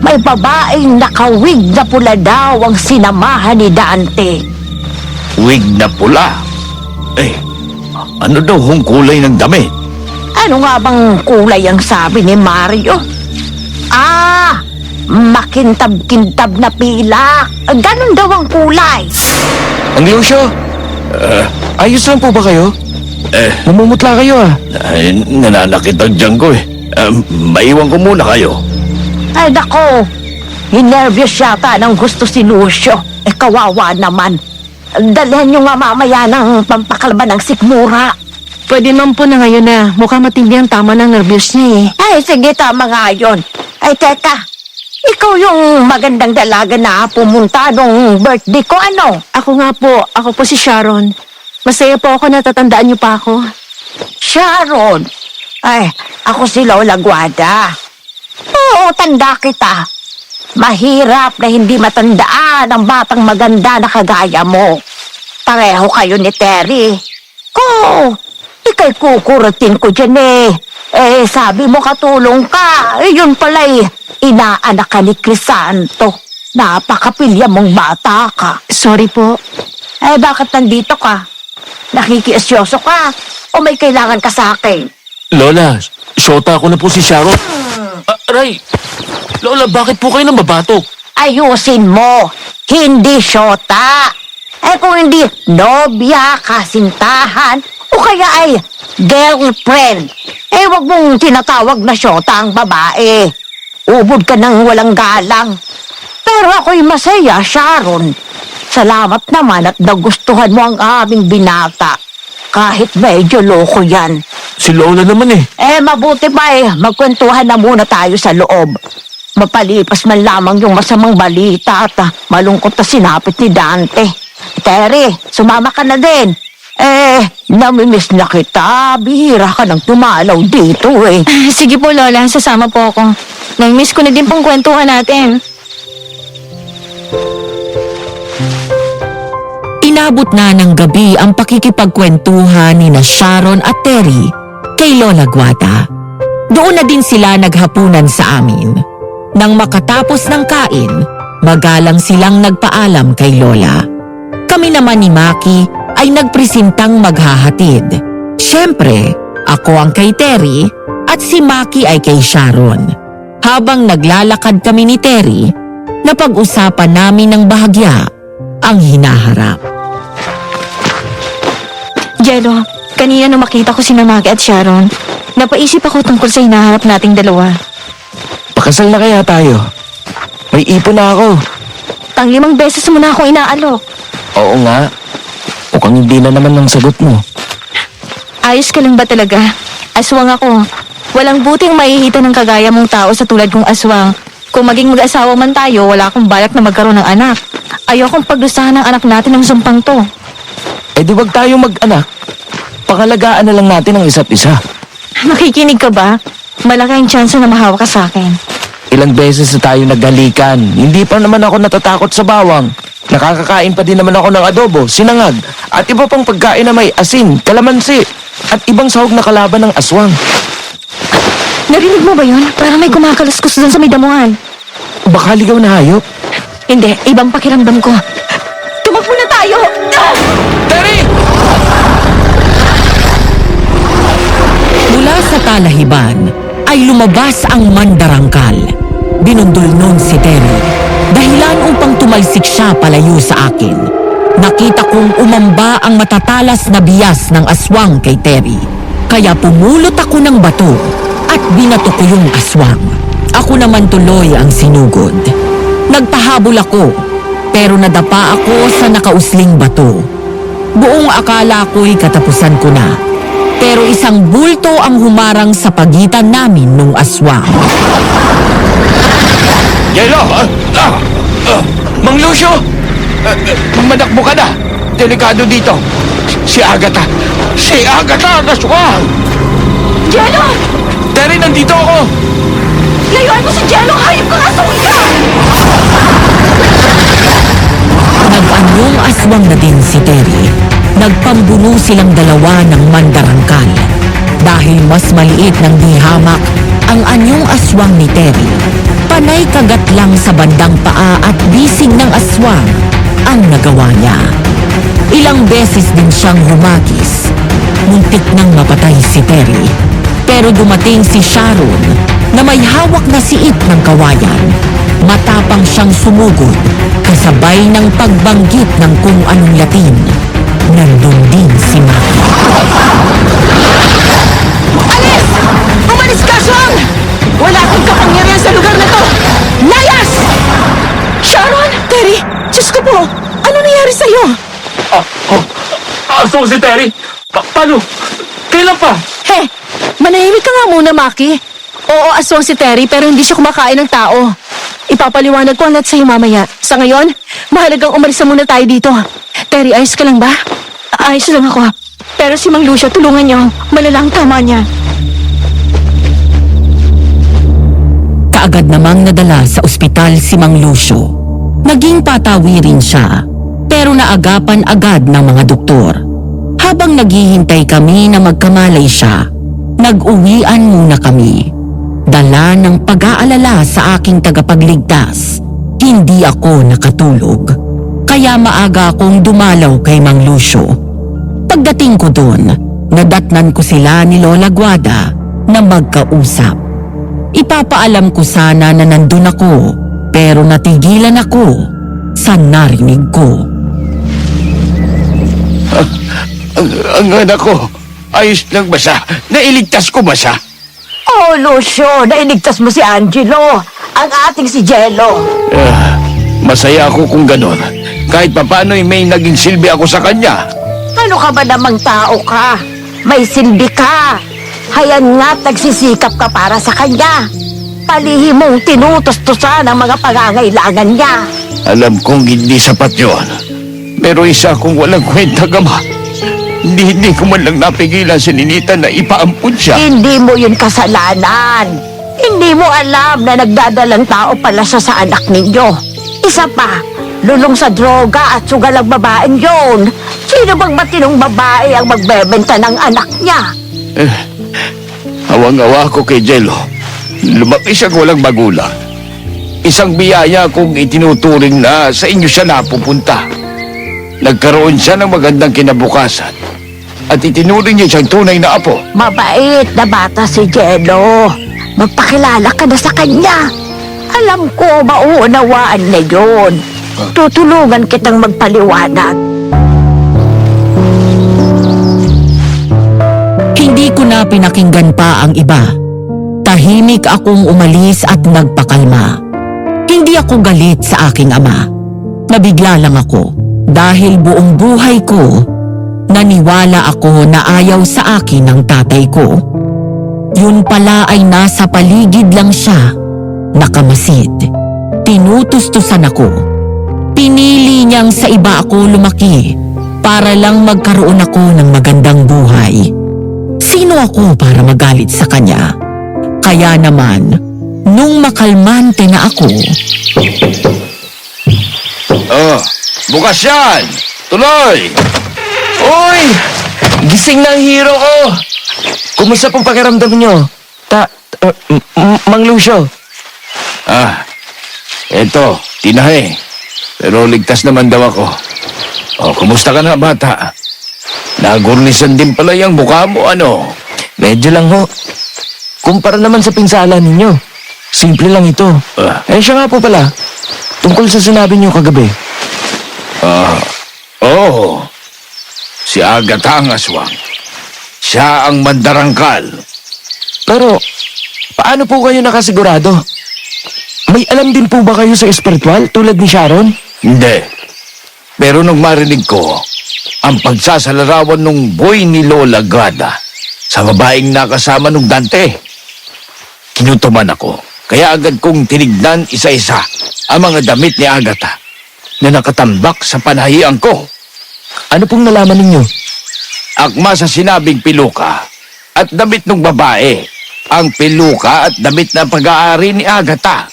May babaeng nakawig na pula daw ang sinamahan ni Dante. Wig na pula. Ano daw hong kulay ng damit? Ano nga bang kulay ang sabi ni Mario? Makintab-kintab na pilak. Ganon daw ang kulay. Ang Lucio, ayos lang po ba kayo? Namumutla kayo Nananakit ang tiyan ko eh. Maiwan ko muna kayo. Ay, nako. Hinervyos yata ng gusto si Lucio. Kawawa naman. Dalhin nyo nga mamaya ng pampakalaban ng sikmura. Pwede naman po na ngayon na mukhang matindi ang tama ng nervyos niya eh. Ay, sige, tama nga yun. Ay, teka. Ikaw yung magandang dalaga na pumunta nung birthday ko, ano? Ako po si Sharon. Masaya po ako na tatandaan niyo pa ako. Sharon. Ay, ako si Lola Guada. Oo, tanda kita. Mahirap na hindi matandaan ang batang maganda na kagaya mo. Pareho kayo ni Terry. Ika'y kukuratin ko dyan eh. Sabi mo katulong ka. Yun pala'y inaanak ka ni Crisanto. Napakapilya mong bata ka. Sorry po. Bakit nandito ka? Nakikiasyoso ka? O may kailangan ka sa akin? Lola, syota ko na po si Sharon. Aray! Lola, bakit po kayo nababatok? Ayusin mo. Hindi syota. Kung hindi nobya, kasintahan, o kaya ay girlfriend. Wag mong tinatawag na syota ang babae. Ubod ka ng walang galang. Pero ako'y masaya, Sharon. Salamat naman at nagustuhan mo ang aming binata. Kahit medyo loko yan. Si Lola naman eh. Mabuti pa magkwentuhan na muna tayo sa loob. Mapalipas man lamang yung masamang balita at malungkot na sinapit ni Dante. Terry, sumama ka na din. Namimiss na kita. Bihira ka nang tumalaw dito eh. Sige po, Lola. Sasama po ako. Nang-miss ko na din pong kwentuhan natin. Inabot na ng gabi ang pakikipagkwentuhan ni na Sharon at Terry kay Lola Guada. Doon na din sila naghapunan sa amin. Nang makatapos ng kain, magalang silang nagpaalam kay Lola. Kami naman ni Maki ay nagpresintang maghahatid. Siyempre, ako ang kay Terry at si Maki ay kay Sharon. Habang naglalakad kami ni Terry, napag-usapan namin ng bahagya ang hinaharap. Jello, kanina nung makita ko si Maki at Sharon, napaisip ako tungkol sa hinaharap nating dalawa. Pakasal na kaya tayo? May ipon na ako. 5 beses mo na akong inaalok. Oo nga. Mukhang hindi na naman ang sagot mo. Ayos ka lang ba talaga? Aswang ako. Walang buting mahihita ng kagaya mong tao sa tulad kong aswang. Kung maging mag-asawa man tayo, wala akong balak na magkaroon ng anak. Ayokong pagdusahan ng anak natin ng sumpang to. Di wag tayo mag-anak. Pangalagaan na lang natin ang isa't isa. Nakikinig ka ba? Malaki ang tsansa na mahawa ka sa akin. Ilang beses na tayo naghalikan. Hindi pa naman ako natatakot sa bawang. Nakakakain pa din naman ako ng adobo, sinangag, at iba pang pagkain na may asin, kalamansi, at ibang sahog na kalaban ng aswang. Narinig mo ba yun? Parang may kumakalaskus doon sa may damuhan. Baka ligaw na hayop. Hindi, ibang pakiramdam ko. Tumakbo na tayo! Terry! balahiban ay lumabas ang mandarangkal. Binundol nun si Terry. Dahilan upang tumalsik siya palayo sa akin. Nakita kong umamba ang matatalas na bias ng aswang kay Terry. Kaya pumulot ako ng bato at binato ko yung aswang. Ako naman tuloy ang sinugod. Nagpahabol ako, pero nadapa ako sa nakausling bato. Buong akala ko'y katapusan ko na. Pero isang bulto ang humarang sa pagitan namin nung aswang. Yelo! Mang Lucio! Manakbo ka na! Delikado dito! Si Agatha! Si Agatha ang aswang! Jello! Terry, nandito ako! Layuan mo si Jello! Hayop kang aswang ka! Nag-anyong aswang na din si Terry. Nagpambuno silang dalawa ng mandarangkal. Dahil mas maliit ng dihamak ang anyong aswang ni Terry, panay kagat lang sa bandang paa at bisig ng aswang ang nagawa niya. Ilang beses din siyang humagis. Muntik nang mapatay si Terry. Pero dumating si Sharon na may hawak na siit ng kawayan. Matapang siyang sumugod kasabay ng pagbanggit ng kung anong Latin. Nandun din si Maki. Alis! Umalis ka, Aswang! Wala akong kapangyarihan sa lugar na to! Layas! Sharon! Terry! Diyos ko po! Ano nangyari sa'yo? Aswang si Terry? Paano? Kailan pa? He, manahimik ka nga muna, Maki. Oo, aswang si Terry pero hindi siya kumakain ng tao. Ipapaliwanag ko ang lahat sa'yo mamaya. Sa ngayon, mahalagang umalis na muna tayo dito. Terry, ayos ka lang ba? Ayos lang ako. Pero si Mang Lucio, tulungan niyo. Malalang tama niya. Kaagad namang nadala sa ospital si Mang Lucio. Naging patawirin siya, pero naagapan agad ng mga doktor. Habang naghihintay kami na magkamalay siya, nag-uwian muna kami. Dala ng pag-aalala sa aking tagapagligtas, hindi ako nakatulog. Kaya maaga akong dumalaw kay Mang Lucio. Pagdating ko doon, nadatnan ko sila ni Lola Guada na magkausap. Ipapaalam ko sana na nandun ako, pero natigilan ako sa narinig ko. Ang anak ko, ayos lang ba siya? Nailigtas ko ba siya? Oh, Lucio, nailigtas mo si Angelo, ang ating si Jello. Masaya ako kung ganon. Kahit papano'y may naging silbi ako sa kanya. Ano ka ba namang tao ka? May silbi ka. Hayan nga't nagsisikap ka para sa kanya. Palihim mong tinutustusan ang mga pangangailangan niya. Alam kong hindi sapat yon. Pero isa akong walang kwenta gama. Hindi ko man lang napigilan si Ninita na ipaampun siya. Hindi mo yun kasalanan. Hindi mo alam na nagdadalang tao pala siya sa anak ninyo. Isa pa, lulong sa droga at sugal ang babaeng yun. Sino bang matinong babae ang magbebenta ng anak niya? Awang-awa ko kay Jello. Lumaki siyang walang magulang. Isang biyaya kung itinuturing na sa inyo siya napupunta. Nagkaroon siya ng magandang kinabukasan at itinuring niya siyang tunay na apo. Mabait na bata si Jello. Magpakilala ka na sa kanya. Alam ko, mauunawaan na yun. Tutulungan kitang magpaliwanag. Hindi ko na pinakinggan pa ang iba. Tahimik akong umalis at nagpakalma. Hindi ako galit sa aking ama. Nabigla lang ako dahil buong buhay ko, naniwala ako na ayaw sa akin ng tatay ko. Yun pala ay nasa paligid lang siya, nakamasid. Tinutustusan ako. Pinili niyang sa iba ako lumaki para lang magkaroon ako ng magandang buhay. Sino ako para magalit sa kanya? Kaya naman, nung makalmante na ako, Bukas yan! Tuloy! Uy! Gising na ang hero ko! Kumusta pong pakiramdam nyo? Mang Lucio? Eto, tinahe. Pero ligtas naman daw ako. Kumusta ka na, bata? Nagurnisan din pala yung mukha mo, ano? Medyo lang ho. kumpara naman sa pinsala ninyo. Simple lang ito. Siya nga po pala. Tungkol sa sinabi niyo kagabi. Oo. Si Agatha ang aswang. Siya ang mandarangkal. Pero, paano po kayo nakasigurado? May alam din po ba kayo sa espiritual tulad ni Sharon? Hindi. Pero nung marinig ko, ang pagsasalarawan nung boy ni Lola Gada sa babaeng nakasama nung Dante, kinutuman ako. Kaya agad kong tinignan isa-isa ang mga damit ni Agatha na nakatambak sa panahian ko. Ano pong nalaman ninyo? Akma sa sinabing piluka at damit ng babae. Ang piluka at damit na pag-aari ni Agatha.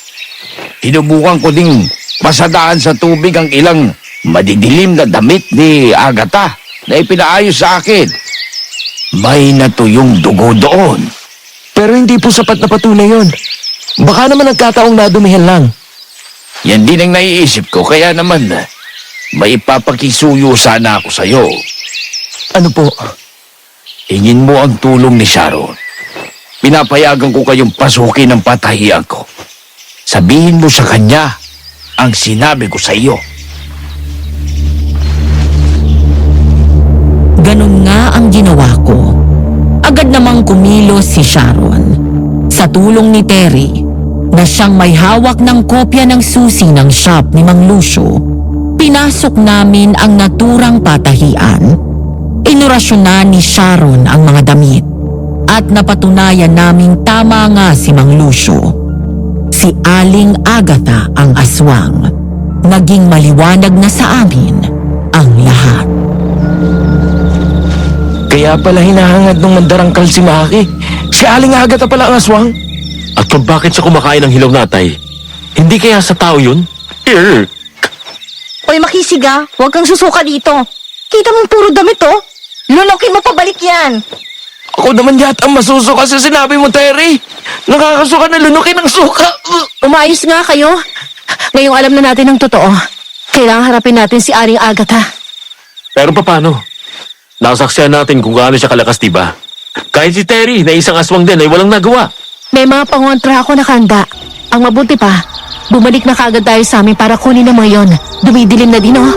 Hinubukan ko ding pasadaan sa tubig ang ilang madidilim na damit ni Agatha na ipinaayos sa akin. May natuyong dugo doon. Pero hindi po sapat na patunay yun. Baka naman nagkataong nadumihan lang. Yan din ang naiisip ko, kaya naman may ipapakisuyo sana ako sa'yo. Ano po? Hingin mo ang tulong ni Sharon. Pinapayagan ko kayong pasukin ang patahian ko. Sabihin mo sa kanya ang sinabi ko sa iyo. Ganun nga ang ginawa ko. Agad namang kumilos si Sharon. Sa tulong ni Terry, na siyang may hawak ng kopya ng susi ng shop ni Mang Lucio, pinasok namin ang naturang patahian. Inorasyonan ni Sharon ang mga damit at napatunayan naming tama nga si Mang Lucio. Si Aling Agatha ang aswang. Naging maliwanag na sa amin ang lahat. Kaya pala hinahangad ng mandarangkal si Maki. Si Aling Agatha pala ang aswang. At kung bakit siya kumakain ng hilaw natay, hindi kaya sa tao yun? Oy, makisiga, huwag kang susuka dito. Kita mong puro damit, oh. Lunukin mo pabalik yan. Ako naman yata ang masusuka sa sinabi mo, Terry. Nakakasuka na lunukin ang suka. Umayos nga kayo. Ngayong alam na natin ang totoo. Kailangan harapin natin si Aling Agatha. Pero paano? Nasaksihan natin kung gaano siya kalakas, diba? Kahit si Terry na isang aswang din ay walang nagawa. May mga pangontra ako nakahanda. Ang mabuti pa, bumalik na kaagad tayo sa amin para kunin ang mga yon. Dumidilim na din, oh.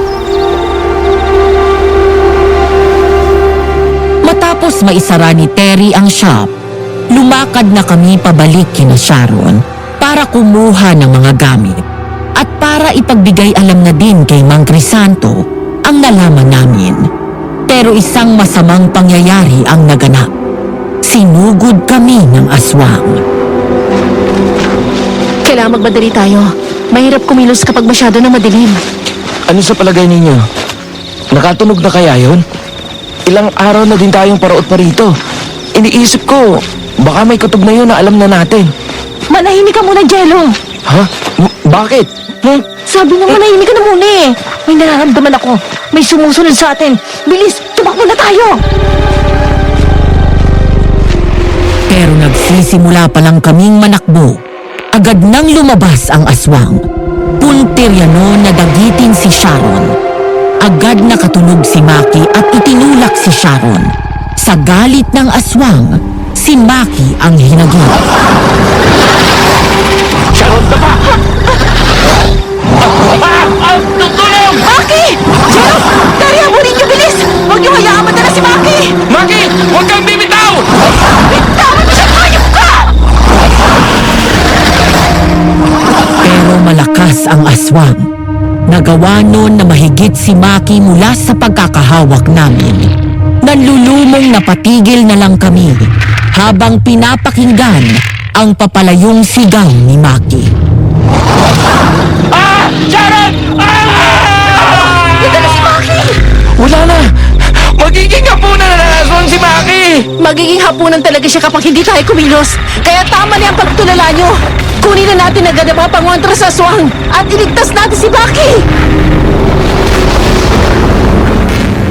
Matapos maisara ni Terry ang shop, lumakad na kami pabalik kina Sharon para kumuha ng mga gamit at para ipagbigay alam na din kay Mang Crisanto ang nalaman namin. Pero isang masamang pangyayari ang naganap. Sinugod kami ng aswang. Kailangan magmadali tayo. Mahirap kumilos kapag masyado na madilim. Ano sa palagay ninyo? Nakatunog na kaya yon? Ilang araw na din tayong paraot pa rito. Iniisip ko, baka may kutob na yun na alam na natin. Manahimik ka muna, Jello. Ha? Bakit? Sabi mo manahimik ka na muna eh. May nararamdaman ako. May sumusunod sa atin. Bilis, tumakbo na tayo. Pero nagsisimula pa lang kaming manakbo. Agad nang lumabas ang aswang. Puntirya na dagitin si Sharon. Agad nakatunog si Maki at itinulak si Sharon. Sa galit ng aswang, si Maki ang hinagip. Sharon, taba! Tutulong! Maki! Jello! Dari, habunin niyo, bilis! Huwag niyo hayaan madala si Maki! Maki! Huwag kang bibitaw! Bitawan mo siya, hayop ka! Pero malakas ang aswang. Nagawa nun na mahigit si Maki mula sa pagkakahawak namin. Nanlulumong napatigil na lang kami habang pinapakinggan ang papalayong sigaw ni Maki. Sharon! Nadala si Maki! Wala na! Magiging hapunan na ng aswang si Maki! Magiging hapunan talaga siya kapag hindi tayo kumilos. Kaya tama na ang pagtulala nyo. Kunin na natin agad ang mga pangontra sa aswang at iligtas natin si Maki!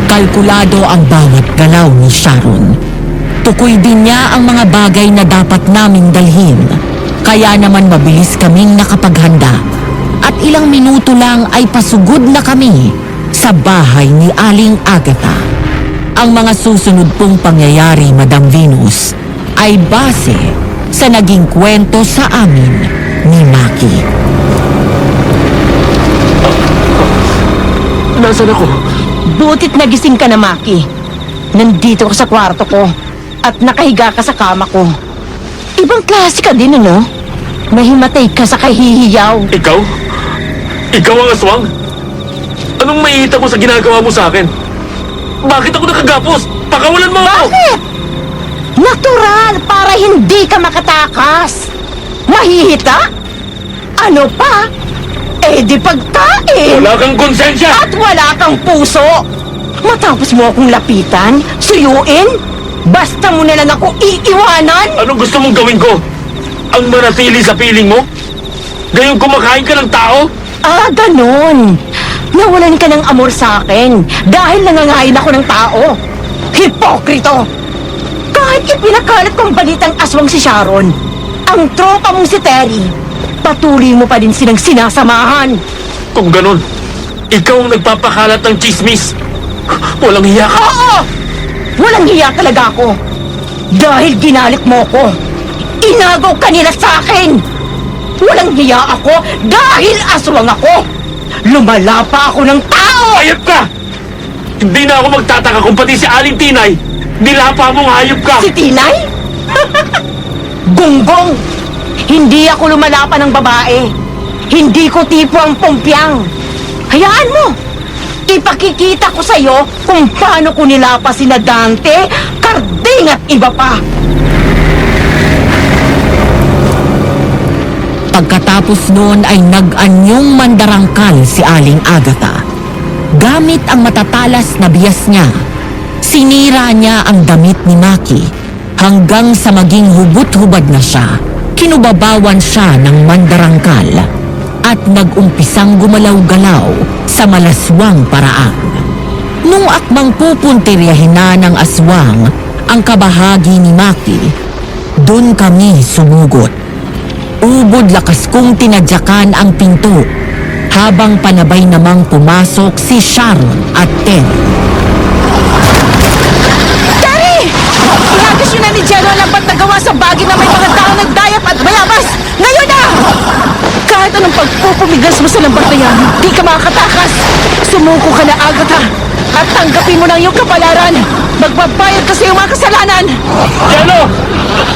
Kalkulado ang bawat galaw ni Sharon. Tukoy din niya ang mga bagay na dapat naming dalhin. Kaya naman mabilis kaming nakapaghanda. At ilang minuto lang ay pasugod na kami sa bahay ni Aling Agatha. Ang mga susunod pong pangyayari, Madam Venus, ay base sa naging kwento sa amin ni Maki. Nasaan ako? Butit nagising ka na, Maki. Nandito ka sa kwarto ko at nakahiga ka sa kama ko. Ibang klase ka din, ano? Nahimatay ka sa kahihiyaw. Ikaw? Ikaw ang aswang? Anong maiita mo sa ginagawa mo sa akin? Bakit ako nakagapos? Pakawalan mo ako! Bakit? Natural para hindi ka makatakas. Mahihita? Ano pa? Eh di pagkain. Wala kang konsensya! At wala kang puso. Matapos mo akong lapitan, suyuin, basta mo na lang ako iiwanan. Anong gusto mong gawin ko? Ang manatili sa piling mo? Gayong kumakain ka ng tao? Ah, ganun. Nawalan ka ng amor sa akin dahil nangangain ako ng tao. Hipokrito! Kahit ipinakalat kong balitang aswang si Sharon, ang tropa mong si Terry, patuloy mo pa din silang sinasamahan. Kung ganun, ikaw ang nagpapakalat ng chismis. Walang hiya ka! Oo! Walang hiya talaga ako. Dahil ginalik mo ko. Inagaw ka nila sa akin. Walang hiya ako dahil aswang ako. Lumala pa ako ng tao. Hayop ka! Hindi na ako magtataka kung pati si Aling Tinay, nilapa mong hayop ka! Si Tinay? Gunggong! Hindi ako lumalapan ng babae. Hindi ko tipo ang pumpyang. Hayaan mo! Ipakikita ko sa'yo kung paano ko nilapa sina Dante, Carding at iba pa. Pagkatapos noon ay nag-anyong mandarangkal si Aling Agatha. Gamit ang matatalas na biyas niya, sinira niya ang damit ni Maki hanggang sa maging hubot-hubad na siya. Kinubabawan siya ng mandarangkal at nag-umpisang gumalaw-galaw sa malaswang paraan. Nung akmang pupuntiryahin na ng aswang ang kabahagi ni Maki, dun kami sumugot. Ubod lakas kong tinadyakan ang pinto habang panabay namang pumasok si Sharon at Terry. Terry! Inagos yun na ni Jero ang lambat na gawa sa bagay na may mga tao nagdayap at bayabas! Ngayon na! Kahit anong pagpupumigas mo sa lambat na yan, di ka makakatakas! Sumuko ka na, Agatha! At tanggapin mo na iyong kapalaran! Magbabayad ka sa iyong mga kasalanan! Jello!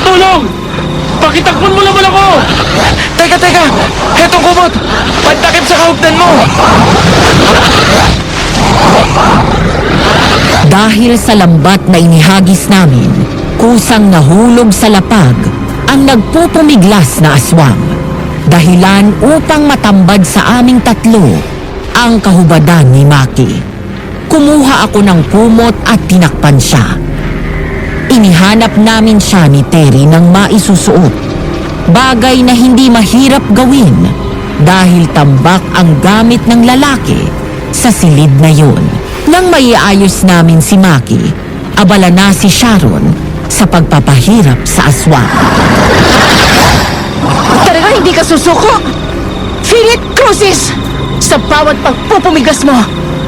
Tulong! Pakitakbon mo naman ako! Teka! Hetong kumot! Pantakip sa kaugnan mo! Dahil sa lambat na inihagis namin, kusang nahulog sa lapag ang nagpupumiglas na aswang. Dahilan upang matambad sa aming tatlo ang kahubadan ni Maki. Kumuha ako ng kumot at tinakpan siya. Inihanap namin siya ni Terry ng maisusuot. Bagay na hindi mahirap gawin dahil tambak ang gamit ng lalaki sa silid na yun. Nang maiayos namin si Maki, abala na si Sharon sa pagpapahirap sa aswang. Talaga hindi ka susuko? Philip Cruzes! Sa bawat pagpupumigas mo,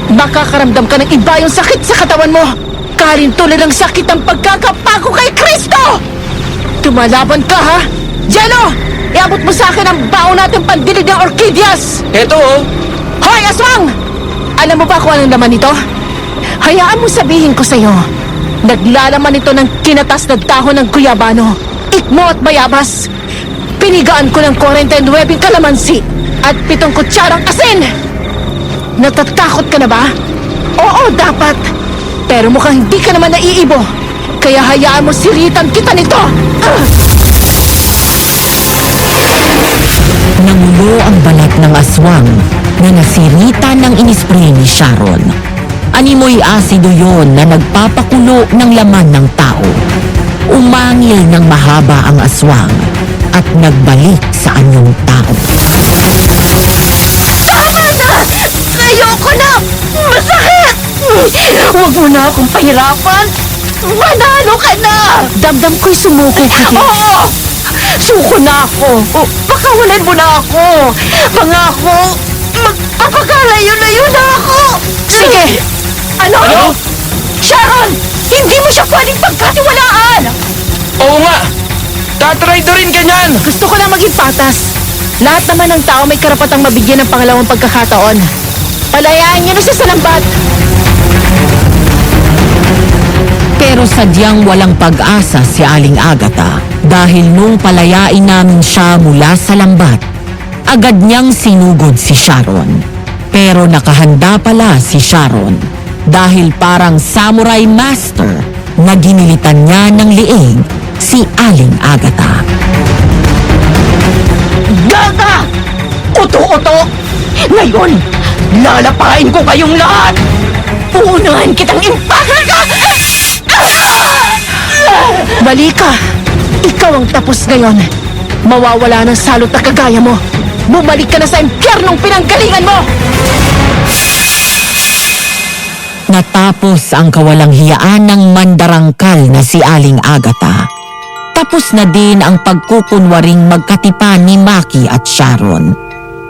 makakaramdam ka ng iba yung sakit sa katawan mo. Tulad ng sakit ng pagkakapago kay Kristo! Tumalaban ka, ha? Jello! Iabot mo sa akin ang baon natin pandilig ng orchideas! Eto oh! Hoy, aswang! Alam mo ba kung anong laman nito? Hayaan mo sabihin ko sa'yo. Naglalaman ito ng kinatas na dahon ng guyabano, ikmo at bayabas. Pinigaan ko ng 49 kalamansi at 7 kutsarang asin. Natatakot ka na ba? Oo, dapat. Pero mukhang hindi ka naman naiibo. Kaya hayaan mo siritan kita nito. Nangulo ang balat ng aswang na nasiritan ng inispray ni Sharon. Animoy asido yon na nagpapakulo ng laman ng tao. Umangil ng mahaba ang aswang at nagbalik sa anyong tao. Tama na! Ayoko na! Masakit! Huwag mo na akong pahirapan! Manalo ka na! Damdam ko'y sumuko ka din. Oo! Suko na ako! Pakawalan mo na ako! Pangako! Magpapakalayo-layo na ako! Sige! Ano? Sharon! Hindi mo siya pwedeng pagkatiwalaan! Oo nga! Tatraidorin ka niyan! Gusto ko lang maging patas. Lahat naman ng tao may karapatang mabigyan ng pangalawang pagkakataon. Palayaan niyo na siya sa lambat! Pero sadyang walang pag-asa si Aling Agatha dahil nung palayain namin siya mula sa lambat, agad niyang sinugod si Sharon. Pero nakahanda pala si Sharon dahil parang samurai master na ginilitan niya ng liig si Aling Agatha. Gaga! Uto-uto! Ngayon, lalapain ko kayong lahat! Uunahan kitang impakal ka! Bali ka! Ikaw ang tapos ngayon. Mawawala ng salot na kagaya mo. Bumalik ka na sa impyernong pinanggalingan mo! Natapos ang kawalang hiyaan ng mandarangkal na si Aling Agatha. Tapos na din ang pagkukunwaring magkatipan ni Maki at Sharon.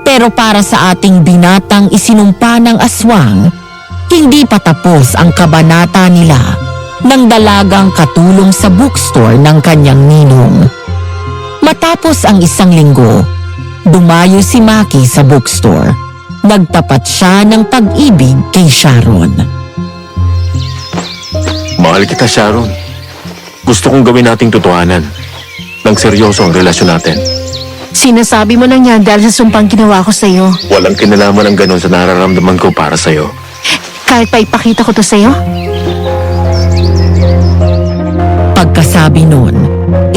Pero para sa ating binatang isinumpa ng aswang, hindi pa tapos ang kabanata nila ng dalagang katulong sa bookstore ng kanyang ninong. Matapos ang isang linggo, dumayo si Maki sa bookstore. Nagtapat siya ng pag-ibig kay Sharon. Mahal kita, Sharon. Gusto kong gawin nating totohanan. Nang seryoso ang relasyon natin. Sinasabi mo lang yan dahil sa sumpang ginawa ko sa'yo. Walang kinalaman ng ganon sa nararamdaman ko para sa'yo. Kahit pa ipakita ko to sa'yo? Pagkasabi nun,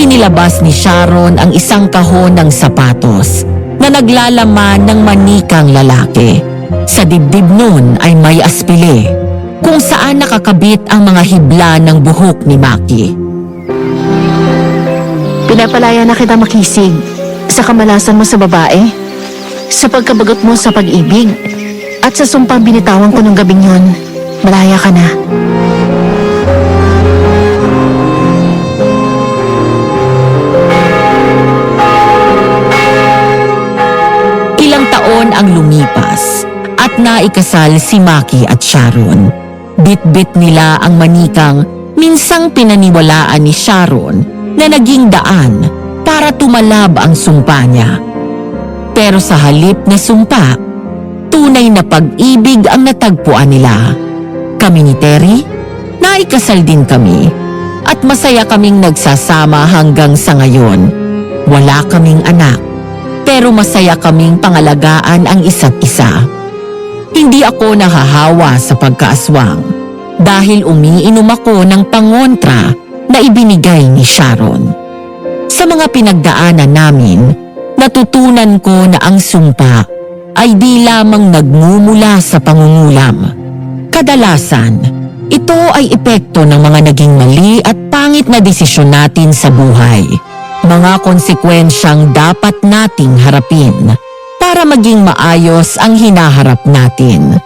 inilabas ni Sharon ang isang kahon ng sapatos na naglalaman ng manikang lalaki. Sa dibdib nun ay may aspile, kung saan nakakabit ang mga hibla ng buhok ni Maki. Pinapalaya na kita makisig sa kamalasan mo sa babae, sa pagkabagot mo sa pag-ibig, at sa sumpang binitawan ko nung gabing yon. Malaya ka na. Ilang taon ang lumipas at naikasal si Maki at Sharon. Bit-bit nila ang manikang minsang pinaniwalaan ni Sharon na naging daan para tumalab ang sumpa niya. Pero sa halip na sumpa, tunay na pag-ibig ang natagpuan nila. Kami ni Terry, naikasal din kami at masaya kaming nagsasama hanggang sa ngayon. Wala kaming anak, pero masaya kaming pangalagaan ang isa't isa. Hindi ako nahahawa sa pagkaaswang dahil umiinom ako ng pangontra na ibinigay ni Sharon. Sa mga pinagdaanan namin, natutunan ko na ang sumpa ay di lamang nagmumula sa pangungulam. Kadalasan, ito ay epekto ng mga naging mali at pangit na desisyon natin sa buhay. Mga konsekwensyang dapat nating harapin para maging maayos ang hinaharap natin.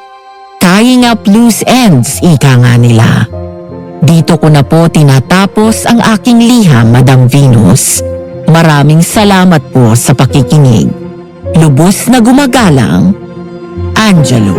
Tying up loose ends, ika nga nila. Dito ko na po tinatapos ang aking liham, Madam Venus. Maraming salamat po sa pakikinig. Lubos na gumagalang, Angelo.